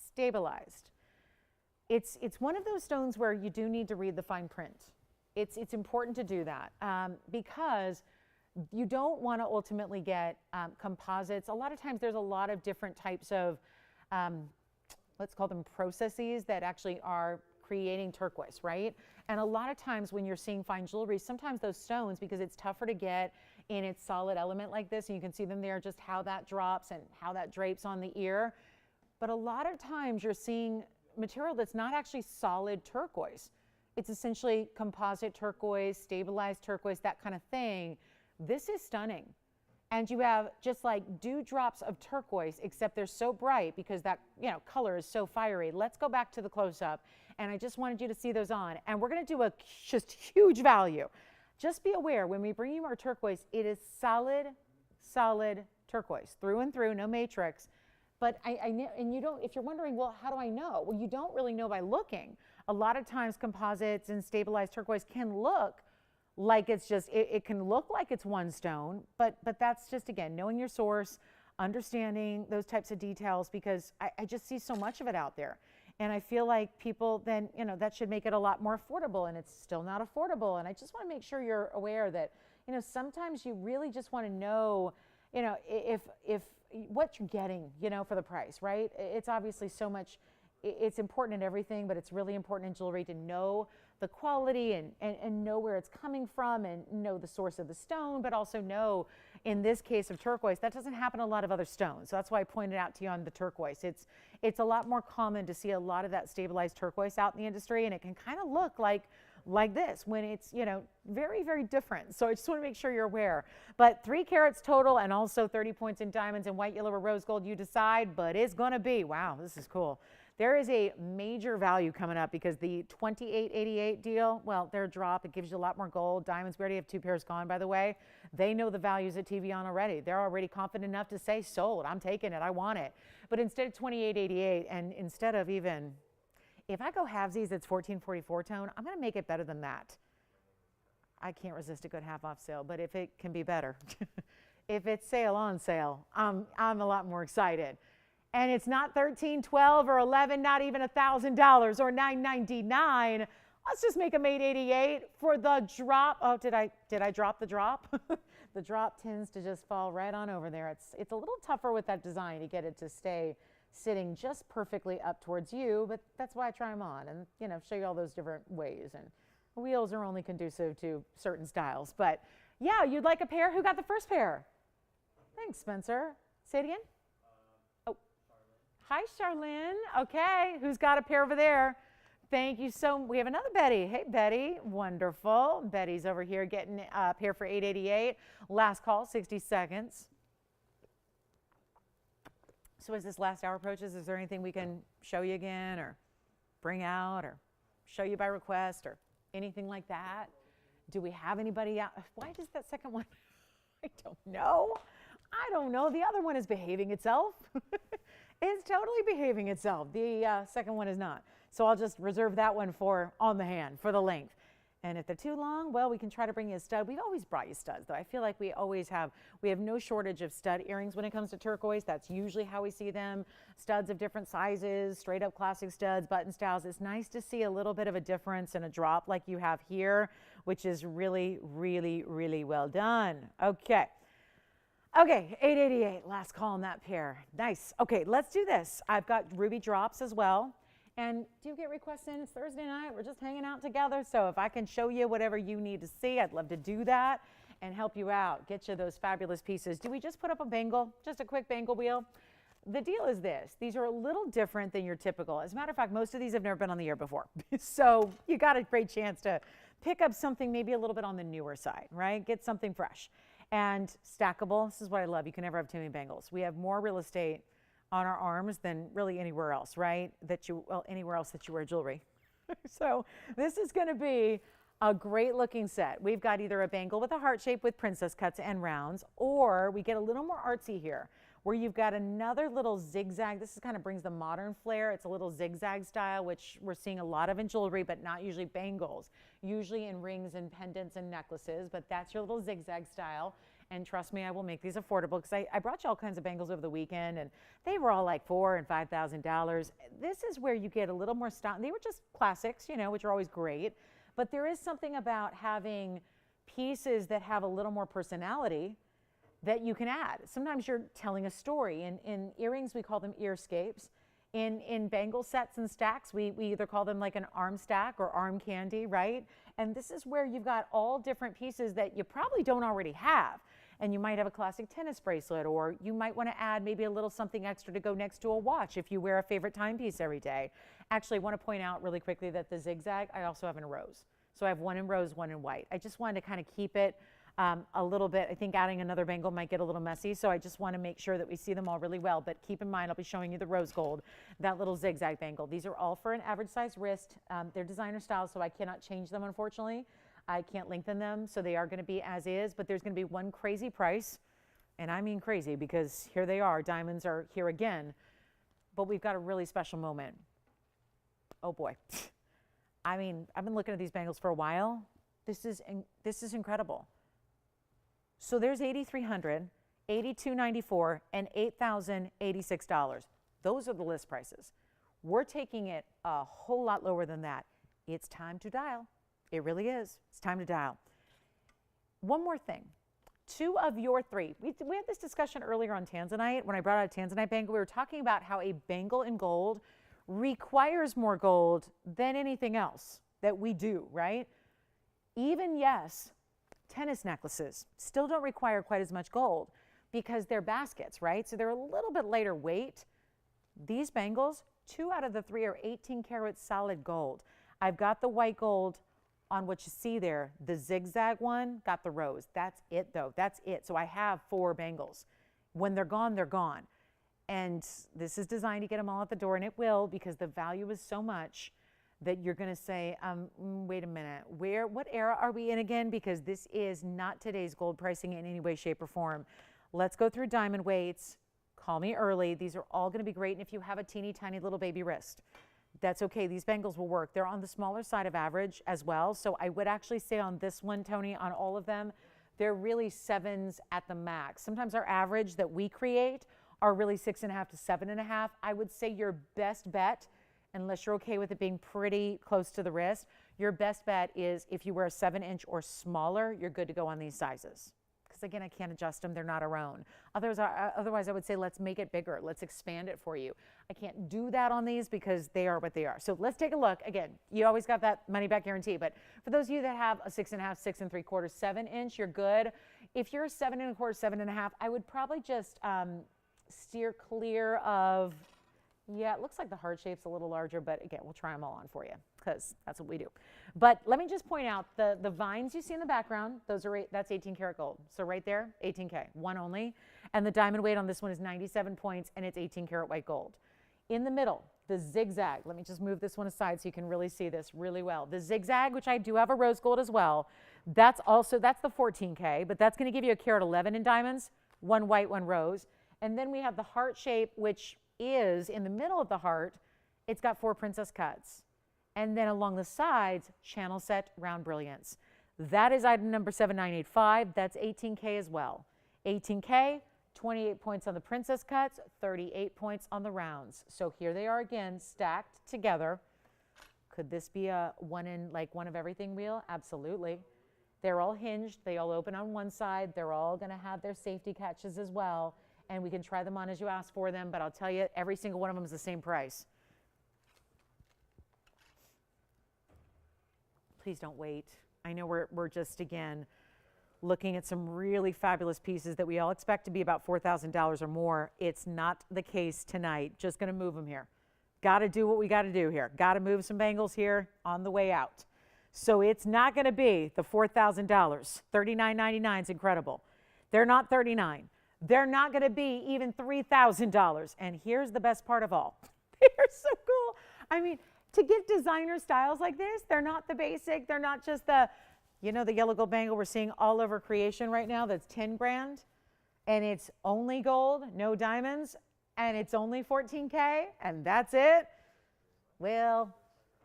Stabilized. It's one of those stones where you do need to read the fine print. It's important to do that because you don't want to ultimately get composites. A lot of times there's a lot of different types of, let's call them processes that actually are creating turquoise, right? And a lot of times when you're seeing fine jewelry, sometimes those stones, because it's tougher to get in its solid element like this, and you can see them there, just how that drops and how that drapes on the ear. But a lot of times you're seeing material that's not actually solid turquoise. It's essentially composite turquoise, stabilized turquoise, that kind of thing. This is stunning. And you have just like dewdrops of turquoise, except they're so bright because that, you know, color is so fiery. Let's go back to the close-up. And I just wanted you to see those on. And we're going to do a just huge value. Just be aware, when we bring you our turquoise, it is solid, solid turquoise, through and through, no matrix. But I know, and you don't, if you're wondering, well, how do I know? Well, you don't really know by looking. A lot of times composites and stabilized turquoise can look like it's just, it can look like it's one stone, but that's just, again, knowing your source, understanding those types of details, because I just see so much of it out there. And I feel like people then, you know, that should make it a lot more affordable, and it's still not affordable. And I just want to make sure you're aware that, you know, sometimes you really just want to know, you know, if what you're getting, you know, for the price, right? It's obviously so much, it's important in everything, but it's really important in jewelry to know the quality and know where it's coming from and know the source of the stone, but also know, in this case of turquoise, that doesn't happen in a lot of other stones. So that's why I pointed out to you on the turquoise. It's a lot more common to see a lot of that stabilized turquoise out in the industry, and it can kind of look like this when it's, you know, very, very different. So I just want to make sure you're aware. But 3 carats total, and also 30 points in diamonds and white, yellow, or rose gold, you decide, but it's going to be, wow, this is cool. There is a major value coming up because the 2888 deal, well, their drop, it gives you a lot more gold. Diamonds, we already have 2 pairs gone, by the way. They know the values at TVON already. They're already confident enough to say, sold, I'm taking it, I want it. But instead of 2888, and instead of even, if I go halvesies, it's 1444 tone, I'm going to make it better than that. I can't resist a good half off sale, but if it can be better, if it's sale on sale, I'm a lot more excited. And it's not $13, $12, or $11, not even $1,000 or $999. Let's just make them $888 for the drop. Oh, did I drop the drop? The drop tends to just fall right on over there. It's a little tougher with that design to get it to stay sitting just perfectly up towards you, but that's why I try them on and, you know, show you all those different ways. And wheels are only conducive to certain styles. But yeah, you'd like a pair? Who got the first pair? Thanks, Spencer. Say it again. Hi, Charlene. Okay, who's got a pair over there? Thank you so much. We have another Betty. Hey, Betty. Wonderful. Betty's over here getting a pair for $888. Last call, 60 seconds. So as this last hour approaches, is there anything we can show you again or bring out or show you by request or anything like that? Do we have anybody out? Why does that second one? I don't know. I don't know. The other one is behaving itself. It's totally behaving itself. The second one is not. So I'll just reserve that one for on the hand, for the length. And if they're too long, well, we can try to bring you a stud. We've always brought you studs, though. I feel like we have no shortage of stud earrings when it comes to turquoise. That's usually how we see them. Studs of different sizes, straight up classic studs, button styles. It's nice to see a little bit of a difference and a drop like you have here, which is really, really, really well done. Okay. Okay, 888, last call on that pair. Nice. Okay, let's do this. I've got ruby drops as well. And do you get requests in? It's Thursday night. We're just hanging out together. So if I can show you whatever you need to see, I'd love to do that and help you out, get you those fabulous pieces. Do we just put up a bangle? Just a quick bangle wheel? The deal is this. These are a little different than your typical. As a matter of fact, most of these have never been on the air before. So you got a great chance to pick up something maybe a little bit on the newer side, right? Get something fresh. And stackable. This is what I love. You can never have too many bangles. We have more real estate on our arms than really anywhere else, right? Anywhere else that you wear jewelry. So this is going to be a great looking set. We've got either a bangle with a heart shape with princess cuts and rounds, or we get a little more artsy here, where you've got another little zigzag. This is kind of brings the modern flair. It's a little zigzag style, which we're seeing a lot of in jewelry, but not usually bangles. Usually in rings and pendants and necklaces, but that's your little zigzag style. And trust me, I will make these affordable, because I brought you all kinds of bangles over the weekend, and they were all like $4,000 and $5,000. This is where you get a little more style. They were just classics, you know, which are always great. But there is something about having pieces that have a little more personality that you can add. Sometimes you're telling a story. In earrings, we call them earscapes. In bangle sets and stacks, we either call them like an arm stack or arm candy, right? And this is where you've got all different pieces that you probably don't already have. and you might have a classic tennis bracelet, or you might want to add maybe a little something extra to go next to a watch if you wear a favorite timepiece every day. Actually, I want to point out really quickly that the zigzag I also have in rose. So I have one in rose, one in white. I just wanted to kind of keep it a little bit. I think adding another bangle might get a little messy, so I just want to make sure that we see them all really well. But keep in mind, I'll be showing you the rose gold, that little zigzag bangle. These are all for an average size wrist. They're designer styles, so I cannot change them, unfortunately. I can't lengthen them, so they are going to be as is, but there's going to be one crazy price, and I mean crazy because here they are. Diamonds are here again, but we've got a really special moment. Oh boy. I mean, I've been looking at these bangles for a while. This is incredible. So there's $8,300, $8,294, and $8,086. Those are the list prices. We're taking it a whole lot lower than that. It's time to dial. It really is. It's time to dial. One more thing. 2 of your 3. We had this discussion earlier on Tanzanite. When I brought out a Tanzanite bangle, we were talking about how a bangle in gold requires more gold than anything else that we do, right? Even, yes, tennis necklaces still don't require quite as much gold because they're baskets, right? So they're a little bit lighter weight. These bangles, 2 out of the 3 are 18 karat solid gold. I've got the white gold on what you see there. The zigzag one got the rose. That's it though. That's it. So I have 4 bangles. When they're gone, they're gone. And this is designed to get them all at the door, and it will, because the value is so much that you're going to say, wait a minute, what era are we in again? Because this is not today's gold pricing in any way, shape, or form. Let's go through diamond weights. Call me early. These are all going to be great. And if you have a teeny tiny little baby wrist, that's okay. These bangles will work. They're on the smaller side of average as well. So I would actually say on this one, Tony, on all of them, they're really 7s at the max. Sometimes our average that we create are really 6.5 to 7.5. I would say your best bet, unless you're okay with it being pretty close to the wrist, your best bet is if you wear a 7-inch or smaller, you're good to go on these sizes. Because again, I can't adjust them, they're not our own. Otherwise, I would say let's make it bigger, let's expand it for you. I can't do that on these because they are what they are. So let's take a look. Again, you always got that money back guarantee, but for those of you that have a 6.5, 6 3/4, 7-inch, you're good. If you're a 7 1/4, 7.5, I would probably just steer clear of, yeah, it looks like the heart shape's a little larger, but again, we'll try them all on for you because that's what we do. But let me just point out the vines you see in the background, that's 18 karat gold. So right there, 18K, one only. And the diamond weight on this one is 97 points, and it's 18 karat white gold. In the middle, the zigzag, let me just move this one aside so you can really see this really well. The zigzag, which I do have a rose gold as well, that's the 14K, but that's going to give you a carat 11 in diamonds, 1 white, 1 rose. And then we have the heart shape, which is in the middle of the heart. It's got 4 princess cuts. And then along the sides, channel set round brilliance. That is item number 7985. That's 18K as well. 18K, 28 points on the princess cuts, 38 points on the rounds. So here they are again, stacked together. Could this be a one of everything wheel? Absolutely. They're all hinged. They all open on one side. They're all going to have their safety catches as well. And we can try them on as you ask for them, but I'll tell you, every single one of them is the same price. Please don't wait. I know we're just, again, looking at some really fabulous pieces that we all expect to be about $4,000 or more. It's not the case tonight. Just going to move them here. Got to do what we got to do here. Got to move some bangles here on the way out. So it's not going to be the $4,000. $39.99 is incredible. They're not $39. They're not going to be even $3,000. And here's the best part of all. They're so cool. I mean, to get designer styles like this, they're not the basic. They're not just the, the yellow gold bangle we're seeing all over creation right now that's 10 grand. And it's only gold, no diamonds. And it's only 14K. And that's it. Well,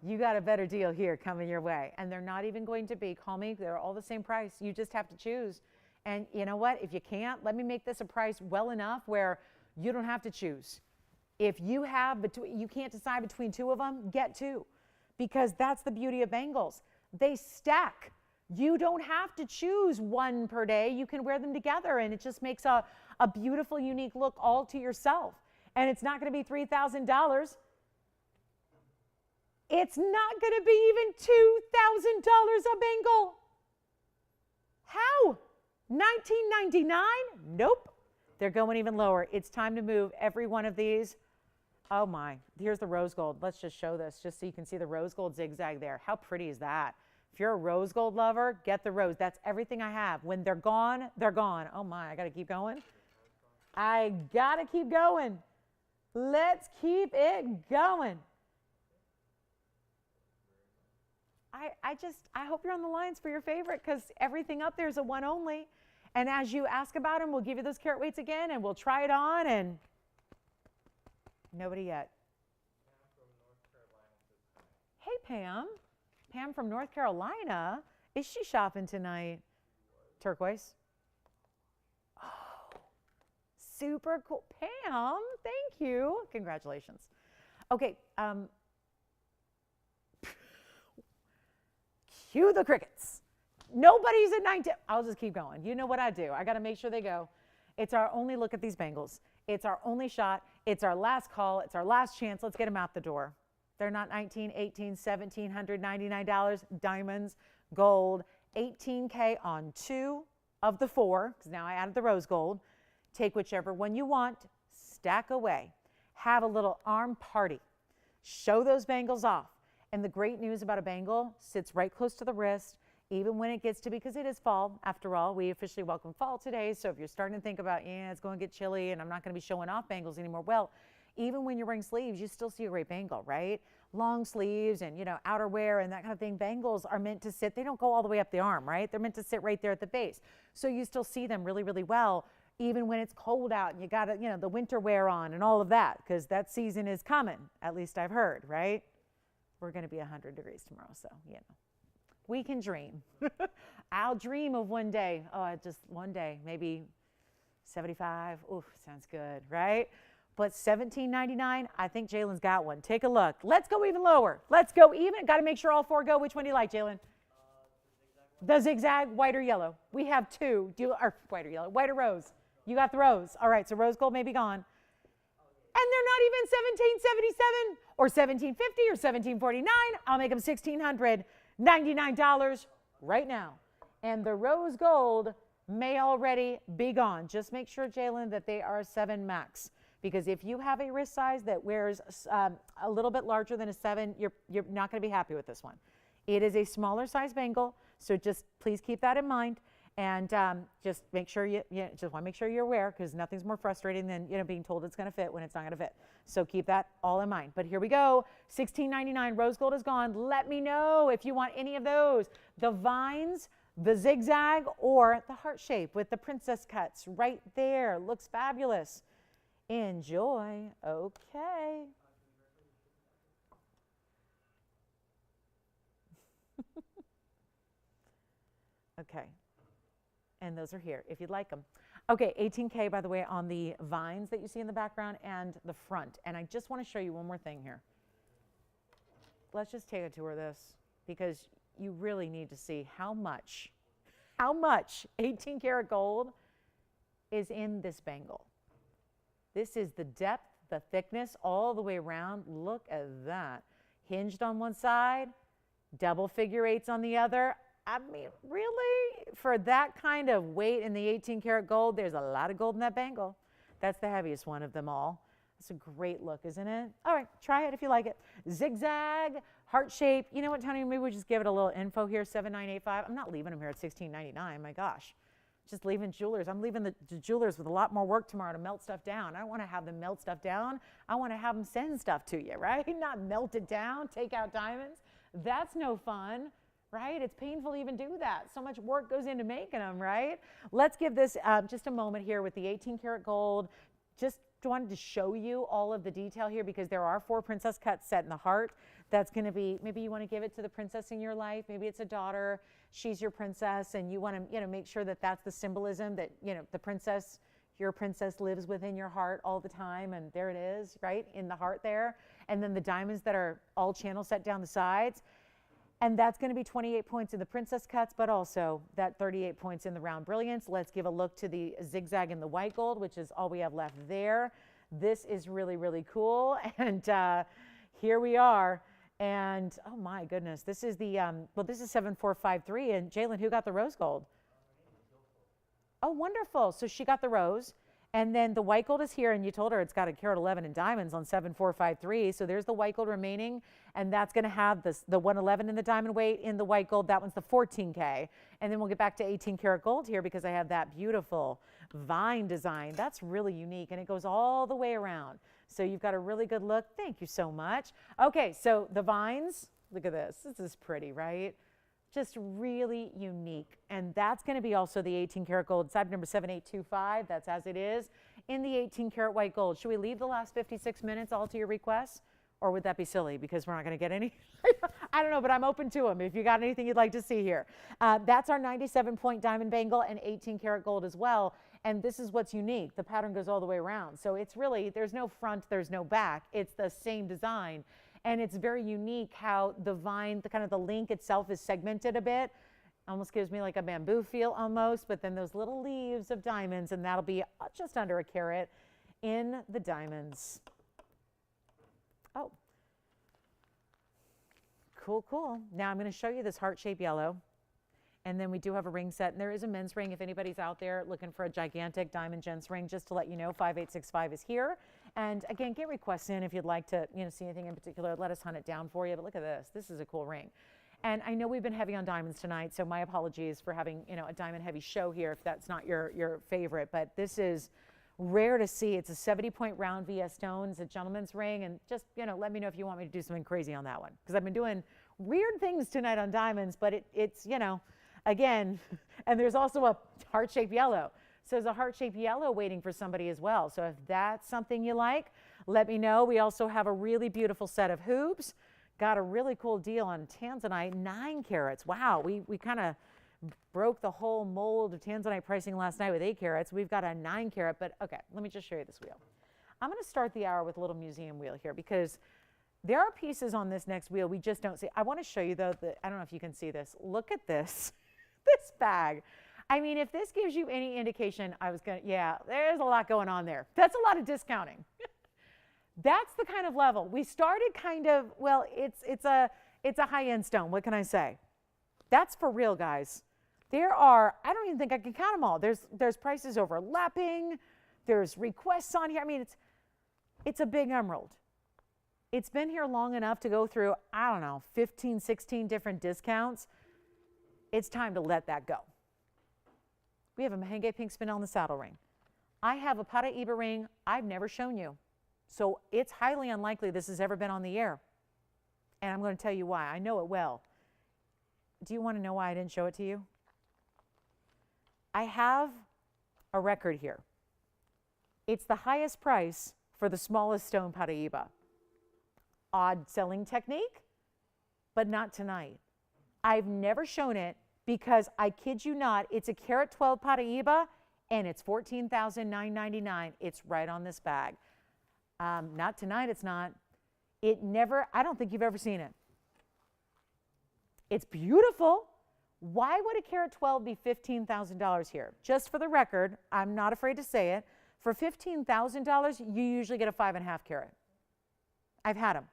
you got a better deal here coming your way. And they're not even going to be, call me, they're all the same price. You just have to choose. And you know what? If you can't, let me make this a price well enough where you don't have to choose. If you can't decide between 2 of them, get 2. Because that's the beauty of bangles. They stack. You don't have to choose 1 per day. You can wear them together, and it just makes a beautiful, unique look all to yourself. And it's not going to be $3,000. It's not going to be even $2,000 a bangle. How? $19.99? Nope. They're going even lower. It's time to move every one of these. Oh my, here's the rose gold. Let's just show this just so you can see the rose gold zigzag there. How pretty is that? If you're a rose gold lover, get the rose. That's everything I have. When they're gone, they're gone. Oh my, I got to keep going. I got to keep going. Let's keep it going. I hope you're on the lines for your favorite because everything up there is a one only. And as you ask about them, we'll give you those carat weights again and we'll try it on and nobody yet. Hey, Pam. Pam from North Carolina. Is she shopping tonight? Turquoise. Oh, super cool. Pam, thank you. Congratulations. Okay. Cue the crickets. Nobody's at 19. I'll just keep going. You know what I do. I got to make sure they go. It's our only look at these bangles. It's our only shot. It's our last call. It's our last chance. Let's get them out the door. They're not $1,900, $1,800, $1,799. Diamonds, gold, $18K on 2 of the 4, because now I added the rose gold. Take whichever one you want. Stack away. Have a little arm party. Show those bangles off. And the great news about a bangle, sits right close to the wrist, even when it gets to be, because it is fall, after all, we officially welcome fall today. So if you're starting to think about, yeah, it's going to get chilly and I'm not going to be showing off bangles anymore. Well, even when you're wearing sleeves, you still see a great bangle, right? Long sleeves and, you know, outerwear and that kind of thing. Bangles are meant to sit, they don't go all the way up the arm, right? They're meant to sit right there at the base. So you still see them really, really well, even when it's cold out and you got, you know, the winter wear on and all of that, because that season is coming, at least I've heard, right? We're going to be 100 degrees tomorrow, so, you know, we can dream. I'll dream of one day. Oh, just one day, maybe 75. Ooh, sounds good, right? But $17.99, I think Jalen's got one. Take a look. Let's go even lower. Let's go even. Got to make sure all 4 go. Which one do you like, Jalen? The zigzag, white or yellow. We have 2. Or white or yellow, white or rose. You got the rose. All right, so rose gold may be gone. And they're not even $1,777 or $1,750 or $1,749. I'll make them $1,699 right now. And the rose gold may already be gone. Just make sure, Jalen, that they are a 7 max. Because if you have a wrist size that wears a little bit larger than a 7, you're not going to be happy with this one. It is a smaller size bangle, so just please keep that in mind. And just make sure just want to make sure you're aware, because nothing's more frustrating than, you know, being told it's going to fit when it's not going to fit. So keep that all in mind. But here we go. $16.99. Rose gold is gone. Let me know if you want any of those. The vines, the zigzag, or the heart shape with the princess cuts right there. Looks fabulous. Enjoy. Okay. Okay. And those are here if you'd like them. Okay, $18K, by the way, on the vines that you see in the background and the front. And I just want to show you one more thing here. Let's just take a tour of this, because you really need to see how much 18 karat gold is in this bangle. This is the depth, the thickness, all the way around. Look at that. Hinged on one side, double figure eights on the other. I mean, really, for that kind of weight in the 18 karat gold, there's a lot of gold in that bangle. That's the heaviest one of them all. It's a great look, isn't it? All right, try it if you like it. Zigzag, heart shape. You know what, Tony? Maybe we'll just give it a little info here, 7985. I'm not leaving them here at $16.99. My gosh. Just leaving jewelers. I'm leaving the jewelers with a lot more work tomorrow to melt stuff down. I don't want to have them melt stuff down. I want to have them send stuff to you, right? Not melt it down, take out diamonds. That's no fun. Right? It's painful to even do that. So much work goes into making them, right? Let's give this just a moment here with the 18 karat gold. Just wanted to show you all of the detail here, because there are 4 princess cuts set in the heart. That's going to be, maybe you want to give it to the princess in your life. Maybe it's a daughter. She's your princess, and you want to, you know, make sure that that's the symbolism that, you know, the princess, your princess lives within your heart all the time. And there it is, right? In the heart there. And then the diamonds that are all channel set down the sides. And that's going to be 28 points in the princess cuts, but also that 38 points in the round brilliance. Let's give a look to the zigzag in the white gold, which is all we have left there. This is really, really cool. And here we are. And oh my goodness, this is the, well, this is 7453. And Jalen, who got the rose gold? Oh, wonderful. So she got the rose. And then the white gold is here, and you told her it's got a carat 11 in diamonds on 7453. So there's the white gold remaining, and that's going to have this, the 111 in the diamond weight in the white gold. That one's the 14K. And then we'll get back to 18 karat gold here because I have that beautiful vine design. That's really unique, and it goes all the way around. So you've got a really good look. Thank you so much. Okay, so the vines, look at this. This is pretty, right? Just really unique. And that's going to be also the 18 karat gold, side number 7825. That's as it is in the 18 karat white gold. Should we leave the last 56 minutes all to your requests? Or would that be silly because we're not going to get any? I don't know, but I'm open to them if you got anything you'd like to see here. That's our 97-point diamond bangle and 18 karat gold as well. And this is what's unique. The pattern goes all the way around. So it's really, there's no front, there's no back. It's the same design. And it's very unique how the vine, the kind of the link itself is segmented a bit. Almost gives me like a bamboo feel almost, but then those little leaves of diamonds, and that'll be just under a carat in the diamonds. Oh, cool, cool. Now I'm going to show you this heart-shaped yellow. And then we do have a ring set, and there is a men's ring if anybody's out there looking for a gigantic diamond gents ring. Just to let you know, 5865 is here. And again, get requests in if you'd like to, see anything in particular. Let us hunt it down for you. But look at this. This is a cool ring. And I know we've been heavy on diamonds tonight, so my apologies for having, a diamond heavy show here if that's not your favorite. But this is rare to see. It's a 70-point round VS stone. It's a gentleman's ring. And just, let me know if you want me to do something crazy on that one. Because I've been doing weird things tonight on diamonds, but it's, again, and there's also a heart-shaped yellow. So there's a heart-shaped yellow waiting for somebody as well. So if that's something you like, let me know. We also have a really beautiful set of hoops. Got a really cool deal on Tanzanite, 9 carats. Wow, we kind of broke the whole mold of Tanzanite pricing last night with 8 carats. We've got a 9 carat, but okay, let me just show you this wheel. I'm going to start the hour with a little museum wheel here because there are pieces on this next wheel we just don't see. I want to show you though, I don't know if you can see this. Look at this. This bag. I mean, if this gives you any indication, there's a lot going on there. That's a lot of discounting. That's the kind of level. We started kind of, well, it's a high-end stone. What can I say? That's for real, guys. There are, I don't even think I can count them all. There's prices overlapping. There's requests on here. I mean, it's a big emerald. It's been here long enough to go through, 15, 16 different discounts. It's time to let that go. We have a Mahenge pink spinel in the saddle ring. I have a Paraíba ring I've never shown you. So it's highly unlikely this has ever been on the air. And I'm going to tell you why. I know it well. Do you want to know why I didn't show it to you? I have a record here. It's the highest price for the smallest stone Paraíba. Odd selling technique, but not tonight. I've never shown it because I kid you not, it's a carat 12 Paraíba and it's $14,999. It's right on this bag. Not tonight, it's not. I don't think you've ever seen it. It's beautiful. Why would a carat 12 be $15,000 here? Just for the record, I'm not afraid to say it. For $15,000, you usually get a 5.5 carat. I've had them.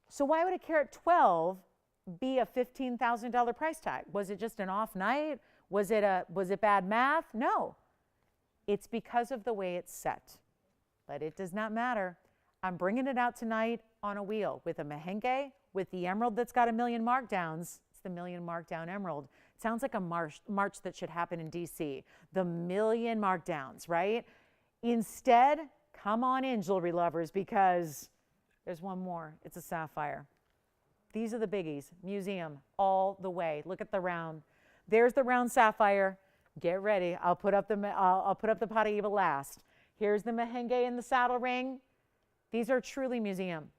So why would a carat 12 be a $15,000 price tag? Was it just an off night? Was it bad math? No. It's because of the way it's set. But it does not matter. I'm bringing it out tonight on a wheel with a Mahenge, with the emerald that's got 1 million markdowns. It's the 1 million markdown emerald. It sounds like a march that should happen in DC. The 1 million markdowns, right? Instead, come on in, jewelry lovers, because there's one more. It's a sapphire. These are the biggies. Museum all the way. Look at the round. There's the round sapphire. Get ready. I'll put up the Paraíba last. Here's the Mahenge in the saddle ring. These are truly museum.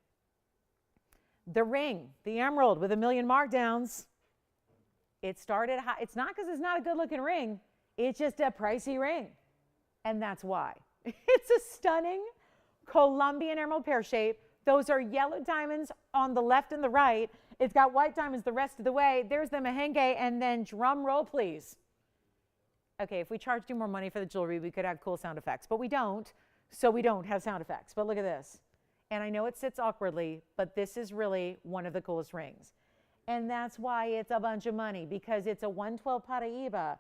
The ring, the emerald with 1 million markdowns. It started high. It's not because it's not a good looking ring. It's just a pricey ring. And that's why. It's a stunning Colombian Emerald pear shape. Those are yellow diamonds on the left and the right. It's got white diamonds the rest of the way. There's the Mahenge, and then drum roll, please. Okay, if we charged you more money for the jewelry, we could add cool sound effects, but we don't, so we don't have sound effects. But look at this. And I know it sits awkwardly, but this is really one of the coolest rings. And that's why it's a bunch of money, because it's a 112 Paraíba.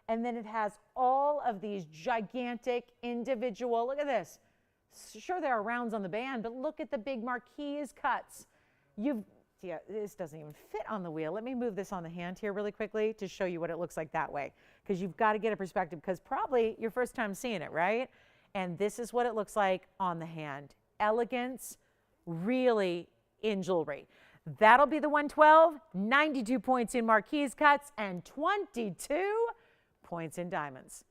And then it has all of these gigantic individual, look at this. Sure, there are rounds on the band, but look at the big marquise cuts. Yeah, this doesn't even fit on the wheel. Let me move this on the hand here really quickly to show you what it looks like that way, because you've got to get a perspective, because probably your first time seeing it, right? And this is what it looks like on the hand. Elegance, really in jewelry. That'll be the 112, 92 points in marquise cuts, and 22 points in diamonds.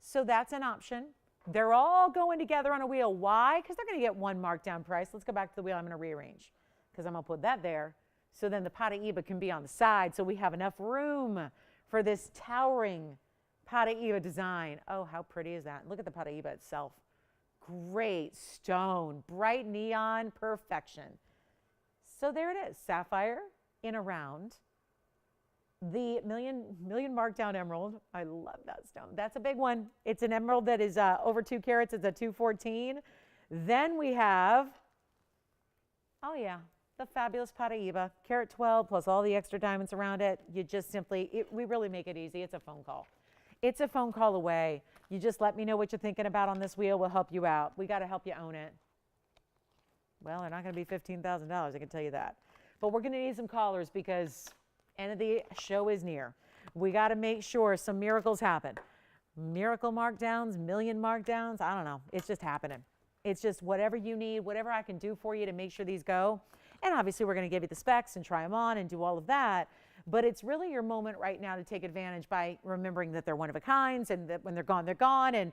So that's an option. They're all going together on a wheel. Why? Because they're going to get one markdown price. Let's go back to the wheel. I'm going to rearrange, because I'm going to put that there. So then the Paraíba can be on the side, so we have enough room for this towering Paraíba design. Oh, how pretty is that? Look at the Paraíba itself. Great stone, bright neon, perfection. So there it is, sapphire in a round. The million markdown emerald. I love that stone. That's a big one. It's an emerald that is over 2 carats. It's a 214. Then we have, oh yeah, the fabulous Paraíba, carat 12 plus all the extra diamonds around it. You just simply, we really make it easy. It's a phone call. It's a phone call away. You just let me know what you're thinking about on this wheel. We'll help you out. We got to help you own it. Well, they're not going to be $15,000, I can tell you that. But we're going to need some callers, because end of the show is near. We got to make sure some miracles happen. Miracle markdowns, million markdowns, I don't know. It's just happening. It's just whatever you need, whatever I can do for you to make sure these go. And obviously we're going to give you the specs and try them on and do all of that. But it's really your moment right now to take advantage by remembering that they're one of a kinds, and that when they're gone, they're gone. And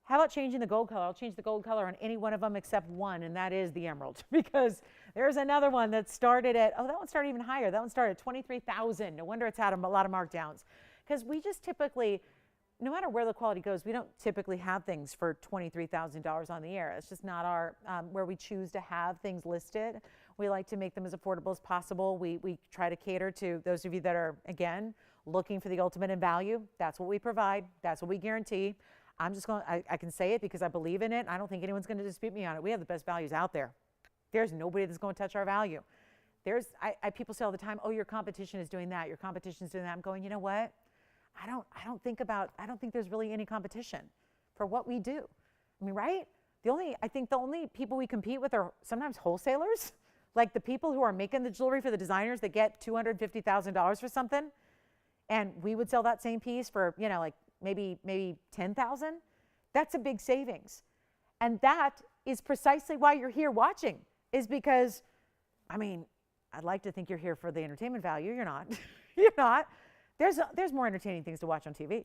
how about changing the gold color? I'll change the gold color on any one of them except one, and that is the emerald, because there's another one that started at, oh, that one started even higher. That one started at 23,000. No wonder it's had a lot of markdowns, because we just typically, no matter where the quality goes, we don't typically have things for $23,000 on the air. It's just not our, where we choose to have things listed. We like to make them as affordable as possible. We try to cater to those of you that are, again, looking for the ultimate in value. That's what we provide. That's what we guarantee. I'm just going, I can say it because I believe in it. I don't think anyone's going to dispute me on it. We have the best values out there. There's nobody that's going to touch our value. People say all the time, oh, your competition is doing that. Your competition is doing that. I'm going, you know what? I don't think there's really any competition for what we do. I mean, right? I think the only people we compete with are sometimes wholesalers, like the people who are making the jewelry for the designers that get $250,000 for something. And we would sell that same piece for, you know, like maybe 10,000. That's a big savings. And that is precisely why you're here watching, is because, I mean, I'd like to think you're here for the entertainment value. You're not. You're not. There's more entertaining things to watch on TV.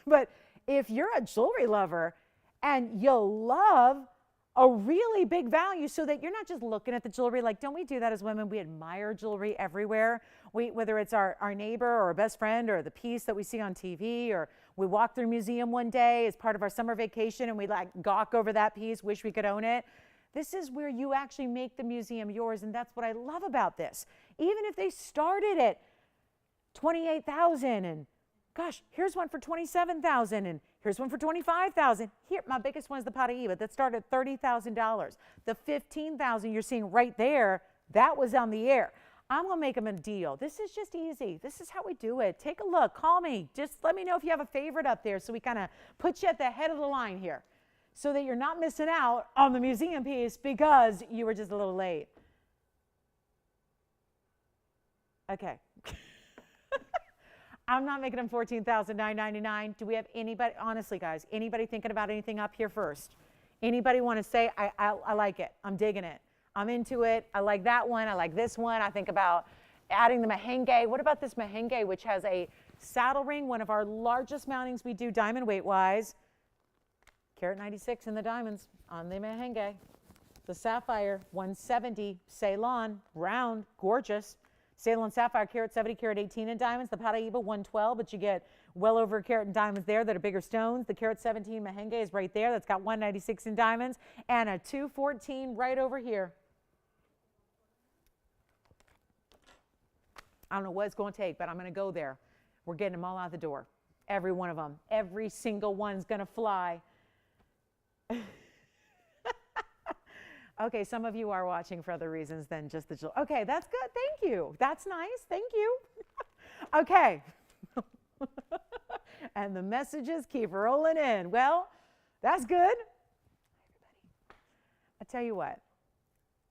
But if you're a jewelry lover and you'll love a really big value, so that you're not just looking at the jewelry, like, don't we do that as women? We admire jewelry everywhere. Whether it's our neighbor or a best friend or the piece that we see on TV, or we walk through a museum one day as part of our summer vacation and we like gawk over that piece, wish we could own it. This is where you actually make the museum yours, and that's what I love about this. Even if they started at 28,000, and gosh, here's one for 27,000, and here's one for 25,000. Here, my biggest one is the Paraíba that started at $30,000. The 15,000 you're seeing right there, that was on the air. I'm gonna make them a deal. This is just easy. This is how we do it. Take a look, call me. Just let me know if you have a favorite up there, so we kind of put you at the head of the line here, so that you're not missing out on the museum piece because you were just a little late. Okay. I'm not making them $14,999. Do we have anybody, honestly guys, anybody thinking about anything up here first? Anybody want to say, I like it, I'm digging it, I'm into it, I like that one, I like this one, I think about adding the merengue. What about this merengue, which has a saddle ring, one of our largest mountings we do diamond weight wise. Carat 96 in the diamonds on the merengue. The sapphire, 170, Ceylon, round, gorgeous. Ceylon sapphire, carat 70, carat 18 in diamonds. The Paraíba, 112, but you get well over a carat in diamonds there that are bigger stones. The carat 17 merengue is right there. That's got 196 in diamonds. And a 214 right over here. I don't know what it's going to take, but I'm going to go there. We're getting them all out the door. Every one of them. Every single one's going to fly. Okay, some of you are watching for other reasons than just the jewelry. Okay, that's good. Thank you. That's nice. Thank you. Okay. And the messages keep rolling in. Well, that's good. I tell you what,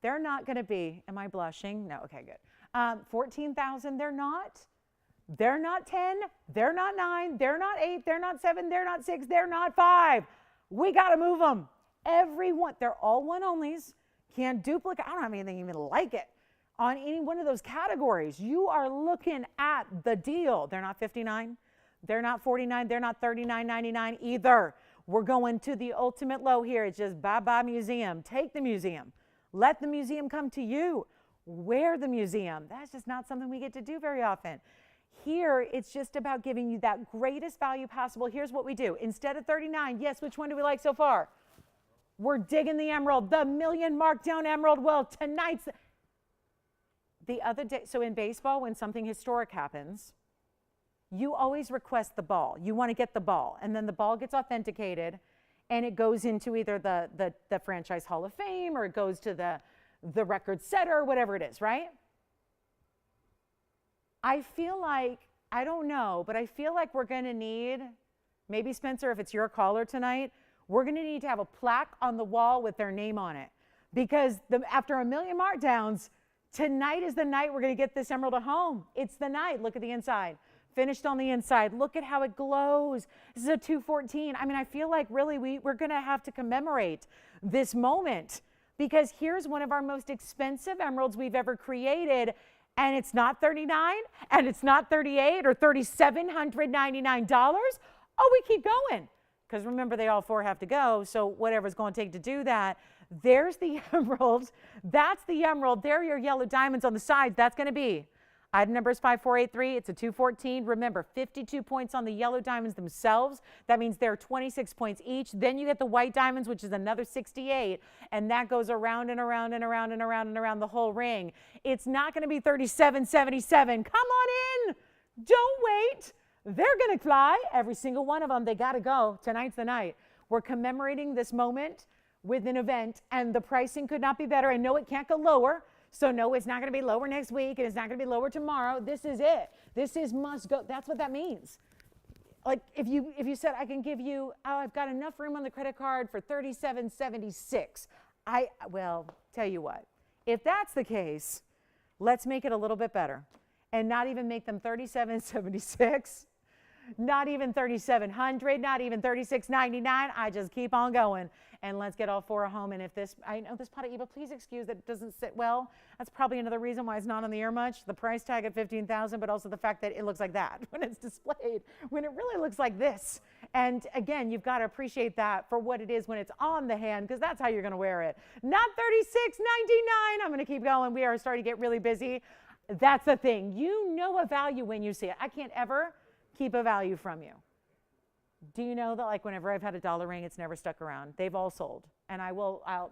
they're not going to be, am I blushing? No, okay, good. 14,000, they're not. They're not 10, they're not 9, they're not 8, they're not 7, they're not 6, they're not 5. We got to move them. Everyone, they're all one onlys. Can't duplicate. I don't have anything even like it on any one of those categories. You are looking at the deal. They're not 59, they're not 49, they're not 39.99 either. We're going to the ultimate low here. It's just bye-bye museum. Take the museum. Let the museum come to you. Wear the museum. That's just not something we get to do very often. Here, it's just about giving you that greatest value possible. Here's what we do. Instead of 39, yes, which one do we like so far? We're digging the emerald, the million markdown emerald. Well, tonight's the other day. So in baseball, when something historic happens, you always request the ball. You want to get the ball. And then the ball gets authenticated, and it goes into either the Franchise Hall of Fame, or it goes to the record setter, or whatever it is, right? I feel like, I don't know, but I feel like we're going to need, maybe Spencer, if it's your caller tonight, we're going to need to have a plaque on the wall with their name on it. Because after a million markdowns, tonight is the night we're going to get this emerald at home. It's the night. Look at the inside. Finished on the inside. Look at how it glows. This is a 214. I mean, I feel like really we're going to have to commemorate this moment, because here's one of our most expensive emeralds we've ever created. And it's not 39, and it's not 38 or $3,799. Oh, we keep going. Because remember, they all four have to go, so whatever's going to take to do that. There's the emerald. That's the emerald. There are your yellow diamonds on the sides. That's going to be, item number is 5483. It's a 214. Remember, 52 points on the yellow diamonds themselves. That means they're 26 points each. Then you get the white diamonds, which is another 68. And that goes around and around and around and around and around the whole ring. It's not going to be 3777. Come on in. Don't wait. They're going to fly. Every single one of them. They got to go. Tonight's the night. We're commemorating this moment with an event, and the pricing could not be better. And no, it can't go lower. So no, it's not going to be lower next week, and it's not going to be lower tomorrow. This is it. This is must go. That's what that means. Like if you said, I can give you, oh, I've got enough room on the credit card for $37.76. Well, tell you what, if that's the case, let's make it a little bit better, and not even make them $37.76, not even $3,700, not even $36.99. I just keep on going. And let's get all four home. And if this, I know this pot of Eva, please excuse that it doesn't sit well. That's probably another reason why it's not on the air much. The price tag at $15,000, but also the fact that it looks like that when it's displayed, when it really looks like this. And again, you've got to appreciate that for what it is when it's on the hand, because that's how you're going to wear it. Not $36.99. I'm going to keep going. We are starting to get really busy. That's the thing. You know a value when you see it. I can't ever keep a value from you. Do you know that, like, whenever I've had a dollar ring, it's never stuck around? They've all sold. And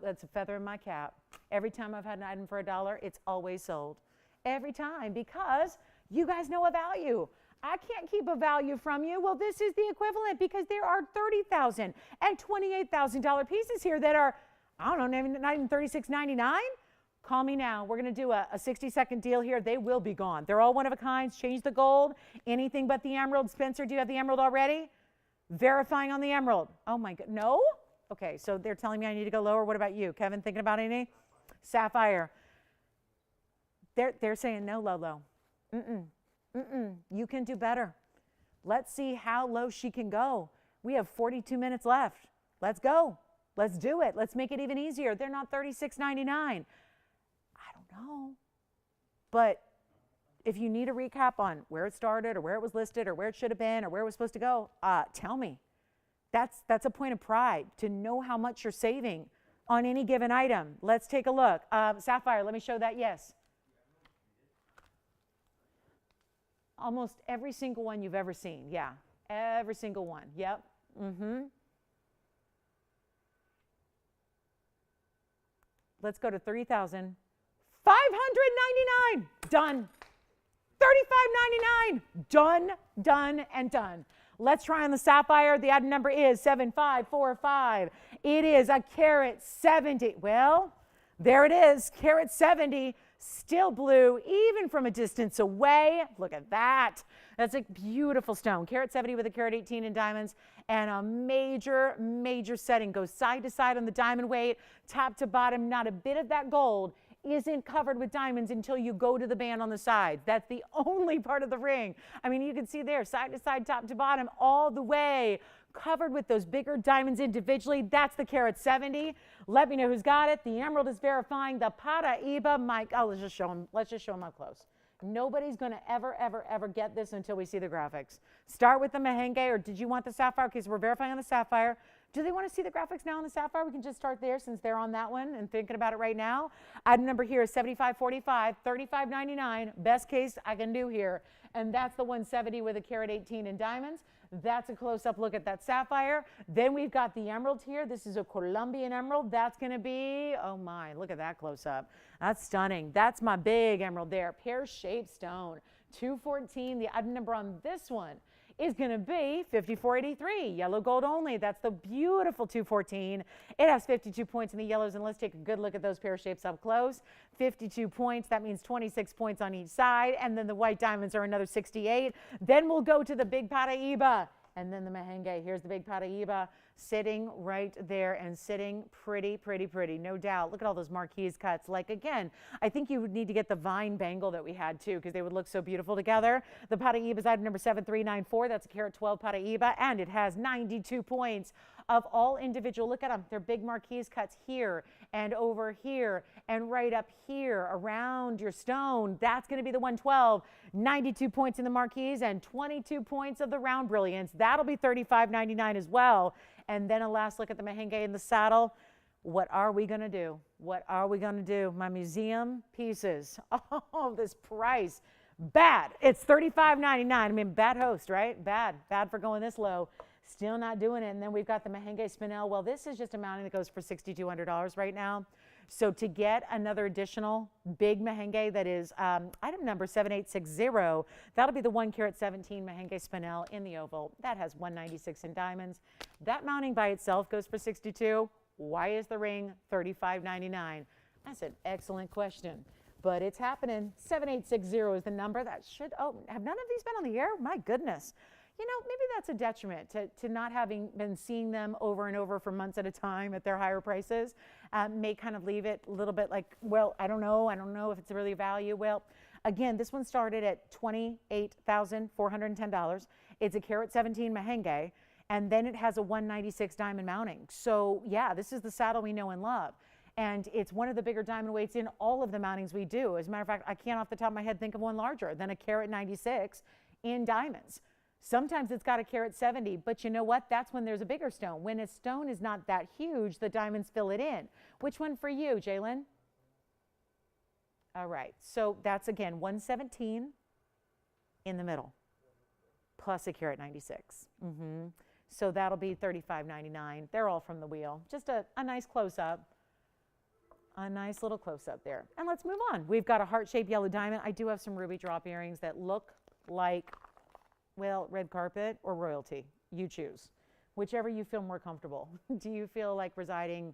that's a feather in my cap. Every time I've had an item for $1, it's always sold. Every time, because you guys know a value. I can't keep a value from you. Well, this is the equivalent, because there are $30,000 and $28,000 pieces here that are, I don't know, not even $36.99. Call me now. We're going to do a 60-second deal here. They will be gone. They're all one of a kind. Change the gold. Anything but the emerald. Spencer, do you have the emerald already? Verifying on the emerald. Oh my God, no? Okay, so they're telling me I need to go lower. What about you? Kevin, thinking about any? Sapphire. They're saying no, Lolo. You can do better. Let's see how low she can go. We have 42 minutes left. Let's go. Let's do it. Let's make it even easier. They're not $36.99. I don't know. But if you need a recap on where it started or where it was listed or where it should have been or where it was supposed to go, tell me. That's a point of pride, to know how much you're saving on any given item. Let's take a look. Sapphire, let me show that. Yes. Almost every single one you've ever seen. Yeah, every single one. Yep. Let's go to $3,599. Done. $35.99. Done, done, and done. Let's try on the sapphire. The item number is 7545. It is a carat 70. Well, there it is. Carat 70. Still blue, even from a distance away. Look at that. That's a beautiful stone. Carat 70 with a carat 18 in diamonds, and a major, major setting. Goes side to side on the diamond weight, top to bottom. Not a bit of that gold isn't covered with diamonds until you go to the band on the sides. That's the only part of the ring. I mean, you can see there, side to side, top to bottom, all the way, covered with those bigger diamonds individually. That's the carat 70. Let me know who's got it. The emerald is verifying. The Paraiba, Mike. Oh, let's just show them. Let's just show them up close. Nobody's going to ever get this until we see the graphics. Start with the Mahenge, or did you want the sapphire? Because we're verifying on the sapphire. Do they want to see the graphics now on the sapphire? We can just start there since they're on that one and thinking about it right now. Item number here is 7545, 35.99. Best case I can do here. And that's the 170 with a carat 18 in diamonds. That's a close-up look at that sapphire. Then we've got the emerald here. This is a Colombian emerald. That's going to be, oh my, look at that close-up. That's stunning. That's my big emerald there. Pear-shaped stone. 214. The item number on this one is going to be 5483, yellow gold only. That's the beautiful 214. It has 52 points in the yellows, and let's take a good look at those pear shapes up close. 52 points, that means 26 points on each side, and then the white diamonds are another 68. Then we'll go to the big Paraiba, and then the Mahenge. Here's the big Paraiba sitting right there and sitting pretty, no doubt. Look at all those marquise cuts. Like, again, I think you would need to get the vine bangle that we had too, because they would look so beautiful together. The Paraiba is item number 7394. That's a carat 12 Paraiba, and it has 92 points of all individual. Look at them. They're big marquise cuts here and over here and right up here around your stone. That's going to be the 112. 92 points in the marquise and 22 points of the round brilliance. That'll be $35.99 as well. And then a last look at the Mahenge in the saddle. What are we going to do? What are we going to do? My museum pieces. Oh, this price. Bad. It's $35.99. I mean, bad host, right? Bad for going this low. Still not doing it. And then we've got the Mahenge Spinel. Well, this is just a mounting that goes for $6,200 right now. So to get another additional big Mahenge that is item number 7860, that'll be the 1 carat 17 Mahenge Spinel in the oval. That has 196 in diamonds. That mounting by itself goes for $62. Why is the ring $35.99? That's an excellent question, but it's happening. 7860 is the number. That should, oh, have none of these been on the air? My goodness. You know, maybe that's a detriment to not having been seeing them over and over for months at a time at their higher prices. May kind of leave it a little bit like, well, I don't know if it's really value. Well, again, this one started at $28,410. It's a carat 17 Mahenge, and then it has a 196 diamond mounting. So yeah, this is the saddle we know and love. And it's one of the bigger diamond weights in all of the mountings we do. As a matter of fact, I can't off the top of my head think of one larger than a carat 96 in diamonds. Sometimes it's got a carat 70, but you know what? That's when there's a bigger stone. When a stone is not that huge, the diamonds fill it in. Which one for you, Jalen? All right, so that's again 117 in the middle, plus a carat 96. So that'll be $35.99. They're all from the wheel. Just a nice close-up. A nice little close-up there. And let's move on. We've got a heart-shaped yellow diamond. I do have some ruby drop earrings that look like, well, red carpet or royalty. You choose. Whichever you feel more comfortable. Do you feel like residing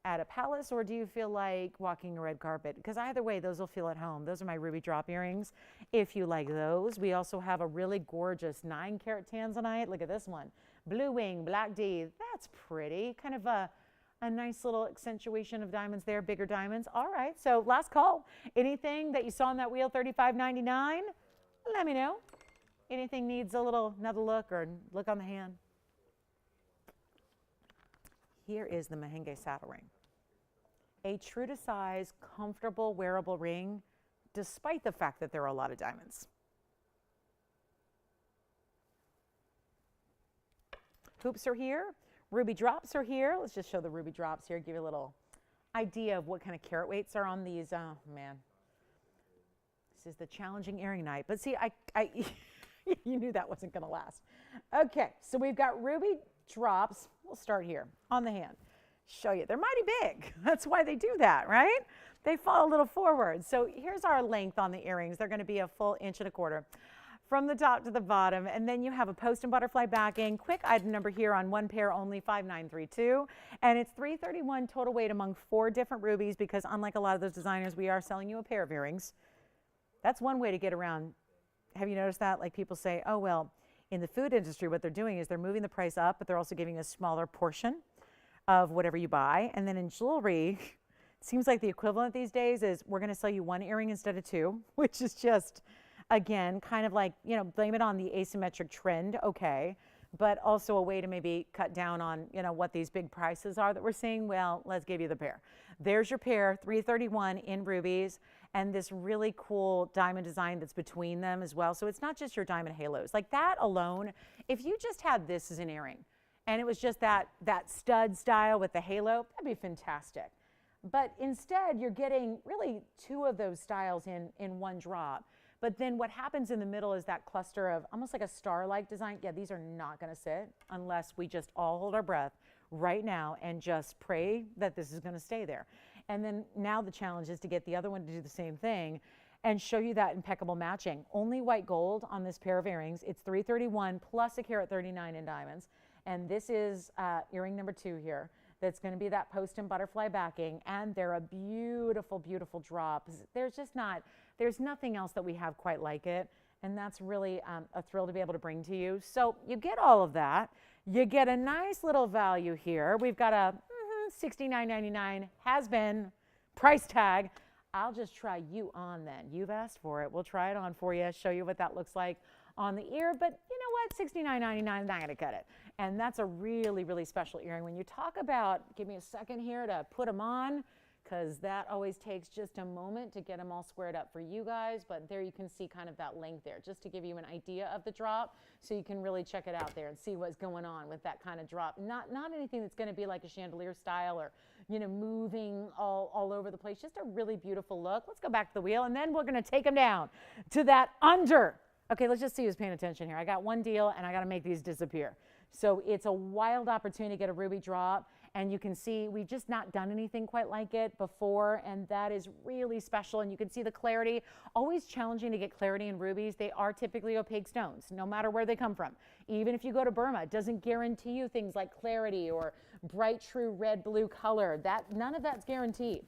at a palace, or do you feel like walking a red carpet? Because either way, those will feel at home. Those are my ruby drop earrings. If you like those, we also have a really gorgeous 9 carat Tanzanite. Look at this one. Blue wing, black D. That's pretty. Kind of a nice little accentuation of diamonds there, bigger diamonds. All right, so last call. Anything that you saw on that wheel, $35.99? Let me know. Anything needs another look or look on the hand? Here is the Mahenge saddle ring. A true to size, comfortable, wearable ring, despite the fact that there are a lot of diamonds. Hoops are here. Ruby drops are here. Let's just show the ruby drops here, give you a little idea of what kind of carat weights are on these. Oh, man. This is the challenging earring night. But see, you knew that wasn't going to last. Okay, so we've got ruby drops. We'll start here on the hand. Show you. They're mighty big. That's why they do that, right? They fall a little forward. So here's our length on the earrings. They're going to be a full 1.25 inches. from the top to the bottom. And then you have a post and butterfly backing. Quick item number here on one pair only, 5932. And it's 331 total weight among 4 different rubies, because unlike a lot of those designers, we are selling you a pair of earrings. That's one way to get around. Have you noticed that? Like, people say, oh, well, in the food industry, what they're doing is they're moving the price up, but they're also giving a smaller portion of whatever you buy. And then in jewelry, it seems like the equivalent these days is we're going to sell you 1 earring instead of 2, which is just, again, kind of like, you know, blame it on the asymmetric trend, okay, but also a way to maybe cut down on, you know, what these big prices are that we're seeing. Well, let's give you the pair. There's your pair, 331 in rubies, and this really cool diamond design that's between them as well. So it's not just your diamond halos. Like that alone, if you just had this as an earring and it was just that stud style with the halo, that'd be fantastic. But instead, you're getting really 2 of those styles in one drop. But then what happens in the middle is that cluster of almost like a star-like design. Yeah, these are not going to sit unless we just all hold our breath right now and just pray that this is going to stay there. And then now the challenge is to get the other one to do the same thing and show you that impeccable matching. Only white gold on this pair of earrings. It's 331 plus a carat 39 in diamonds. And this is earring number 2 here. That's going to be that post and butterfly backing, and they're a beautiful, beautiful drop. There's nothing else that we have quite like it, and that's really a thrill to be able to bring to you. So you get all of that. You get a nice little value here. We've got a $69.99 has been price tag. I'll just try you on then. You've asked for it. We'll try it on for you, show you what that looks like on the ear, but you know what, $69.99, not gonna cut it. And that's a really, really special earring. When you talk about, give me a second here to put them on, because that always takes just a moment to get them all squared up for you guys, but there you can see kind of that length there, just to give you an idea of the drop, so you can really check it out there and see what's going on with that kind of drop. Not anything that's gonna be like a chandelier style or, you know, moving all over the place, just a really beautiful look. Let's go back to the wheel, and then we're gonna take them down to that under. Okay, let's just see who's paying attention here. I got one deal, and I gotta make these disappear. So it's a wild opportunity to get a ruby drop, and you can see we've just not done anything quite like it before, and that is really special. And you can see the clarity. Always challenging to get clarity in rubies. They are typically opaque stones, no matter where they come from. Even if you go to Burma, it doesn't guarantee you things like clarity or bright, true red, blue color. None of that's guaranteed.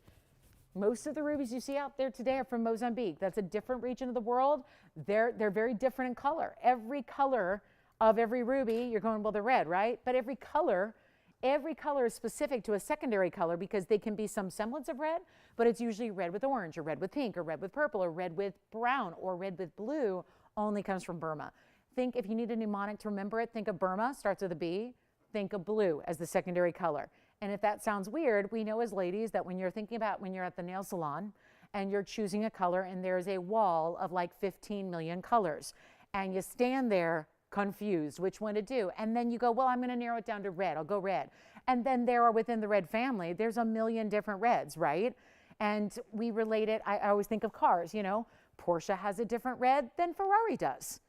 Most of the rubies you see out there today are from Mozambique. That's a different region of the world. They're very different in color. Every color of every ruby, you're going, well, they're red, right? But every color is specific to a secondary color, because they can be some semblance of red, but it's usually red with orange or red with pink or red with purple or red with brown or red with blue. Only comes from Burma. Think, if you need a mnemonic to remember it, think of Burma, starts with a B, think of blue as the secondary color. And if that sounds weird, we know as ladies that when you're thinking about when you're at the nail salon and you're choosing a color and there's a wall of like 15 million colors, and you stand there confused which one to do, and then you go, well, I'm going to narrow it down to red, I'll go red. And then there are, within the red family, there's a million different reds, right? And we relate it, I always think of cars, you know, Porsche has a different red than Ferrari does.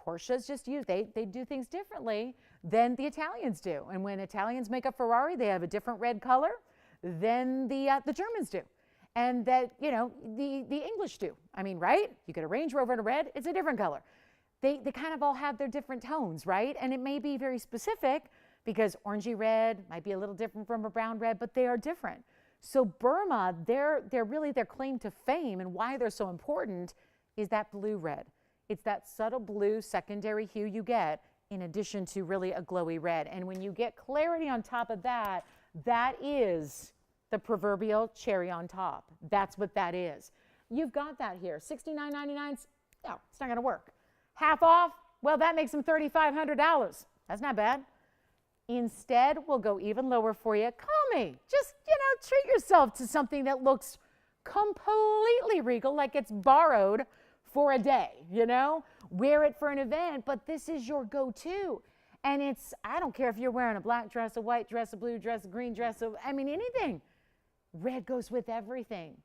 Porsche's just used, they do things differently than the Italians do. And when Italians make a Ferrari, they have a different red color than the Germans do. And that, you know, the English do. I mean, right? You get a Range Rover in a red, it's a different color. They kind of all have their different tones, right? And it may be very specific, because orangey red might be a little different from a brown red, but they are different. So Burma, their claim to fame and why they're so important is that blue red. It's that subtle blue secondary hue you get in addition to really a glowy red. And when you get clarity on top of that, that is the proverbial cherry on top. That's what that is. You've got that here. $69.99, no, it's not gonna work. Half off, well, that makes them $3,500. That's not bad. Instead, we'll go even lower for you. Call me. Just, you know, treat yourself to something that looks completely regal, like it's borrowed for a day, you know? Wear it for an event, but this is your go-to. And it's, I don't care if you're wearing a black dress, a white dress, a blue dress, a green dress, I mean, anything. Red goes with everything.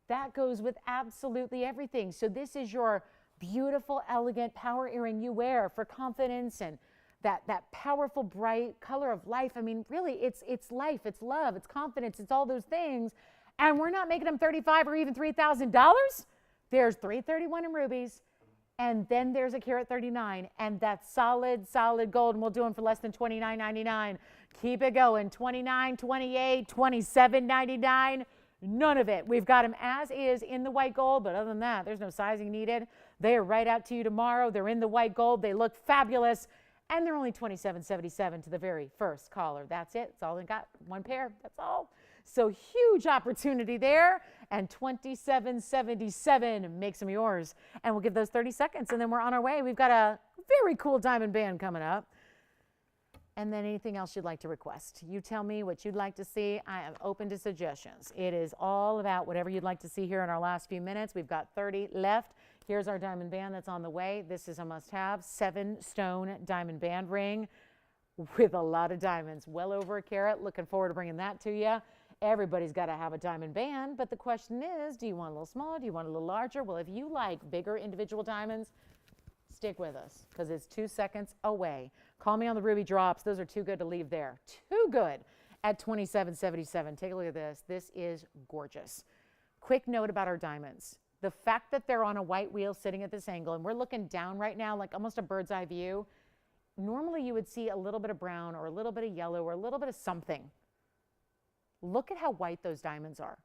That goes with absolutely everything. So this is your beautiful, elegant power earring you wear for confidence and that powerful, bright color of life. I mean, really, it's life, it's love, it's confidence, it's all those things. And we're not making them $35,000 or even $3,000. There's $331 in rubies And then there's a carat 39, and that's solid, solid gold, and we'll do them for less than $29.99. Keep it going, $29, $28, $27.99, none of it. We've got them as is in the white gold, but other than that, there's no sizing needed. They are right out to you tomorrow. They're in the white gold. They look fabulous, and they're only $27.77 to the very first caller. That's it. That's all I got. One pair. That's all. So huge opportunity there, and $27.77 makes them yours. And we'll give those 30 seconds, and then we're on our way. We've got a very cool diamond band coming up. And then anything else you'd like to request. You tell me what you'd like to see. I am open to suggestions. It is all about whatever you'd like to see here in our last few minutes. We've got 30 left. Here's our diamond band that's on the way. This is a must-have, 7-stone diamond band ring with a lot of diamonds, well over a carat. Looking forward to bringing that to you. Everybody's got to have a diamond band, but the question is, do you want a little smaller? Do you want a little larger? Well, if you like bigger individual diamonds, stick with us because it's 2 seconds away. Call me on the ruby drops. Those are too good to leave there. Too good at $27.77. Take a look at this. This is gorgeous. Quick note about our diamonds. The fact that they're on a white wheel sitting at this angle, and we're looking down right now like almost a bird's eye view, normally you would see a little bit of brown or a little bit of yellow or a little bit of something. Look at how white those diamonds are.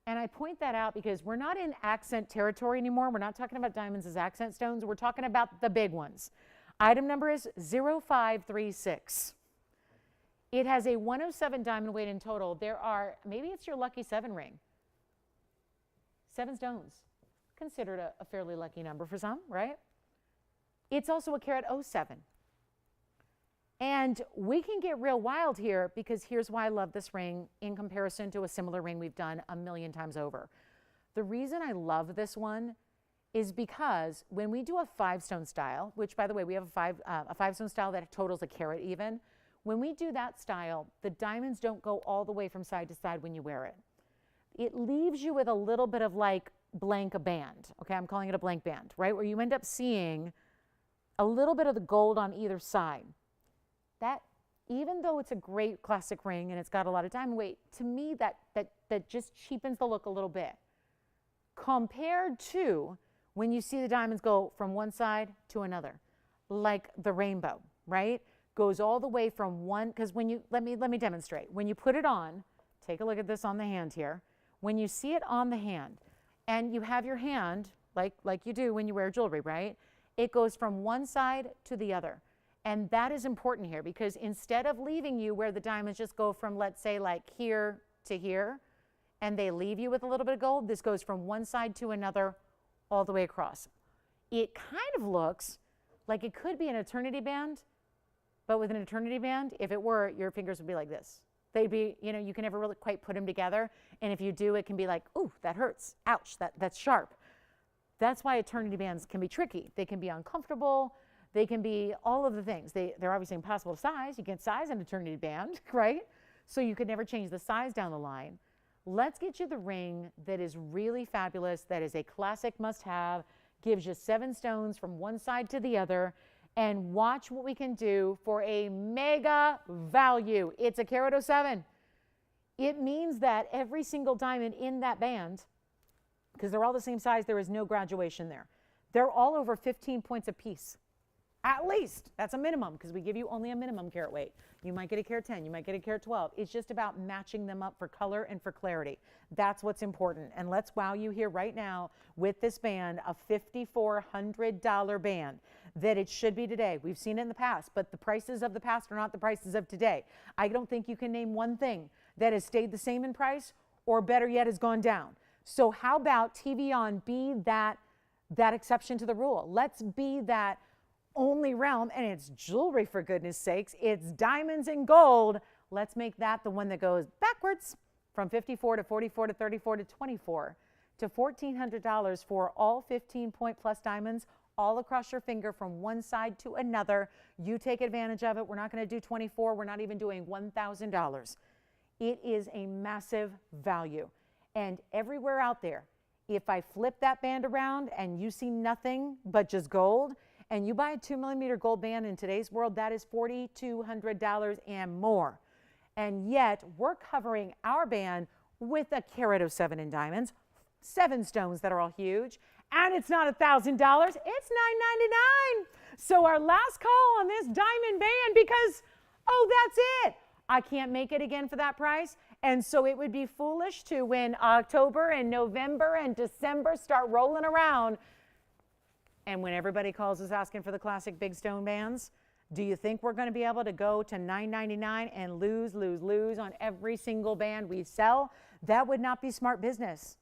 And I point that out because we're not in accent territory anymore. We're not talking about diamonds as accent stones. We're talking about the big ones. Item number is 0536. It has a 107 diamond weight in total. There are, maybe it's your lucky 7 ring. 7 stones. Considered a fairly lucky number for some, right? It's also a carat 07. And we can get real wild here because here's why I love this ring in comparison to a similar ring we've done a million times over. The reason I love this one is because when we do a 5-stone style, which by the way, we have a 5-stone style that totals a carat even. When we do that style, the diamonds don't go all the way from side to side when you wear it. It leaves you with a little bit of like blank band. Okay, I'm calling it a blank band, right? Where you end up seeing a little bit of the gold on either side. That, even though it's a great classic ring and it's got a lot of diamond weight, to me that just cheapens the look a little bit. Compared to when you see the diamonds go from one side to another, like the rainbow, right? Goes all the way from one, because when you, let me demonstrate. When you put it on, take a look at this on the hand here. When you see it on the hand and you have your hand, like you do when you wear jewelry, right? It goes from one side to the other. And that is important here because instead of leaving you where the diamonds just go from, let's say, like here to here, and they leave you with a little bit of gold, this goes from one side to another all the way across. It kind of looks like it could be an eternity band, but with an eternity band, if it were, your fingers would be like this. They'd be, you know, you can never really quite put them together. And if you do, it can be like, ooh, that hurts. Ouch, that's sharp. That's why eternity bands can be tricky. They can be uncomfortable. They can be all of the things. They're obviously impossible to size. You can't size an eternity band, right? So you could never change the size down the line. Let's get you the ring that is really fabulous, that is a classic must-have, gives you 7 stones from one side to the other, and watch what we can do for a mega value. It's a carat 07. It means that every single diamond in that band, because they're all the same size, there is no graduation there. They're all over 15 points apiece. At least, that's a minimum because we give you only a minimum carat weight. You might get a carat 10, you might get a carat 12. It's just about matching them up for color and for clarity. That's what's important. And let's wow you here right now with this band, a $5,400 band that it should be today. We've seen it in the past, but the prices of the past are not the prices of today. I don't think you can name one thing that has stayed the same in price or better yet has gone down. So how about TVON be that exception to the rule? Let's be that only realm, and it's jewelry for goodness sakes. It's diamonds and gold. Let's make that the one that goes backwards from 54 to 44 to 34 to 24 to $1,400 for all 15-point plus diamonds all across your finger from one side to another. You take advantage of it. We're not going to do 24. We're not even doing $1,000. It is a massive value. And everywhere out there, if I flip that band around and you see nothing but just gold, and you buy a 2mm gold band in today's world, that is $4,200 and more. And yet, we're covering our band with a carat 07 in diamonds, 7 stones that are all huge, and it's not $1,000, it's $999. So our last call on this diamond band, because, oh, that's it. I can't make it again for that price. And so it would be foolish to, when October and November and December start rolling around, and when everybody calls us asking for the classic big stone bands, do you think we're going to be able to go to $999 and lose on every single band we sell? That would not be smart business.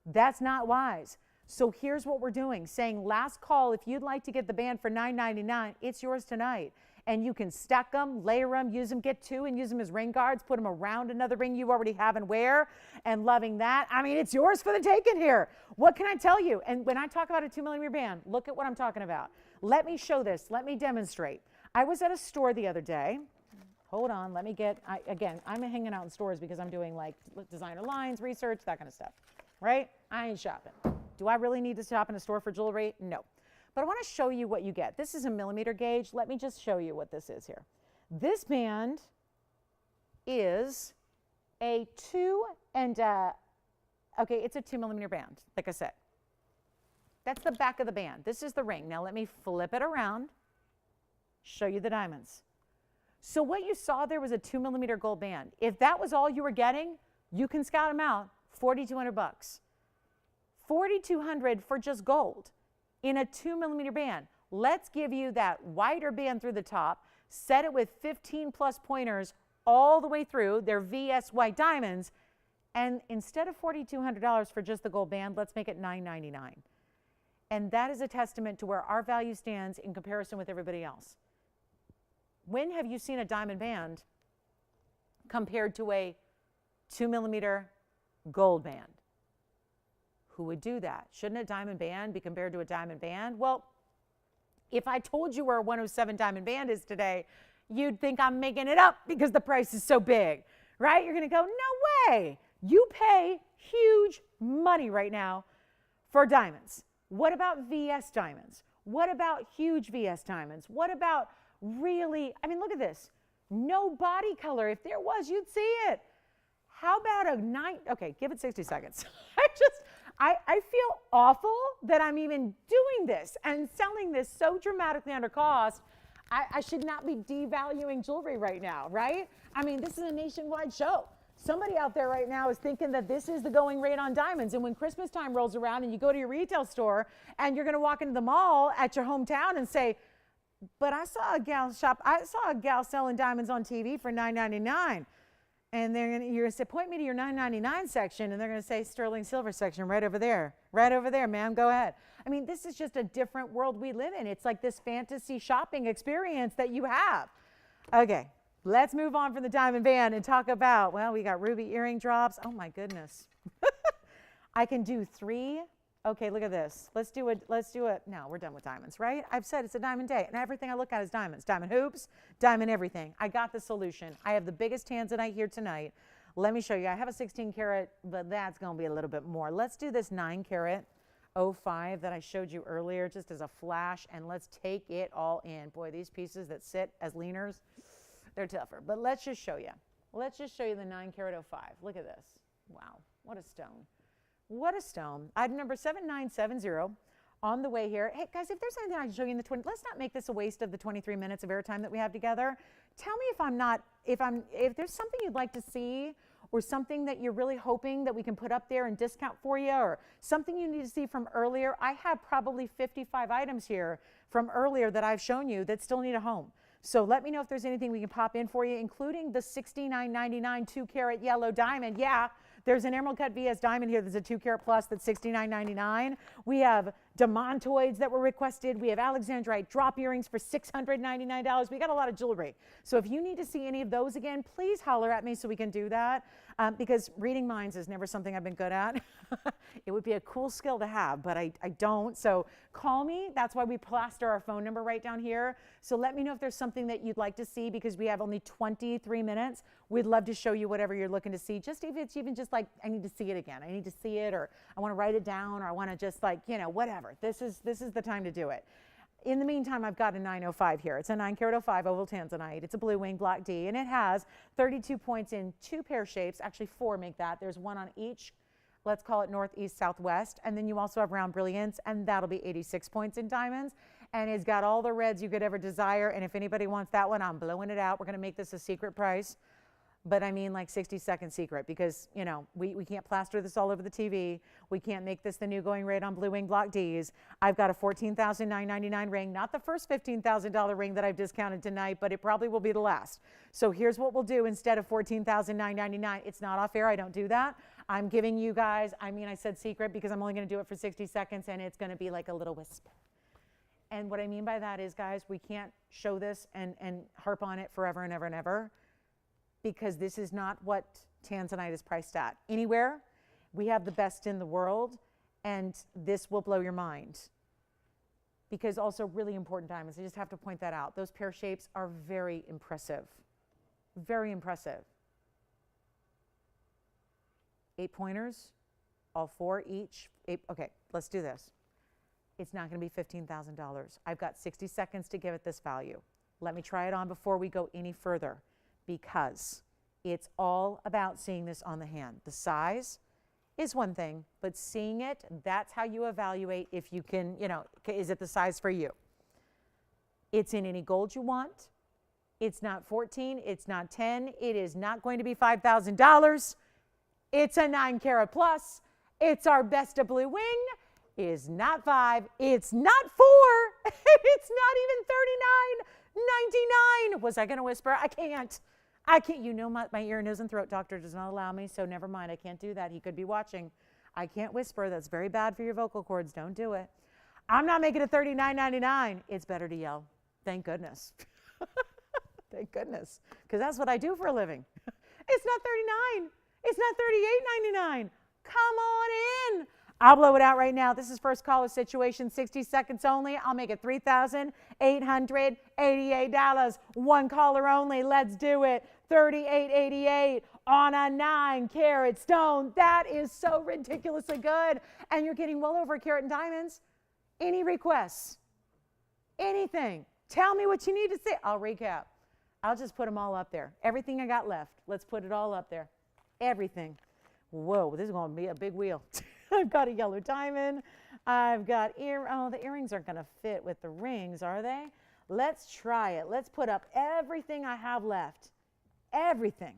That's not wise. So here's what we're doing, saying last call, if you'd like to get the band for $999, it's yours tonight. And you can stack them, layer them, use them, get 2 and use them as ring guards, put them around another ring you already have and wear, and loving that. I mean, it's yours for the taking here. What can I tell you? And when I talk about a 2mm band, look at what I'm talking about. Let me show this. Let me demonstrate. I was at a store the other day. Hold on, let me get, again, I'm hanging out in stores because I'm doing like designer lines, research, that kind of stuff, right? I ain't shopping. Do I really need to shop in a store for jewelry? No. But I want to show you what you get. This is a millimeter gauge. Let me just show you what this is here. This band is a it's a 2mm band, like I said. That's the back of the band. This is the ring. Now let me flip it around, show you the diamonds. So what you saw there was a 2mm gold band. If that was all you were getting, you can scout them out, $4,200. $4,200 for just gold in a 2mm band. Let's give you that wider band through the top, set it with 15 plus pointers all the way through. They're VS white diamonds. And instead of $4,200 for just the gold band, let's make it $999. And that is a testament to where our value stands in comparison with everybody else. When have you seen a diamond band compared to a 2mm gold band? Who would do that? Shouldn't a diamond band be compared to a diamond band? Well, if I told you where a 107 diamond band is today, you'd think I'm making it up because the price is so big, right? You're going to go, no way. You pay huge money right now for diamonds. What about VS diamonds? What about huge VS diamonds? What about really, I mean, look at this. No body color. If there was, you'd see it. How about okay, give it 60 seconds. I feel awful that I'm even doing this and selling this so dramatically under cost. I should not be devaluing jewelry right now, right? I mean, this is a nationwide show. Somebody out there right now is thinking that this is the going rate on diamonds. And when Christmas time rolls around and you go to your retail store and you're going to walk into the mall at your hometown and say, but I saw a gal selling diamonds on TV for $9.99. And you're going to say, point me to your $9.99 section, and they're going to say sterling silver section right over there, ma'am, go ahead. I mean, this is just a different world we live in. It's like this fantasy shopping experience that you have. Okay, let's move on from the diamond band and talk about, well, we got ruby earring drops. Oh my goodness. I can do 3. Okay, look at this. Let's do it. No, we're done with diamonds, right? I've said it's a diamond day, and everything I look at is diamonds. Diamond hoops, diamond everything. I got the solution. I have the biggest Tanzanite here tonight. Let me show you. I have a 16 karat, but that's going to be a little bit more. Let's do this 9 karat 05 that I showed you earlier, just as a flash, and let's take it all in. Boy, these pieces that sit as leaners, they're tougher. But let's just show you. Let's just show you the 9 karat 05. Look at this. Wow, what a stone. What a stone. Item number 7970 on the way here. Hey guys, if there's anything I can show you in the 20, let's not make this a waste of the 23 minutes of airtime that we have together. Tell me if there's something you'd like to see, or something that you're really hoping that we can put up there and discount for you, or something you need to see from earlier. I have probably 55 items here from earlier that I've shown you that still need a home. So let me know if there's anything we can pop in for you, including the $69.99 2 karat yellow diamond. Yeah, there's an emerald cut VS diamond here. There's a 2 karat plus that's $69.99. We have demontoids that were requested. We have Alexandrite drop earrings for $699. We got a lot of jewelry. So if you need to see any of those again, please holler at me so we can do that, because reading minds is never something I've been good at. It would be a cool skill to have, but I don't. So call me. That's why we plaster our phone number right down here. So let me know if there's something that you'd like to see, because we have only 23 minutes. We'd love to show you whatever you're looking to see. Just if it's even just like, I need to see it again. I need to see it, or I want to write it down, or I want to just like, whatever. This is the time to do it. In the meantime, I've got a 905 here. It's a 9 karat 05 oval Tanzanite. It's a blue wing block D, and it has 32 points in 2 pair shapes. Actually, 4 make that. There's 1 on each let's call it northeast, southwest. And then you also have round brilliance, and that'll be 86 points in diamonds. And it's got all the reds you could ever desire. And if anybody wants that one, I'm blowing it out. We're going to make this a secret price. But I mean like 60-second secret, because, you know, we can't plaster this all over the TV. We can't make this the new going rate on Blue Wing Block Ds. I've got a $14,999 ring, not the first $15,000 ring that I've discounted tonight, but it probably will be the last. So here's what we'll do instead of $14,999. It's not off air. I don't do that. I'm giving you guys, I mean, I said secret because I'm only going to do it for 60 seconds, and it's going to be like a little whisper. And what I mean by that is, guys, we can't show this and harp on it forever and ever and ever, because this is not what Tanzanite is priced at. Anywhere, we have the best in the world, and this will blow your mind. Because also really important diamonds, I just have to point that out. Those pear shapes are very impressive. Very impressive. 8 pointers, all 4 each. Okay, let's do this. It's not gonna be $15,000. I've got 60 seconds to give it this value. Let me try it on before we go any further, because it's all about seeing this on the hand. The size is one thing, but seeing it, that's how you evaluate if you can, you know, is it the size for you? It's in any gold you want. It's not 14, it's not 10, it is not going to be $5,000. It's a 9 carat plus. It's our best of blue wing. It is not 5, it's not 4, it's not even $39.99. Was I gonna whisper? I can't. You know, my ear, nose, and throat doctor does not allow me, so never mind. I can't do that. He could be watching. I can't whisper. That's very bad for your vocal cords. Don't do it. I'm not making it $39.99. It's better to yell. Thank goodness. Thank goodness. Because that's what I do for a living. It's not $39. It's not $38.99. Come on in. I'll blow it out right now. This is first caller situation, 60 seconds only. I'll make it $3,888. One caller only. Let's do it. $38.88 on a 9 carat stone. That is so ridiculously good. And you're getting well over a carat in diamonds. Any requests? Anything? Tell me what you need to say. I'll recap. I'll just put them all up there. Everything I got left. Let's put it all up there. Everything. Whoa, this is going to be a big wheel. I've got a yellow diamond. I've got the earrings aren't going to fit with the rings, are they? Let's try it. Let's put up everything I have left. Everything.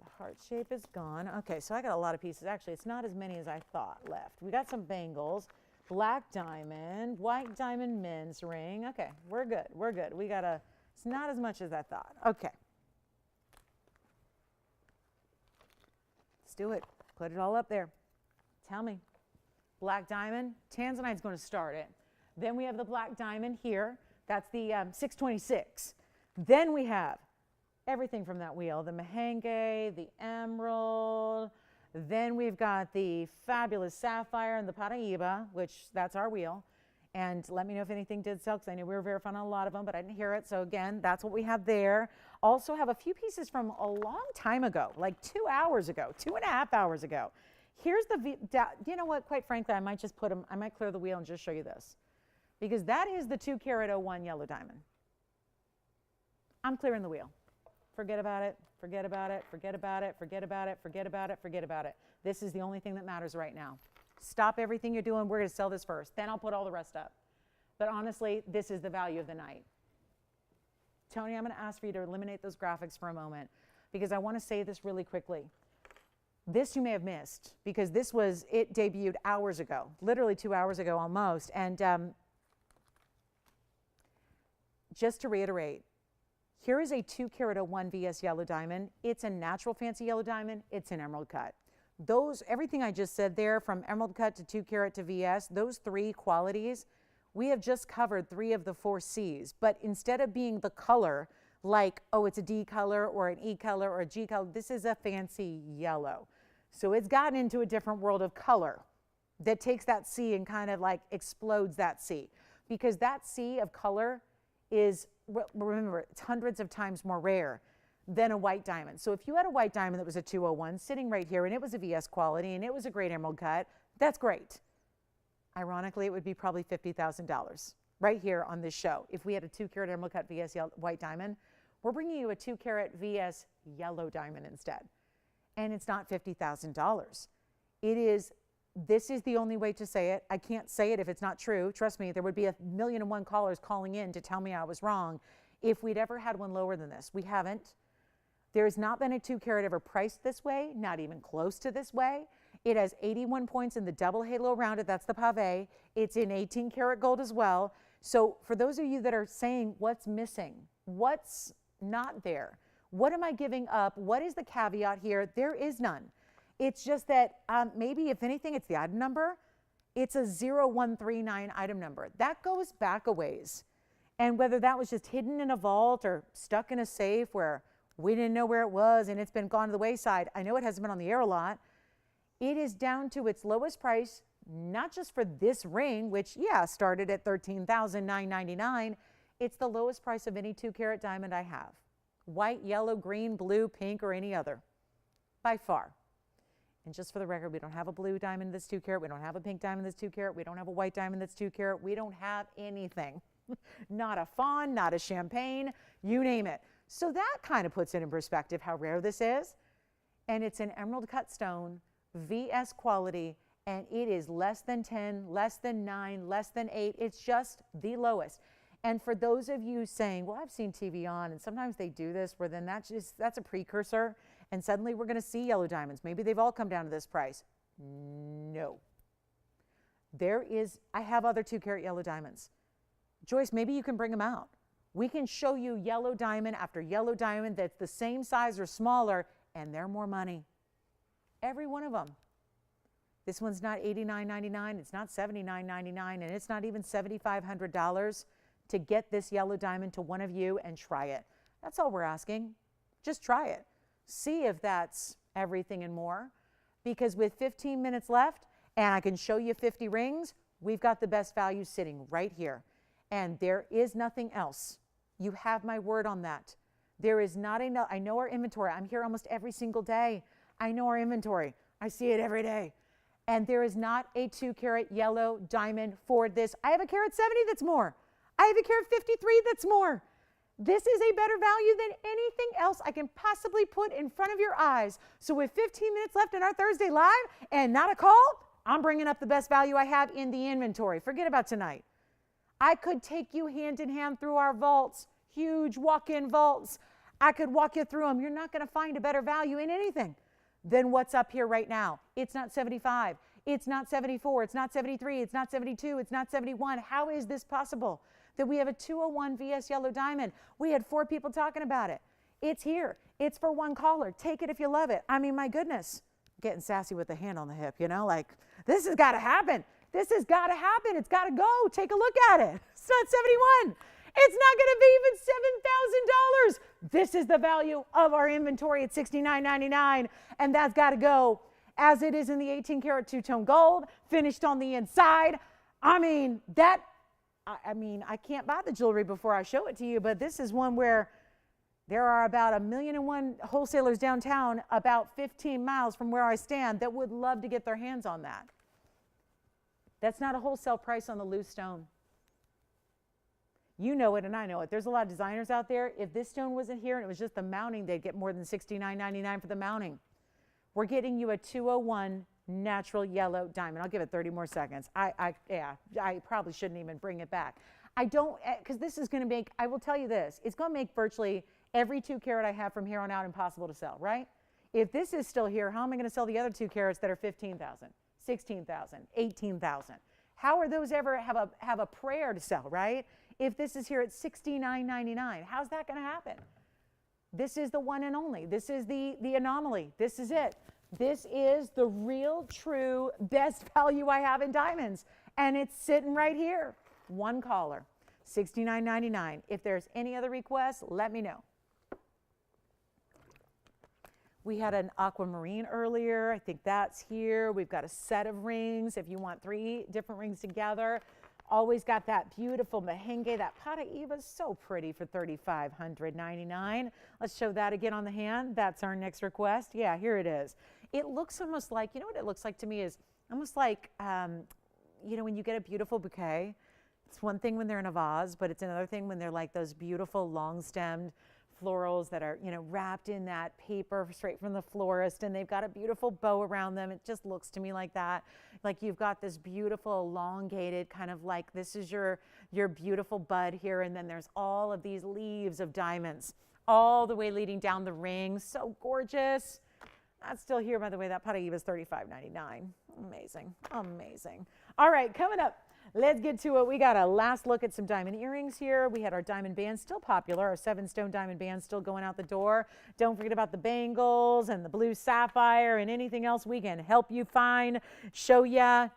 The heart shape is gone. Okay, so I got a lot of pieces. Actually, it's not as many as I thought left. We got some bangles, black diamond, white diamond men's ring. Okay, we're good. We're good. It's not as much as I thought. Okay. Let's do it. Put it all up there. Tell me. Black diamond. Tanzanite's going to start it. Then we have the black diamond here. That's the 626. Then we have everything from that wheel. The merengue, the emerald. Then we've got the fabulous sapphire and the Paraíba, which that's our wheel. And let me know if anything did sell, because I knew we were verifying on a lot of them, but I didn't hear it. So again, that's what we have there. Also have a few pieces from a long time ago, like 2 hours ago, 2.5 hours ago. Here's the, you know what, quite frankly, I might just put them, I might clear the wheel and just show you this. Because that is the 2 carat 01 yellow diamond. I'm clearing the wheel. Forget about it, forget about it, forget about it, forget about it, forget about it, forget about it. This is the only thing that matters right now. Stop everything you're doing. We're going to sell this first. Then I'll put all the rest up. But honestly, this is the value of the night. Tony, I'm going to ask for you to eliminate those graphics for a moment, because I want to say this really quickly. This you may have missed, because it debuted hours ago, literally 2 hours ago almost. And just to reiterate, here is a 2 carat 01 VS yellow diamond. It's a natural fancy yellow diamond. It's an emerald cut. Everything I just said there, from emerald cut to 2 carat to VS, those 3 qualities, we have just covered 3 of the 4 C's. But instead of being the color, like, oh, it's a D color or an E color or a G color, this is a fancy yellow. So it's gotten into a different world of color that takes that C and kind of like explodes that C. Because that C of color is, remember, it's hundreds of times more rare than a white diamond. So if you had a white diamond that was a 201 sitting right here and it was a VS quality and it was a great emerald cut, that's great. Ironically, it would be probably $50,000 right here on this show. If we had a 2 carat emerald cut VS white diamond, we're bringing you a 2 carat VS yellow diamond instead. And it's not $50,000. It is, this is the only way to say it. I can't say it if it's not true. Trust me, there would be 1,000,001 callers calling in to tell me I was wrong if we'd ever had one lower than this. We haven't. There has not been a 2 carat ever priced this way, not even close to this way. It has 81 points in the double halo around it. That's the pave. It's in 18 karat gold as well. So for those of you that are saying what's missing, what's not there, what am I giving up? What is the caveat here? There is none. It's just that maybe if anything, it's the item number. It's a 0139 item number. That goes back a ways. And whether that was just hidden in a vault or stuck in a safe where we didn't know where it was and it's been gone to the wayside. I know it hasn't been on the air a lot. It is down to its lowest price, not just for this ring, which, yeah, started at $13,999. It's the lowest price of any 2 carat diamond I have. White, yellow, green, blue, pink, or any other, by far. And just for the record, we don't have a blue diamond that's 2 carat. We don't have a pink diamond that's 2 carat. We don't have a white diamond that's 2 carat. We don't have anything. Not a fawn, not a champagne, you name it. So that kind of puts it in perspective how rare this is. And it's an emerald cut stone, VS quality, and it is less than 10, less than 9, less than 8. It's just the lowest. And for those of you saying, well, I've seen TVON, and sometimes they do this where then that's a precursor, and suddenly we're going to see yellow diamonds. Maybe they've all come down to this price. No. I have other 2 carat yellow diamonds. Joyce, maybe you can bring them out. We can show you yellow diamond after yellow diamond that's the same size or smaller, and they're more money. Every one of them. This one's not $89.99, it's not $79.99, and it's not even $7,500 to get this yellow diamond to one of you and try it. That's all we're asking. Just try it. See if that's everything and more. Because with 15 minutes left, and I can show you 50 rings, we've got the best value sitting right here. And there is nothing else. You have my word on that. There is not enough. I know our inventory. I'm here almost every single day. I know our inventory. I see it every day. And there is not a 2 carat yellow diamond for this. I have a carat 70 that's more. I have a carat 53 that's more. This is a better value than anything else I can possibly put in front of your eyes. So with 15 minutes left in our Thursday Live and not a call, I'm bringing up the best value I have in the inventory. Forget about tonight. I could take you hand in hand through our vaults, huge walk-in vaults. I could walk you through them. You're not going to find a better value in anything than what's up here right now. It's not 75. It's not 74. It's not 73. It's not 72. It's not 71. How is this possible that we have a 201 VS yellow diamond? We had 4 people talking about it. It's here. It's for one caller. Take it if you love it. I mean, my goodness. Getting sassy with the hand on the hip, you know, like this has got to happen. This has got to happen. It's got to go. Take a look at it. It's not 71. It's not going to be even $7,000. This is the value of our inventory at $69.99, and that's got to go as it is in the 18 karat two-tone gold, finished on the inside. I mean, I can't buy the jewelry before I show it to you, but this is one where there are about 1,000,001 wholesalers downtown, about 15 miles from where I stand, that would love to get their hands on that. That's not a wholesale price on the loose stone. You know it and I know it. There's a lot of designers out there. If this stone wasn't here and it was just the mounting, they'd get more than $69.99 for the mounting. We're getting you a 201 natural yellow diamond. I'll give it 30 more seconds. I probably shouldn't even bring it back. I don't, because this is going to make, I will tell you this, it's going to make virtually every 2 carat I have from here on out impossible to sell, right? If this is still here, how am I going to sell the other 2 carats that are 15,000? 16,000, 18,000. How are those ever have a prayer to sell, right? If this is here at $69.99, how's that going to happen? This is the one and only. This is the anomaly. This is it. This is the real, true, best value I have in diamonds. And it's sitting right here. One caller, $69.99. If there's any other requests, let me know. We had an aquamarine earlier. I think that's here. We've got a set of rings. If you want 3 different rings together, always got that beautiful merengue. That Pata Eva is so pretty for $3,599. Let's show that again on the hand. That's our next request. Yeah, here it is. It looks almost like, you know what it looks like to me is almost like, you know, when you get a beautiful bouquet, it's one thing when they're in a vase, but it's another thing when they're like those beautiful long-stemmed florals that are, you know, wrapped in that paper straight from the florist, and they've got a beautiful bow around them. It just looks to me like that. Like you've got this beautiful elongated kind of like this is your beautiful bud here, and then there's all of these leaves of diamonds all the way leading down the ring. So gorgeous. That's still here, by the way. That putty was $35.99. Amazing, amazing. All right, coming up, let's get to it. We got a last look at some diamond earrings here. We had our diamond bands, still popular. Our 7-stone diamond bands still going out the door. Don't forget about the bangles and the blue sapphire and anything else we can help you find, show you,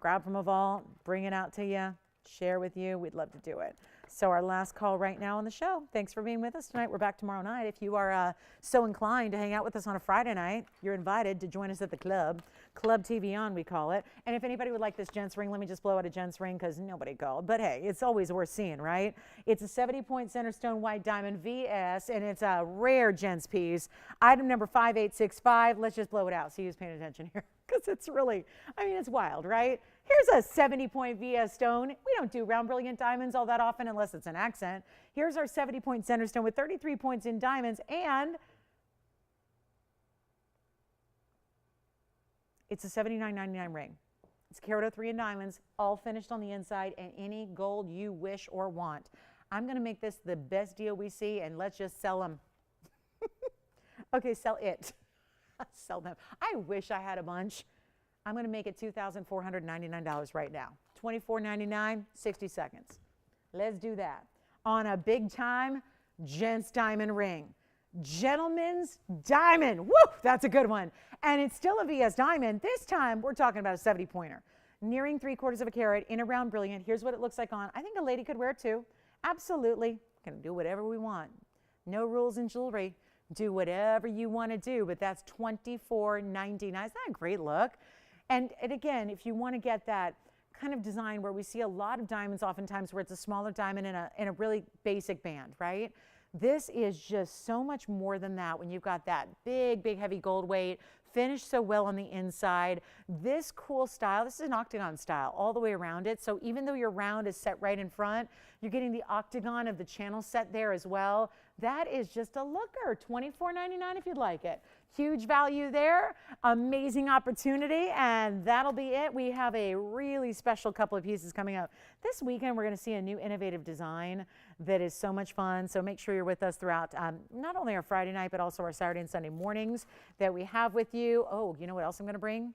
grab from a vault, bring it out to you, share with you. We'd love to do it. So our last call right now on the show. Thanks for being with us tonight. We're back tomorrow night. If you are so inclined to hang out with us on a Friday night, you're invited to join us at the club. Club TVON, we call it. And if anybody would like this gents ring, let me just blow out a gents ring because nobody called. But hey, it's always worth seeing, right? It's a 70-point center stone white diamond VS, and it's a rare gents piece. Item number 5865. Let's just blow it out. See who's paying attention here because it's really, I mean, it's wild, right? Here's a 70-point VS stone. We don't do round brilliant diamonds all that often unless it's an accent. Here's our 70-point center stone with 33 points in diamonds, and it's a $79.99 ring. It's carat 03 in diamonds, all finished on the inside, and any gold you wish or want. I'm going to make this the best deal we see, and let's just sell them. Okay, sell it. Sell them. I wish I had a bunch. I'm going to make it $2,499 right now. $24.99, 60 seconds. Let's do that. On a big time gents diamond ring. Gentleman's diamond. Woo! That's a good one. And it's still a VS diamond. This time we're talking about a 70-pointer. Nearing 3/4 of a carat in a round brilliant. Here's what it looks like on. I think a lady could wear it too. Absolutely. Can do whatever we want. No rules in jewelry. Do whatever you want to do, but that's $24.99. Isn't that a great look? And again, if you want to get that kind of design where we see a lot of diamonds oftentimes where it's a smaller diamond in a really basic band, right? This is just so much more than that when you've got that big, big, heavy gold weight, finished so well on the inside. This cool style, this is an octagon style all the way around it. So even though your round is set right in front, you're getting the octagon of the channel set there as well. That is just a looker, $24.99 if you'd like it. Huge value there, amazing opportunity, and that'll be it. We have a really special couple of pieces coming up. This weekend, we're going to see a new innovative design that is so much fun, so make sure you're with us throughout not only our Friday night, but also our Saturday and Sunday mornings that we have with you. Oh, you know what else I'm going to bring?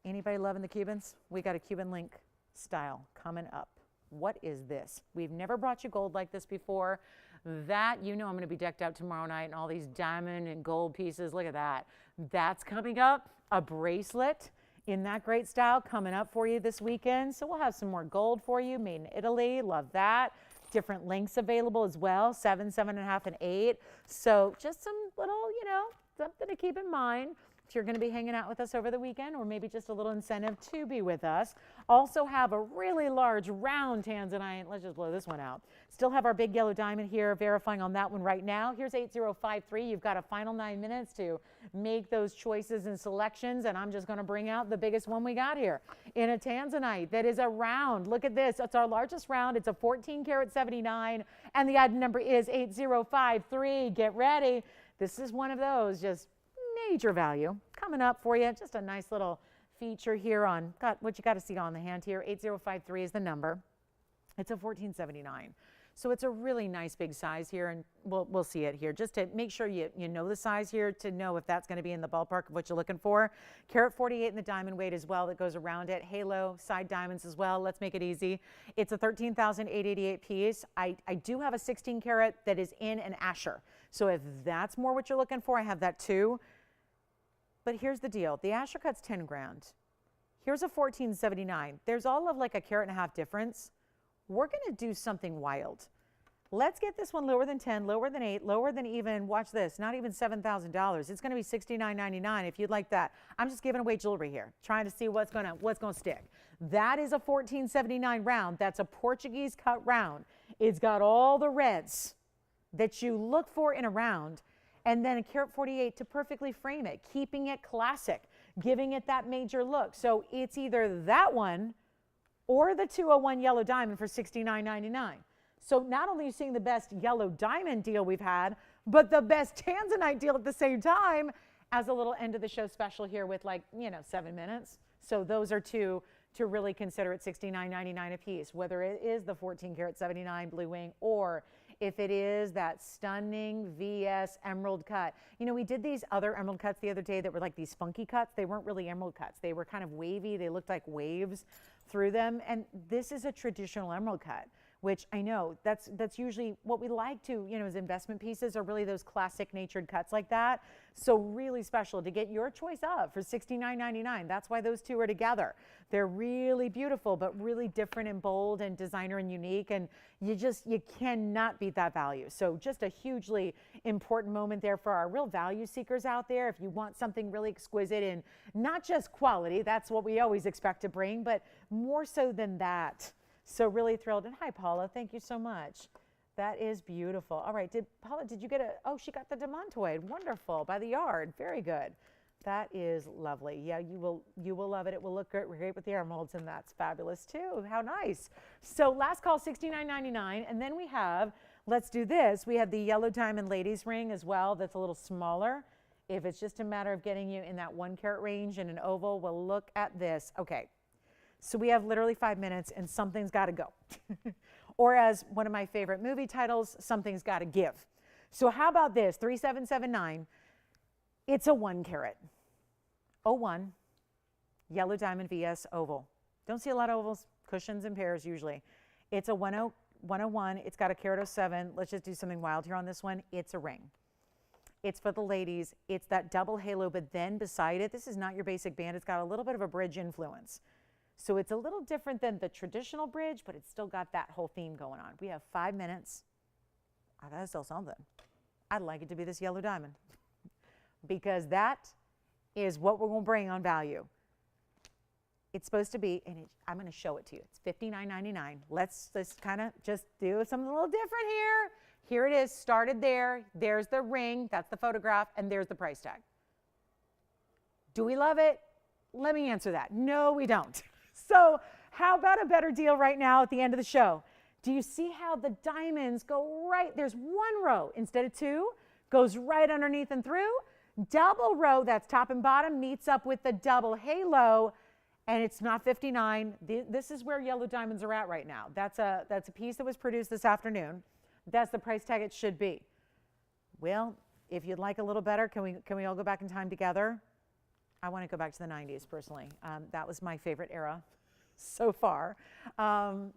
Anybody loving the Cubans? We got a Cuban link style coming up. What is this? We've never brought you gold like this before. That, you know, I'm going to be decked out tomorrow night and all these diamond and gold pieces. Look at that. That's coming up. A bracelet in that great style coming up for you this weekend. So we'll have some more gold for you, made in Italy. Love that. Different lengths available as well, 7, 7.5, and 8. So just some little, you know, something to keep in mind if you're going to be hanging out with us over the weekend, or maybe just a little incentive to be with us. Also have a really large round Tanzanite. Let's just blow this one out. Still have our big yellow diamond here, verifying on that one right now. Here's 8053. You've got a final 9 minutes to make those choices and selections, and I'm just going to bring out the biggest one we got here in a Tanzanite that is a round. Look at this. It's our largest round. It's a 14 karat 79, and the item number is 8053. Get ready. This is one of those just major value coming up for you. Just a nice little feature here on what you got to see on the hand here. 8053 is the number. It's a 1479. So it's a really nice big size here, and we'll see it here. Just to make sure you know the size here to know if that's going to be in the ballpark of what you're looking for. Carat 48 in the diamond weight as well that goes around it. Halo side diamonds as well. Let's make it easy. It's a 13,888 piece. I do have a 16 karat that is in an Asher. So if that's more what you're looking for, I have that too. But here's the deal. The Asher cut's 10 grand. Here's a 1479. There's all of like a carat and a half difference. We're going to do something wild. Let's get this one lower than 10, lower than 8, lower than even, watch this, not even $7,000. It's going to be $69.99 if you'd like that. I'm just giving away jewelry here, trying to see what's going to stick. That is a 1479 round. That's a Portuguese cut round. It's got all the reds that you look for in a round, and then a carat 48 to perfectly frame it, keeping it classic, giving it that major look. So it's either that one or the 201 yellow diamond for $69.99. So not only are you seeing the best yellow diamond deal we've had, but the best Tanzanite deal at the same time as a little end of the show special here with 7 minutes. So those are two to really consider at $69.99 a piece, whether it is the 14 karat 79 blue wing or if it is that stunning VS emerald cut. We did these other emerald cuts the other day that were like these funky cuts. They weren't really emerald cuts. They were kind of wavy. They looked like waves through them. And this is a traditional emerald cut, which I know that's usually what we like to, as investment pieces are really those classic natured cuts like that. So really special to get your choice of for $69.99. That's why those two are together. They're really beautiful, but really different and bold and designer and unique. And you cannot beat that value. So just a hugely important moment there for our real value seekers out there. If you want something really exquisite and not just quality, that's what we always expect to bring, but more so than that. So really thrilled. And hi, Paula. Thank you so much. That is beautiful. All right. Paula, did you get she got the demontoid. Wonderful. By the yard. Very good. That is lovely. Yeah, you will love it. It will look great with the emeralds, and that's fabulous too. How nice. So last call, $69.99. And then we have, let's do this. We have the yellow diamond ladies ring as well. That's a little smaller. If it's just a matter of getting you in that 1 carat range in an oval, well, look at this. Okay. So we have literally 5 minutes and something's got to go. Or as one of my favorite movie titles, something's got to give. So how about this, 3779, it's a 1 carat, 01, yellow diamond VS oval. Don't see a lot of ovals, cushions and pairs usually. It's a 101, it's got a carat 07. Let's just do something wild here on this one. It's a ring. It's for the ladies. It's that double halo, but then beside it, this is not your basic band. It's got a little bit of a bridge influence. So it's a little different than the traditional bridge, but it's still got that whole theme going on. We have 5 minutes. I gotta sell something. I'd like it to be this yellow diamond because that is what we're gonna bring on value. It's supposed to be, and I'm gonna show it to you. It's $59.99. Let's kind of just do something a little different here. Here it is, started there. There's the ring, that's the photograph, and there's the price tag. Do we love it? Let me answer that. No, we don't. So how about a better deal right now at the end of the show? Do you see how the diamonds go right? There's 1 row instead of 2, goes right underneath and through. Double row, that's top and bottom, meets up with the double halo, and it's not $59. This is where yellow diamonds are at right now. That's a piece that was produced this afternoon. That's the price tag it should be. Well, if you'd like a little better, can we all go back in time together? I want to go back to the 90s personally. That was my favorite era so far.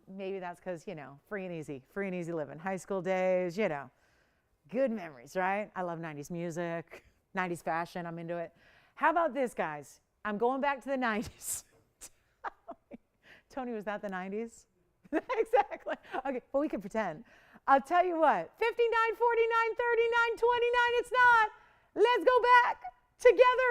Maybe that's because, free and easy living. High school days, good memories, right? I love 90s music, 90s fashion. I'm into it. How about this, guys? I'm going back to the 90s. Tony, was that the 90s? Exactly. Okay, well, we can pretend. I'll tell you what, 59, 49, 39, 29, it's not. Let's go back together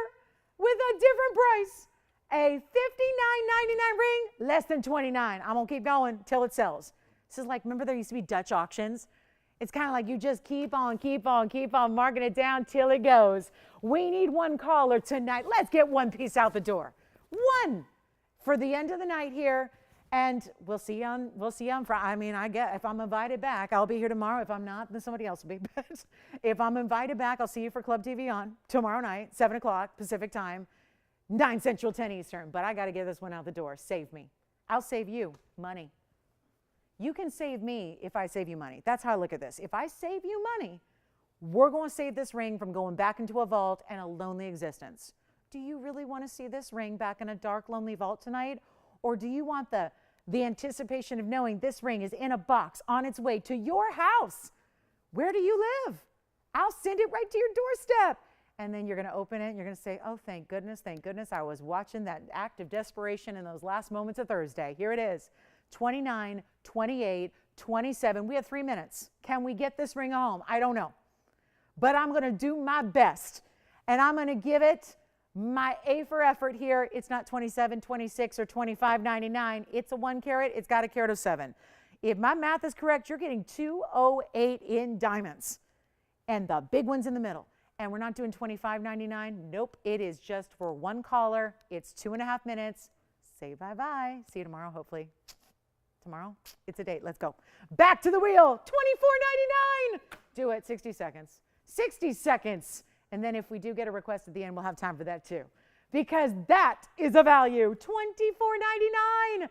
with a different price. A $59.99 ring, less than $29. I'm going to keep going till it sells. This is like, remember there used to be Dutch auctions? It's kind of like you just keep on marking it down till it goes. We need 1 caller tonight. Let's get 1 piece out the door. 1 for the end of the night here. And we'll see you on Friday. I mean, I get, if I'm invited back, I'll be here tomorrow. If I'm not, then somebody else will be. But if I'm invited back, I'll see you for Club TVON tomorrow night, 7 o'clock Pacific time, 9 Central, 10 Eastern. But I got to get this one out the door. Save me. I'll save you money. You can save me if I save you money. That's how I look at this. If I save you money, we're going to save this ring from going back into a vault and a lonely existence. Do you really want to see this ring back in a dark, lonely vault tonight? Or do you want the anticipation of knowing this ring is in a box on its way to your house? Where do you live? I'll send it right to your doorstep. And then you're going to open it and you're going to say, oh, thank goodness, I was watching that act of desperation in those last moments of Thursday. Here it is, 29, 28, 27. We have 3 minutes. Can we get this ring home? I don't know. But I'm going to do my best. And I'm going to give it my A for effort here. It's not 27, 26, or 25.99. It's a 1 carat. It's got a carat of 7. If my math is correct, you're getting 208 in diamonds. And the big one's in the middle. And we're not doing $25.99. Nope. It is just for 1 caller. It's 2.5 minutes. Say bye-bye. See you tomorrow, hopefully. tomorrow? It's a date. Let's go. Back to the wheel. $24.99. Do it. 60 seconds. 60 seconds. And then if we do get a request at the end, we'll have time for that too. Because that is a value. $24.99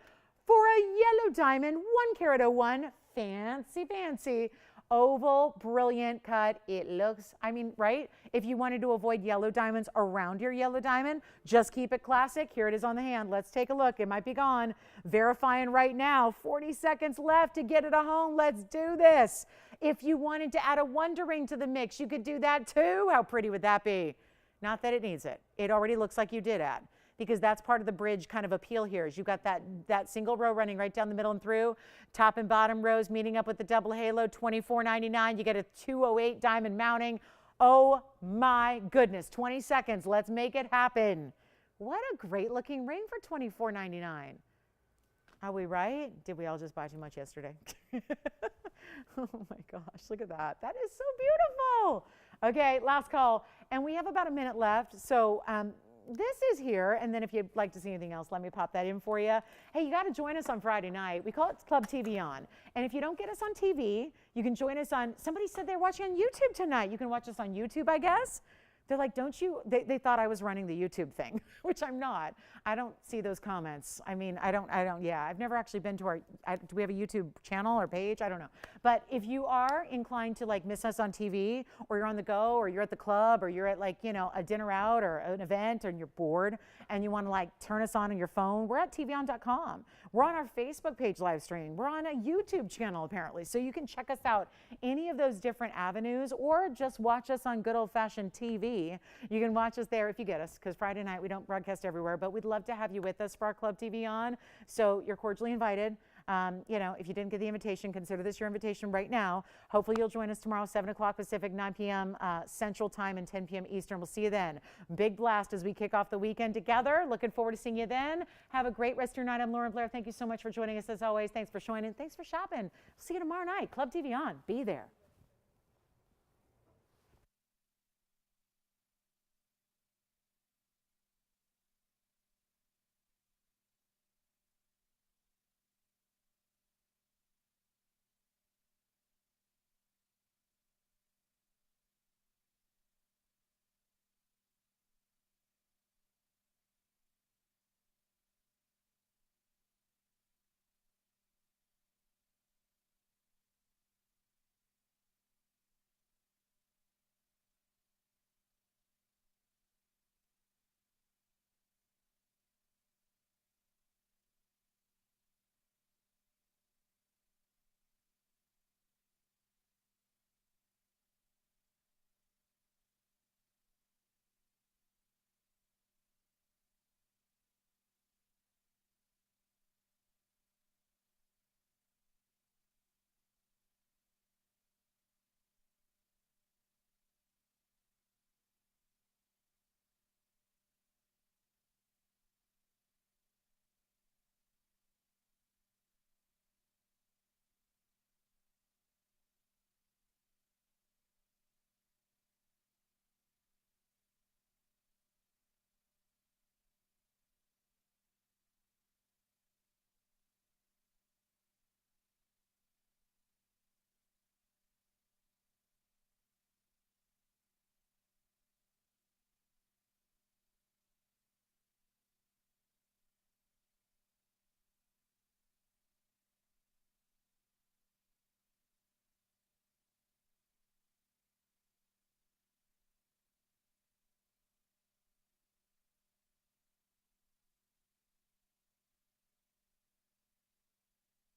for a yellow diamond, 1 carat 01. Fancy, fancy. Oval, brilliant cut. It looks, I mean, right? If you wanted to avoid yellow diamonds around your yellow diamond, just keep it classic. Here it is on the hand. Let's take a look. It might be gone. Verifying right now. 40 seconds left to get it a home. Let's do this. If you wanted to add a wonder ring to the mix, you could do that too. How pretty would that be? Not that it needs it. It already looks like you did add, because that's part of the bridge kind of appeal here is you've got that single row running right down the middle and through, top and bottom rows meeting up with the double halo, $24.99. You get a 208 diamond mounting. Oh my goodness, 20 seconds. Let's make it happen. What a great looking ring for $24.99. Are we right? Did we all just buy too much yesterday? Oh my gosh, look at that. That is so beautiful. Okay, last call. And we have about a minute left. So this is here. And then if you'd like to see anything else, let me pop that in for you. Hey, you got to join us on Friday night. We call it Club TVON. And if you don't get us on TV, you can join us on, somebody said they're watching on YouTube tonight. You can watch us on YouTube, I guess. They're like, don't you, they thought I was running the YouTube thing, which I'm not. I don't see those comments. I mean, yeah, I've never actually been to do we have a YouTube channel or page? I don't know. But if you are inclined to like miss us on TV, or you're on the go, or you're at the club, or you're at like, you know, a dinner out or an event, and you're bored and you want to like turn us on your phone, we're at tvon.com. We're on our Facebook page live stream. We're on a YouTube channel apparently. So you can check us out any of those different avenues, or just watch us on good old fashioned TV. You can watch us there if you get us, because Friday night we don't broadcast everywhere, but we'd love to have you with us for our Club TV on. So you're cordially invited. You know, if you didn't get the invitation, consider this your invitation right now. Hopefully you'll join us tomorrow, 7 o'clock Pacific, 9 p.m. Central Time, and 10 p.m. Eastern. We'll see you then. Big blast as we kick off the weekend together. Looking forward to seeing you then. Have a great rest of your night. I'm Lauren Blair. Thank you so much for joining us as always. Thanks for joining. Thanks for shopping. See you tomorrow night. Club TV on. Be there.